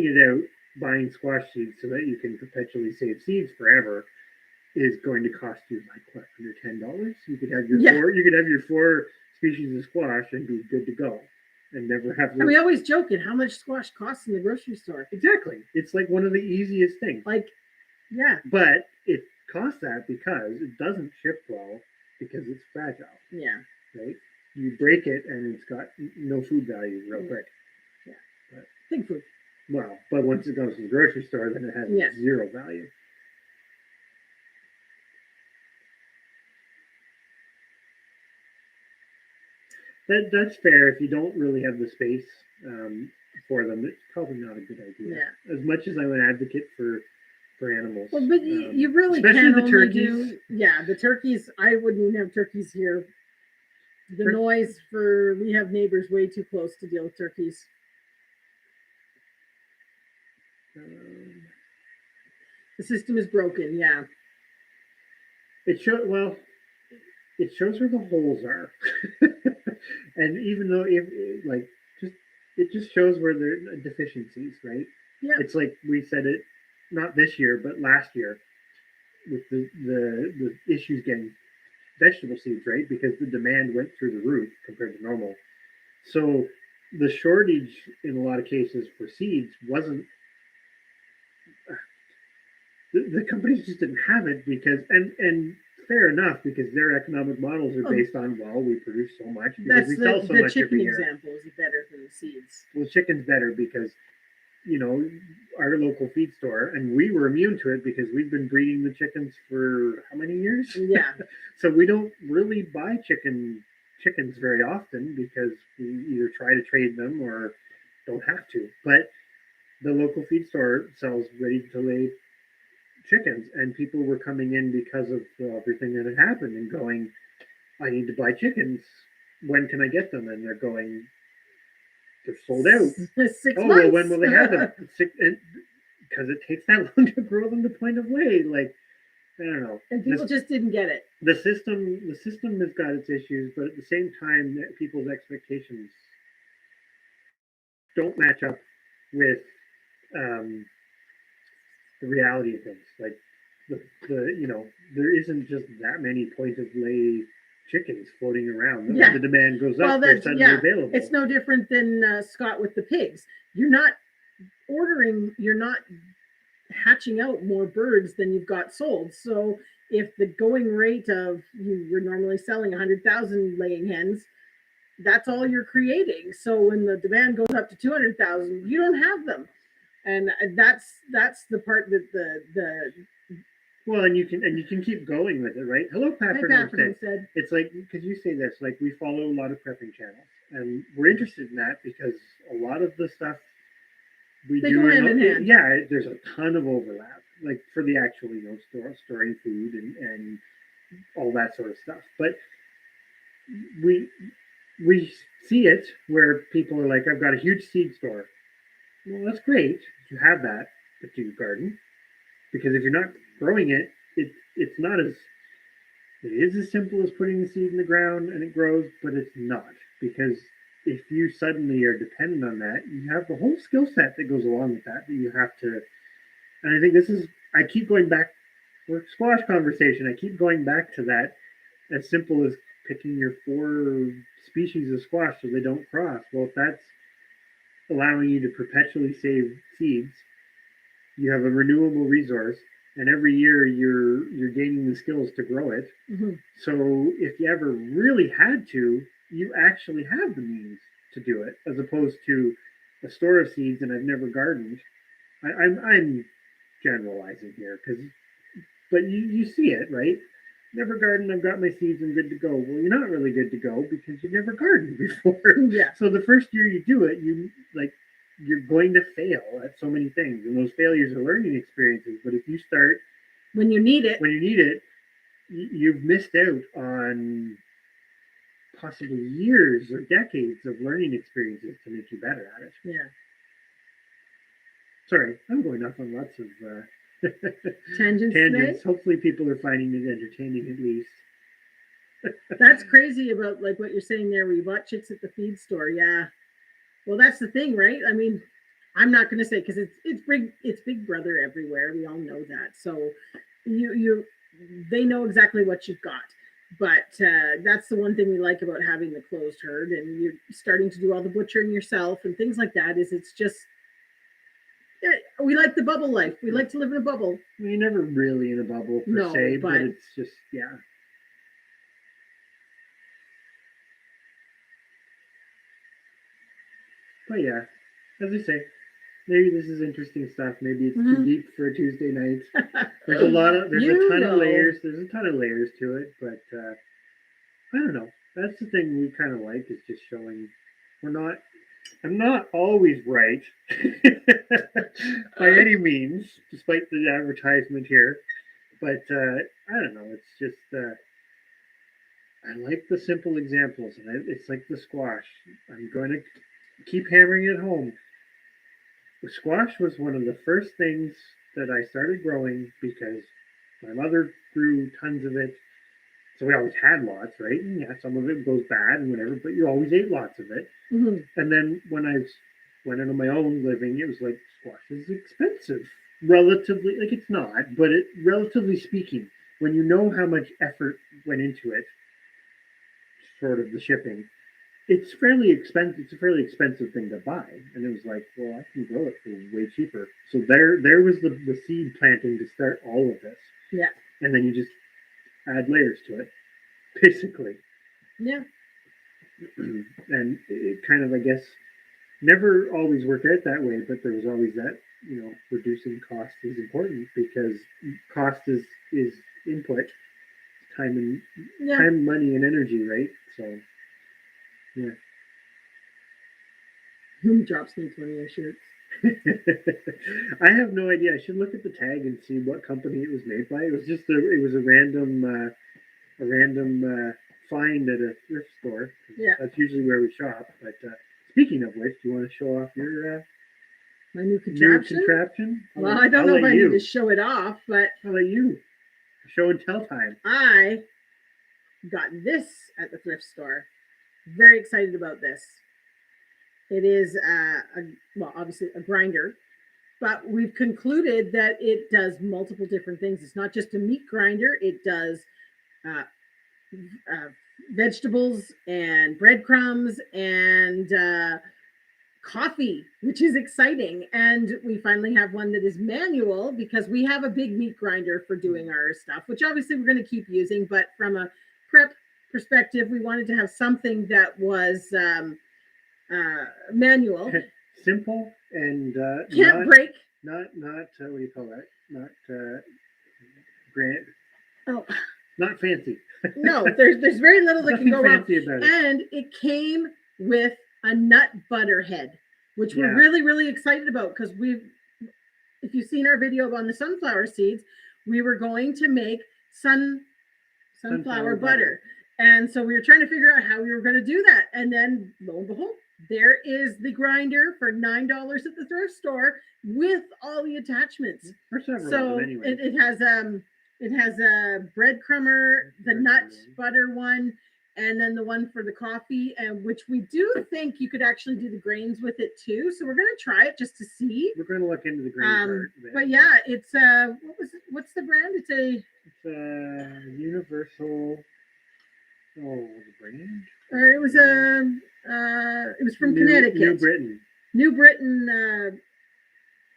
it out, buying squash seeds so that you can perpetually save seeds forever is going to cost you like what, under $10. You could have your four species of squash and be good to go and never have to. And we always joke at how much squash costs in the grocery store. Exactly. It's like one of the easiest things. Like, yeah. But it costs that because it doesn't ship well because it's fragile. Yeah. Right? You break it and it's got no food value real quick. Yeah. But pig food. Well, but once it goes to the grocery store, then it has zero value. That's fair. If you don't really have the space for them, it's probably not a good idea. Yeah. As much as I'm an advocate for animals. Well, but you really can only do. Yeah, the turkeys. I wouldn't even have turkeys here. The noise we have neighbors way too close to deal with turkeys. The system is broken. Yeah. It shows where the holes are, and even though it just shows where there are deficiencies, right? Yeah. It's like we said it, not this year but last year, with the issues getting vegetable seeds, right? Because the demand went through the roof compared to normal. So the shortage in a lot of cases for seeds wasn't. The companies just didn't have it because, and fair enough, because their economic models are based on, well, we produce so much because we sell so much every year. The chicken example is better than the seeds. Well, chicken's better because, our local feed store, and we were immune to it because we've been breeding the chickens for how many years? Yeah. So we don't really buy chickens very often because we either try to trade them or don't have to. But the local feed store sells ready-to-lay chickens, and people were coming in because of everything that had happened and going, I need to buy chickens. When can I get them? And they're going, they're sold out. 6 months. Well, when will they have them? Because it takes that long to grow them to point of weight. Like, I don't know. And people just didn't get it. The system has got its issues, but at the same time, people's expectations don't match up with the reality of things. Like there isn't just that many point of lay chickens floating around. Yeah. The demand goes up, they're suddenly available. It's no different than Scott with the pigs. You're not hatching out more birds than you've got sold. So if the going rate of you were normally selling 100,000 laying hens, that's all you're creating. So when the demand goes up to 200,000, you don't have them. And that's the part that the well, and you can keep going with it, right? Hello, Patrick said. It's like, because you say this, like we follow a lot of prepping channels, and we're interested in that because a lot of the stuff we do, yeah, there's a ton of overlap, like for the actual storing food and all that sort of stuff. But we see it where people are like, I've got a huge seed store. Well, that's great. You have that, but do you garden? Because if you're not growing it, it's not as, it is as simple as putting the seed in the ground and it grows, but it's not. Because if you suddenly are dependent on that, you have the whole skill set that goes along with that you have to, and I think I keep going back, for squash conversation, I keep going back to that, as simple as picking your 4 species of squash so they don't cross. Well, if that's allowing you to perpetually save seeds, you have a renewable resource, and every year you're gaining the skills to grow it. Mm-hmm. So if you ever really had to, you actually have the means to do it, as opposed to a store of seeds. And I've never gardened. I'm generalizing here, but you see it, right? Never gardened. I've got my seeds. I'm good to go. Well, you're not really good to go because you never gardened before. Yeah. So the first year you do it, you're going to fail at so many things, and those failures are learning experiences. But if you start when you need it, you've missed out on possibly years or decades of learning experiences to make you better at it. Yeah. Sorry, I'm going off on lots of Tangents tangents. today? Hopefully, people are finding it entertaining at least. That's crazy about like what you're saying there. We bought chicks at the feed store. Yeah. Well, that's the thing, right? I mean, I'm not going to say because it's Big Brother everywhere. We all know that. So they know exactly what you've got. But that's the one thing we like about having the closed herd, and you're starting to do all the butchering yourself and things like that. Is it's just we like the bubble life. We like to live in a bubble. You're never really in a bubble per se, but it's just yeah. But yeah, as I say, maybe this is interesting stuff. Maybe it's too deep for a Tuesday night. There's a ton of layers. There's a ton of layers to it, but I don't know. That's the thing we kind of like is just showing I'm not always right by any means, despite the advertisement here. But I don't know. It's just I like the simple examples, and it's like the squash. I'm going to keep hammering it home. The squash was one of the first things that I started growing because my mother grew tons of it. So we always had lots, right? And yeah, some of it goes bad and whatever, but you always ate lots of it. Mm-hmm. And then when I went into my own living, it was like squash is expensive, relatively. Like it's not, but relatively speaking, when you know how much effort went into it, sort of the shipping, it's fairly expensive. It's a fairly expensive thing to buy, and it was like, well, I can grow it for way cheaper. So there was the seed planting to start all of this. Yeah, and then you just add layers to it, basically. Yeah. And it kind of, I guess, never always worked out that way, but there was always that, reducing cost is important because cost is input, time, money, and energy, right? So, yeah. Who drops me 20 shirts? I have no idea. I should look at the tag and see what company it was made by. It was just a random find at a thrift store. Yeah, that's usually where we shop. But speaking of which, do you want to show off your my new contraption? Well, I don't know if I need to show it off, but how about you? Show and tell time. I got this at the thrift store. Very excited about this. It is obviously a grinder, but we've concluded that it does multiple different things. It's not just a meat grinder. It does vegetables and breadcrumbs and coffee, which is exciting. And we finally have one that is manual because we have a big meat grinder for doing our stuff, which obviously we're going to keep using. But from a prep perspective, we wanted to have something that was manual, simple, and can't break. Not what do you call that? Not grand. Oh, not fancy. No, there's very little that can go wrong. About it. And it came with a nut butter head, which we're really, really excited about because if you've seen our video on the sunflower seeds, we were going to make sunflower butter. And so we were trying to figure out how we were going to do that. And then lo and behold, there is the grinder for $9 at the thrift store with all the attachments. So it has a breadcrumber, the nut butter one, and then the one for the coffee, and which we do think you could actually do the grains with it too. So we're going to try it just to see. We're going to look into the grain part. But yeah, it's what's the brand? It's a Universal. Oh, the brand? Or it was from Connecticut. New Britain.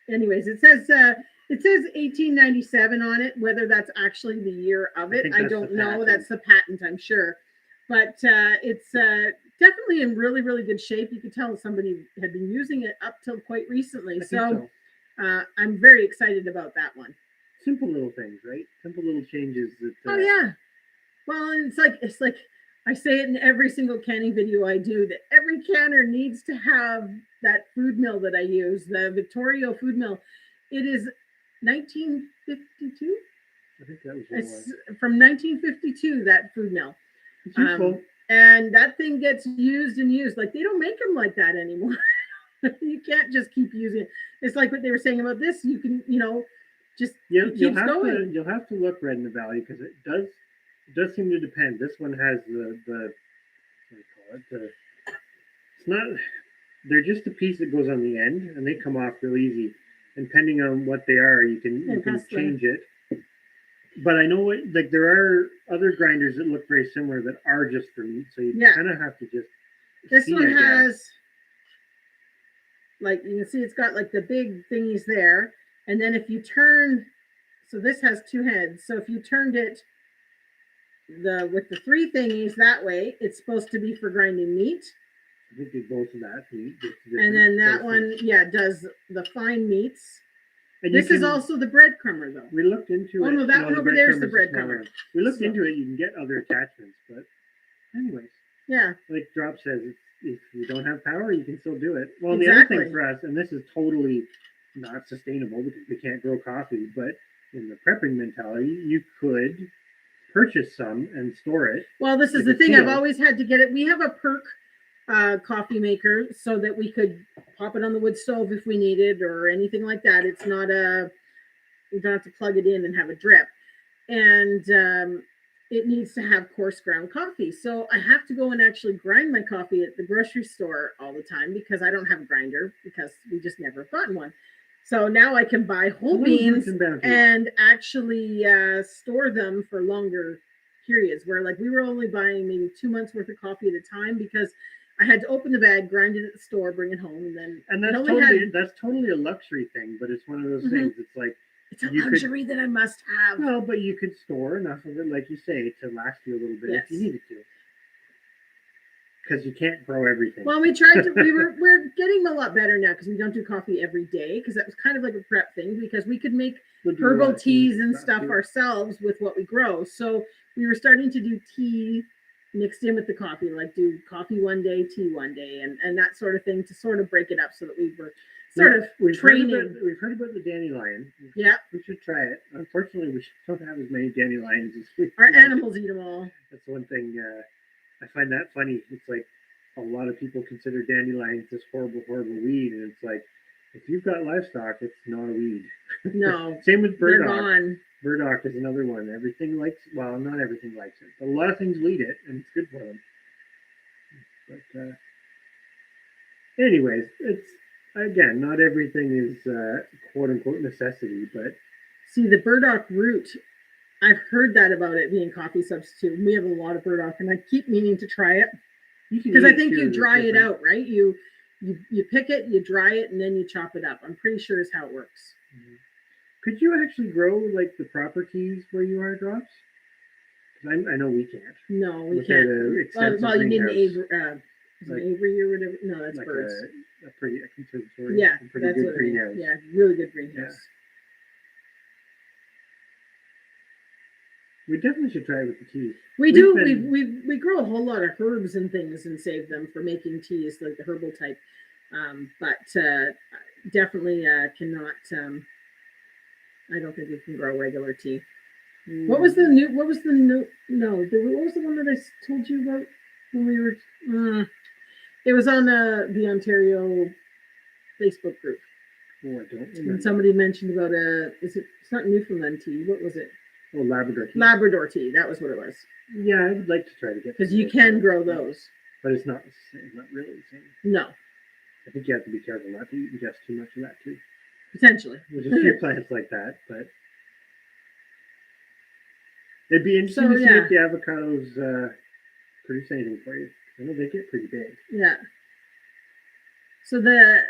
Anyways, it says 1897 on it. Whether that's actually the year of it, I don't know. That's the patent, I'm sure. But it's definitely in really, really good shape. You could tell somebody had been using it up till quite recently. So I'm very excited about that one. Simple little things, right? Simple little changes. Oh yeah. Well, and it's like I say it in every single canning video I do that every canner needs to have that food mill that I use, the Victorio food mill. It is 1952. I think that was what it was. It's from 1952, that food mill. It's useful. And that thing gets used and used. Like, they don't make them like that anymore. You can't just keep using it. It's like what they were saying about this. You can, just it keeps going. You'll have to look Red in the Valley, because it does seem to depend. This one has the what do you call it? It's not. They're just a piece that goes on the end, and they come off real easy. And depending on what they are, you can change it. But I know there are other grinders that look very similar that are just for meat, so you kind of have to just. This one has, like, you can see it's got like the big thingies there, and then if you turn, so this has two heads. So if you turned it with the three thingies that way, it's supposed to be for grinding meat. I think they both of that meat. And then that one, does the fine meats. And this is also the breadcrummer, though. We looked into it. Oh, no, that one over there is the breadcrummer. We looked into it. You can get other attachments, but anyways. Yeah. Like Drop says, if you don't have power, you can still do it. Well, the other thing for us, and this is totally not sustainable because we can't grow coffee, but in the prepping mentality, you could purchase some and store it. Well, this is the thing. I've always had to get it. We have a perk coffee maker so that we could pop it on the wood stove if we needed or anything like that. It's not we don't have to plug it in and have a drip. And it needs to have coarse ground coffee. So I have to go and actually grind my coffee at the grocery store all the time because I don't have a grinder because we just never have gotten one. So now I can buy whole beans and actually store them for longer periods, where like we were only buying maybe 2 months worth of coffee at a time because I had to open the bag, grind it at the store, bring it home, and then that's totally a luxury thing, but it's one of those things. It's like it's a luxury that I must have. No, but you could store enough of it, like you say, to last you a little bit if you needed to. Because you can't grow everything. Well, we tried to. We're getting a lot better now because we don't do coffee every day because that was kind of like a prep thing because we could make herbal teas and stuff ourselves with what we grow. So we were starting to do tea mixed in with the coffee, like do coffee one day, tea one day, and that sort of thing to sort of break it up so that we were training. We've heard about the dandelion. Yeah. We should try it. Unfortunately, we don't have as many dandelions as we Our animals eat them all. That's one thing. I find that funny. It's like a lot of people consider dandelions this horrible, horrible weed, and it's like if you've got livestock, it's not a weed. No. Same with burdock. They're gone. Burdock is another one. Everything not everything likes it, but a lot of things weed it, and it's good for them. But anyways, it's again, not everything is quote unquote necessity, but see the burdock root. I've heard that about it being coffee substitute. We have a lot of burdock, and I keep meaning to try it because I think you dry it out, right? You pick it, you dry it, and then you chop it up. I'm pretty sure is how it works. Mm-hmm. Could you actually grow like the proper teas where you are, Drops? Because I know we can't. No, we can't. Well, you need an Avery or whatever. No, that's like birds. A conservatory. Yeah, pretty good greenhouse. Yeah, really good greenhouse. Yeah. We definitely should try it with the teas. We do. We grow a whole lot of herbs and things and save them for making teas, like the herbal type. But definitely cannot. I don't think we can grow regular tea. What was the new? What was the new? No, what was the one that I told you about when we were? It was on the Ontario Facebook group. Oh, I don't remember. And somebody mentioned about it's not Newfoundland tea. What was it? Oh, Labrador tea. Labrador tea. That was what it was. Yeah, I would like to try to get because you can grow those, but it's not the same. Not really the same. No. I think you have to be careful not to ingest too much of that too. Potentially. With a few plants like that, but it'd be interesting to see if the avocados produce anything for you. I know they get pretty big. Yeah. So the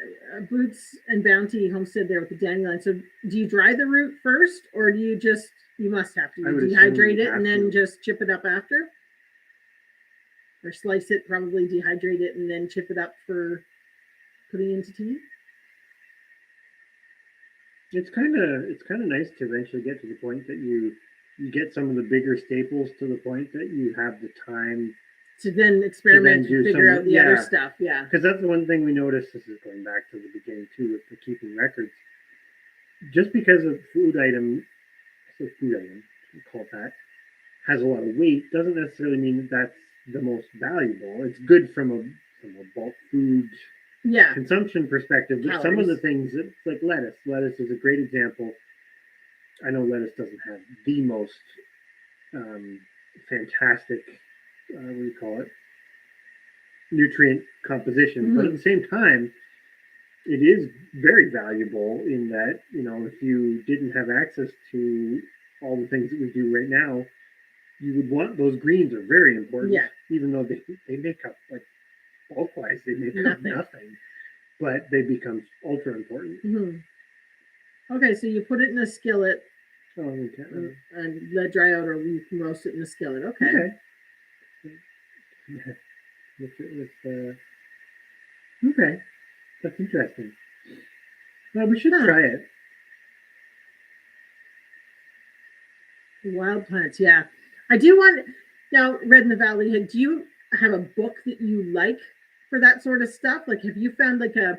Boots and Bounty homestead there with the dandelion. So do you dry the root first, or do you must have to dehydrate it and then just chip it up after? Or slice it, probably dehydrate it and then chip it up for putting into tea? It's kind of nice to eventually get to the point that you get some of the bigger staples to the point that you have the time to then experiment and figure out the other stuff. Yeah. Because that's the one thing we noticed. This is going back to the beginning too with the keeping records. Just because of food item, call it that, has a lot of weight, doesn't necessarily mean that that's the most valuable. It's good from a bulk food consumption perspective, but some of the things, it's like lettuce. Lettuce is a great example. I know lettuce doesn't have the most fantastic, what do you call it, nutrient composition, but at the same time, it is very valuable in that, if you didn't have access to all the things that we do right now, you would want those greens are very important. Yeah. Even though they make up, like, bulk wise, they make up nothing, but they become ultra important. Okay, so you put it in a skillet. Oh, okay. And let it dry out, or you can roast it in a skillet. Okay. Okay, that's interesting. Well, we should try it. Wild plants, yeah. I do want, now, Red in the Valley, do you have a book that you like for that sort of stuff? Like, have you found like a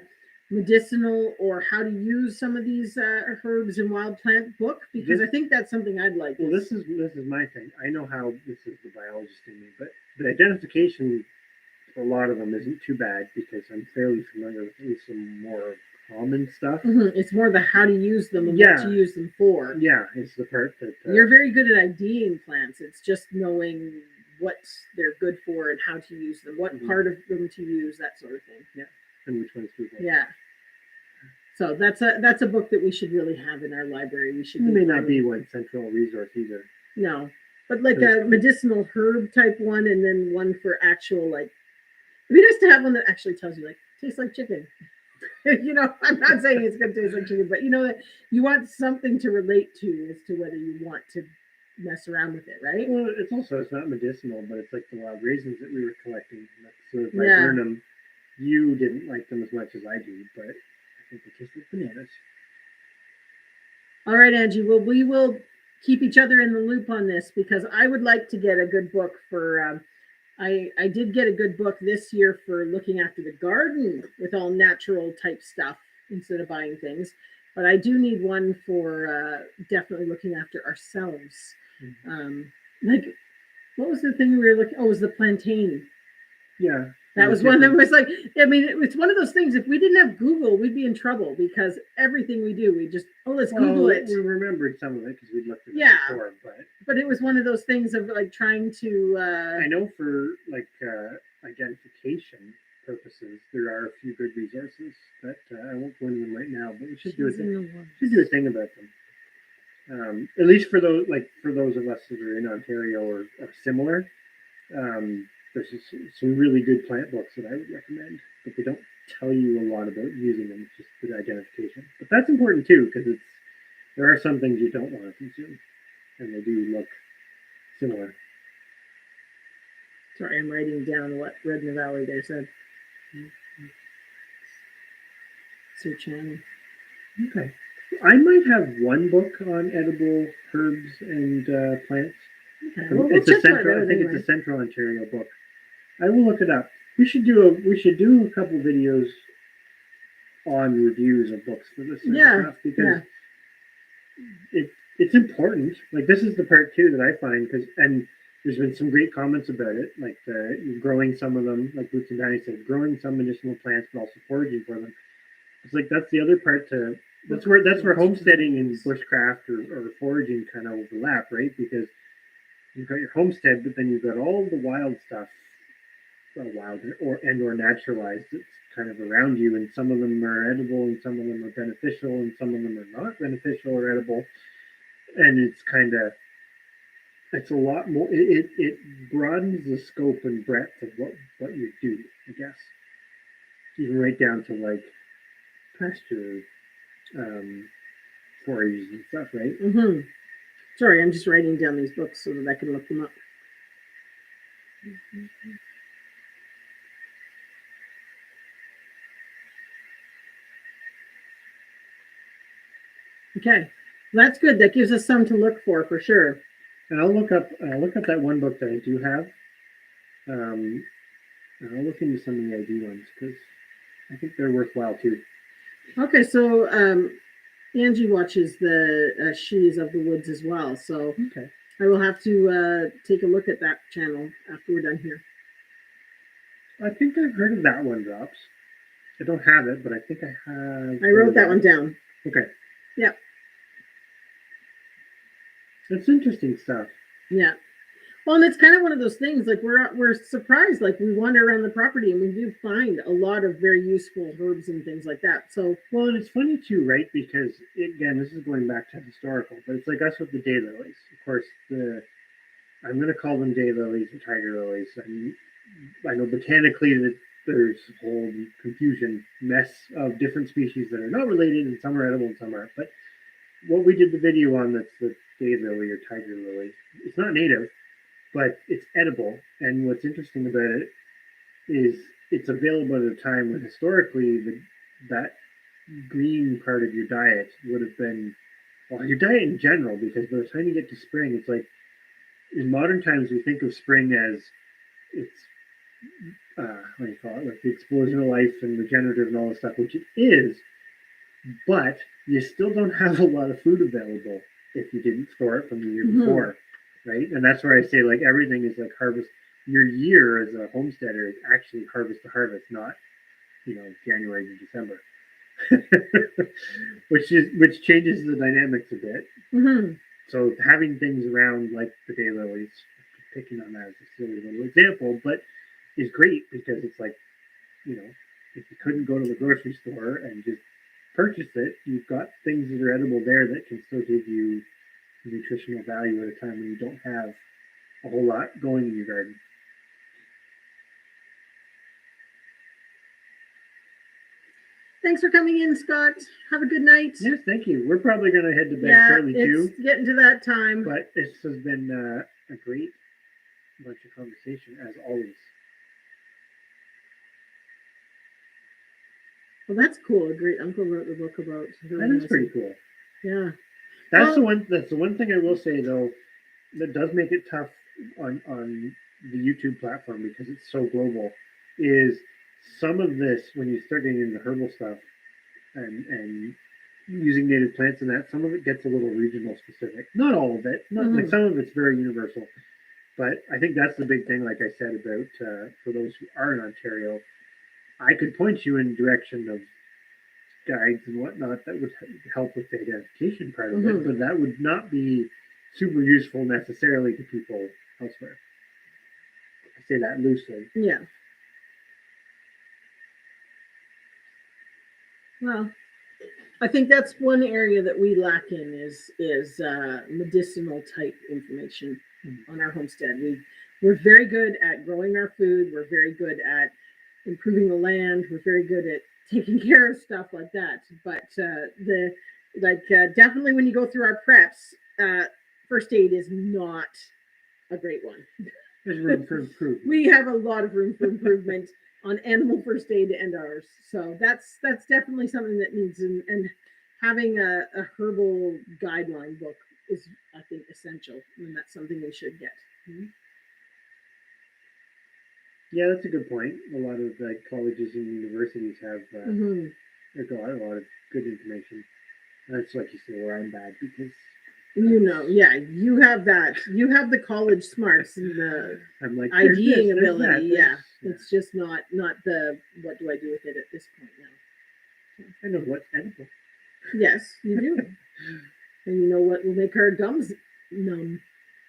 medicinal or how to use some of these herbs and wild plant book? Because I think that's something I'd like. Well, this is my thing. I know how this is the biologist in me, but the identification for a lot of them isn't too bad because I'm fairly familiar with at least some more common stuff. It's more the how to use them and what to use them for. Yeah, it's the part that you're very good at IDing plants. It's just knowing what they're good for and how to use them, what part of them to use, that sort of thing. Yeah, and which ones to avoid. Yeah. So that's a book that we should really have in our library. We should. It may not be one central resource either. No, but like a medicinal herb type one, and then one for actual, like, it'd be nice to have one that actually tells you, like, tastes like chicken. I'm not saying it's going to taste like chicken, but that you want something to relate to as to whether you want to mess around with it, right? Well, it's not medicinal, but it's like the wild raisins that we were collecting. So if I burn them, you didn't like them as much as I do, but I think they taste like bananas. All right, Angie. Well, we will keep each other in the loop on this because I would like to get a good book for. I did get a good book this year for looking after the garden with all natural type stuff instead of buying things. But I do need one for definitely looking after ourselves. Like, what was the thing we were looking? Oh, it was the plantain. Yeah. That was one that was like, I mean, it's one of those things. If we didn't have Google, we'd be in trouble because everything we do, we just, let's Google it. We remembered some of it because we'd looked at it before. But it was one of those things of like trying to. I know for like identification purposes, there are a few good resources that I won't go into them right now, but we should do a thing about them. At least for those of us that are in Ontario or similar. There's some really good plant books that I would recommend, but they don't tell you a lot about using them. It's just good identification. But that's important too, because there are some things you don't want to consume, and they do look similar. Sorry, I'm writing down what Red in the Valley there said. Search on. Okay. I might have one book on edible herbs and plants. Okay. Well, I think it's a Central Ontario book. I will look it up. We should do a couple videos on reviews of books for this stuff because it's important. Like, this is the part too that I find and there's been some great comments about it, like growing some of them, like Boots and Danny said, growing some medicinal plants, but also foraging for them. It's like that's the other part that's where homesteading and bushcraft or foraging kind of overlap, right? Because you've got your homestead, but then you've got all the wild stuff, wild or naturalized. It's kind of around you, and some of them are edible, and some of them are beneficial, and some of them are not beneficial or edible. And it's a lot more. It broadens the scope and breadth of what you do, I guess. Even right down to like pasture forages and stuff, right? Sorry, I'm just writing down these books so that I can look them up. Okay, that's good. That gives us some to look for sure. And I'll look up that one book that I do have. And I'll look into some of the ID ones because I think they're worthwhile too. Okay, so Angie watches the She's of the Woods as well. So I will have to take a look at that channel after we're done here. I think I've heard of that one, Drops. I don't have it, but I think I have. I wrote that one down. Okay. Yep. That's interesting stuff. Yeah. Well, and it's kind of one of those things, like we're surprised, like we wander around the property and we do find a lot of very useful herbs and things like that. So, well, and it's funny too, right? Because again, this is going back to historical, but it's like us with the daylilies. Of course, I'm going to call them daylilies and tiger lilies. I know botanically that there's a whole confusion mess of different species that are not related, and some are edible and some aren't. But what we did the video on, that's the daylily or tiger lily. It's not native, but it's edible. And what's interesting about it is it's available at a time when historically that green part of your diet would have been, well, your diet in general, because by the time you get to spring, it's like in modern times we think of spring as it's what do you call it, like the explosion of life and regenerative and all this stuff, which it is, but you still don't have a lot of food available if you didn't store it from the year before, right? And that's where I say, like, everything is like harvest. Your year as a homesteader is actually harvest to harvest, not, January to December, which changes the dynamics a bit. mm-hmm. So having things around like the daylilies, picking on that as a silly little example, but is great because it's like, if you couldn't go to the grocery store and just purchase it, you've got things that are edible there that can still give you nutritional value at a time when you don't have a whole lot going in your garden. Thanks for coming in, Scott. Have a good night. Yes, thank you. We're probably going to head to bed fairly too. It's getting to that time. But this has been a great bunch of conversation, as always. Well, that's cool. A great uncle wrote the book about. That is pretty cool. Yeah. That's the one thing I will say, though, that does make it tough on the YouTube platform, because it's so global, is some of this, when you start getting into herbal stuff and using native plants and that, some of it gets a little regional specific. Not all of it. Not like some of it's very universal. But I think that's the big thing, like I said, about for those who are in Ontario, I could point you in the direction of guides and whatnot that would help with the identification part of it, but that would not be super useful necessarily to people elsewhere. I say that loosely. Yeah. Well, I think that's one area that we lack in is medicinal type information on our homestead. We're very good at growing our food. We're very good at improving the land. We're very good at taking care of stuff like that. But definitely when you go through our preps, first aid is not a great one. There's room for improvement. We have a lot of room for improvement on animal first aid and ours. So that's definitely something that needs, and having a herbal guideline book is, I think, essential, and that's something we should get. Yeah, that's a good point. A lot of colleges and universities have they've got a lot of good information. And that's like you say, where I'm bad, because you have that. You have the college smarts and the IDing ability. Yeah. It's just not the what do I do with it at this point now. I know what's edible. Yes, you do. And you know what will make our gums numb.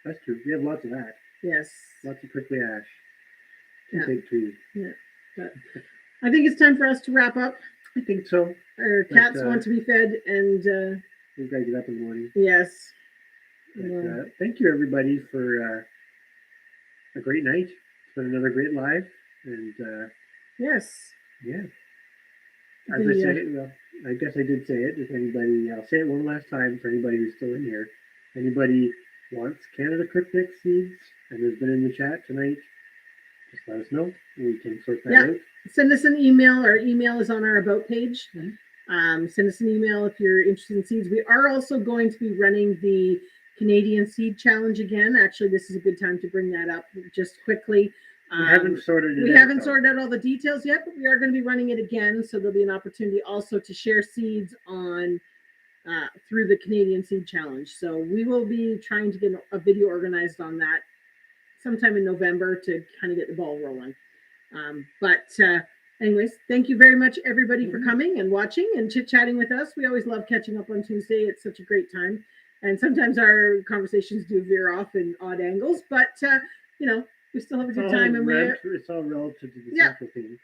That's true. We have lots of that. Yes. Lots of prickly ash. Big trees. Yeah. But I think it's time for us to wrap up. I think so. Our cats want to be fed, and we've got to get up in the morning. Yes. But, thank you, everybody, for a great night. It's been another great live, and yes. Yeah. As I said, well, I guess I did say it. If anybody, I'll say it one last time for anybody who's still in here. Anybody wants Canada Crookneck seeds and has been in the chat tonight, just let us know. We can sort that out. Send us an email. Our email is on our About page. Send us an email if you're interested in seeds. We are also going to be running the Canadian Seed Challenge again. Actually, this is a good time to bring that up just quickly. We haven't sorted it out. We haven't sorted out all the details yet, but we are going to be running it again. So there'll be an opportunity also to share seeds on through the Canadian Seed Challenge. So we will be trying to get a video organized on that sometime in November to kind of get the ball rolling. Anyways, thank you very much, everybody, for coming and watching and chit-chatting with us. We always love catching up on Tuesday. It's such a great time. And sometimes our conversations do veer off in odd angles, but, we still have a good time. And it's all relative to the central theme.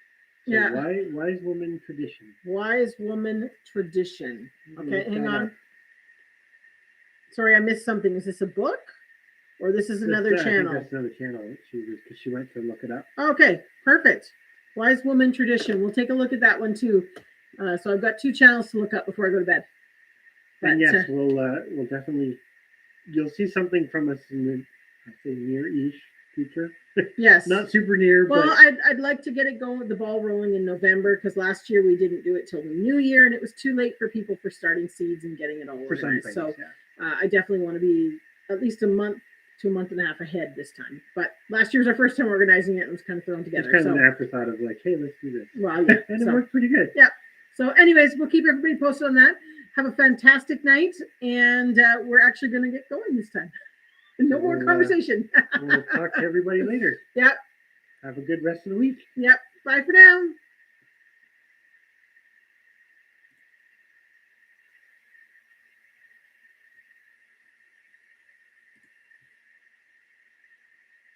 So yeah. Wise woman tradition. Wise woman tradition. Okay, hang on. Sorry, I missed something. Is this a book? Or this is another channel? I think that's another channel. She went to look it up. Okay, perfect. Wise woman tradition. We'll take a look at that one too. So I've got 2 channels to look up before I go to bed. And yes, we'll definitely. You'll see something from us in the near-ish future. Yes. Not super near. Well, but I'd like to get it going with the ball rolling in November, because last year we didn't do it till the new year, and it was too late for people for starting seeds and getting it all organized. So I definitely want to be at least a month to a month and a half ahead this time. But last year was our first time organizing it, and it was kind of thrown together. It's kind of an afterthought of like, hey, let's do this. Well, yeah. And it worked pretty good. Yeah. So anyways, we'll keep everybody posted on that. Have a fantastic night, and we're actually going to get going this time. No more conversation. We'll talk to everybody later. Yep. Have a good rest of the week. Yep. Bye for now.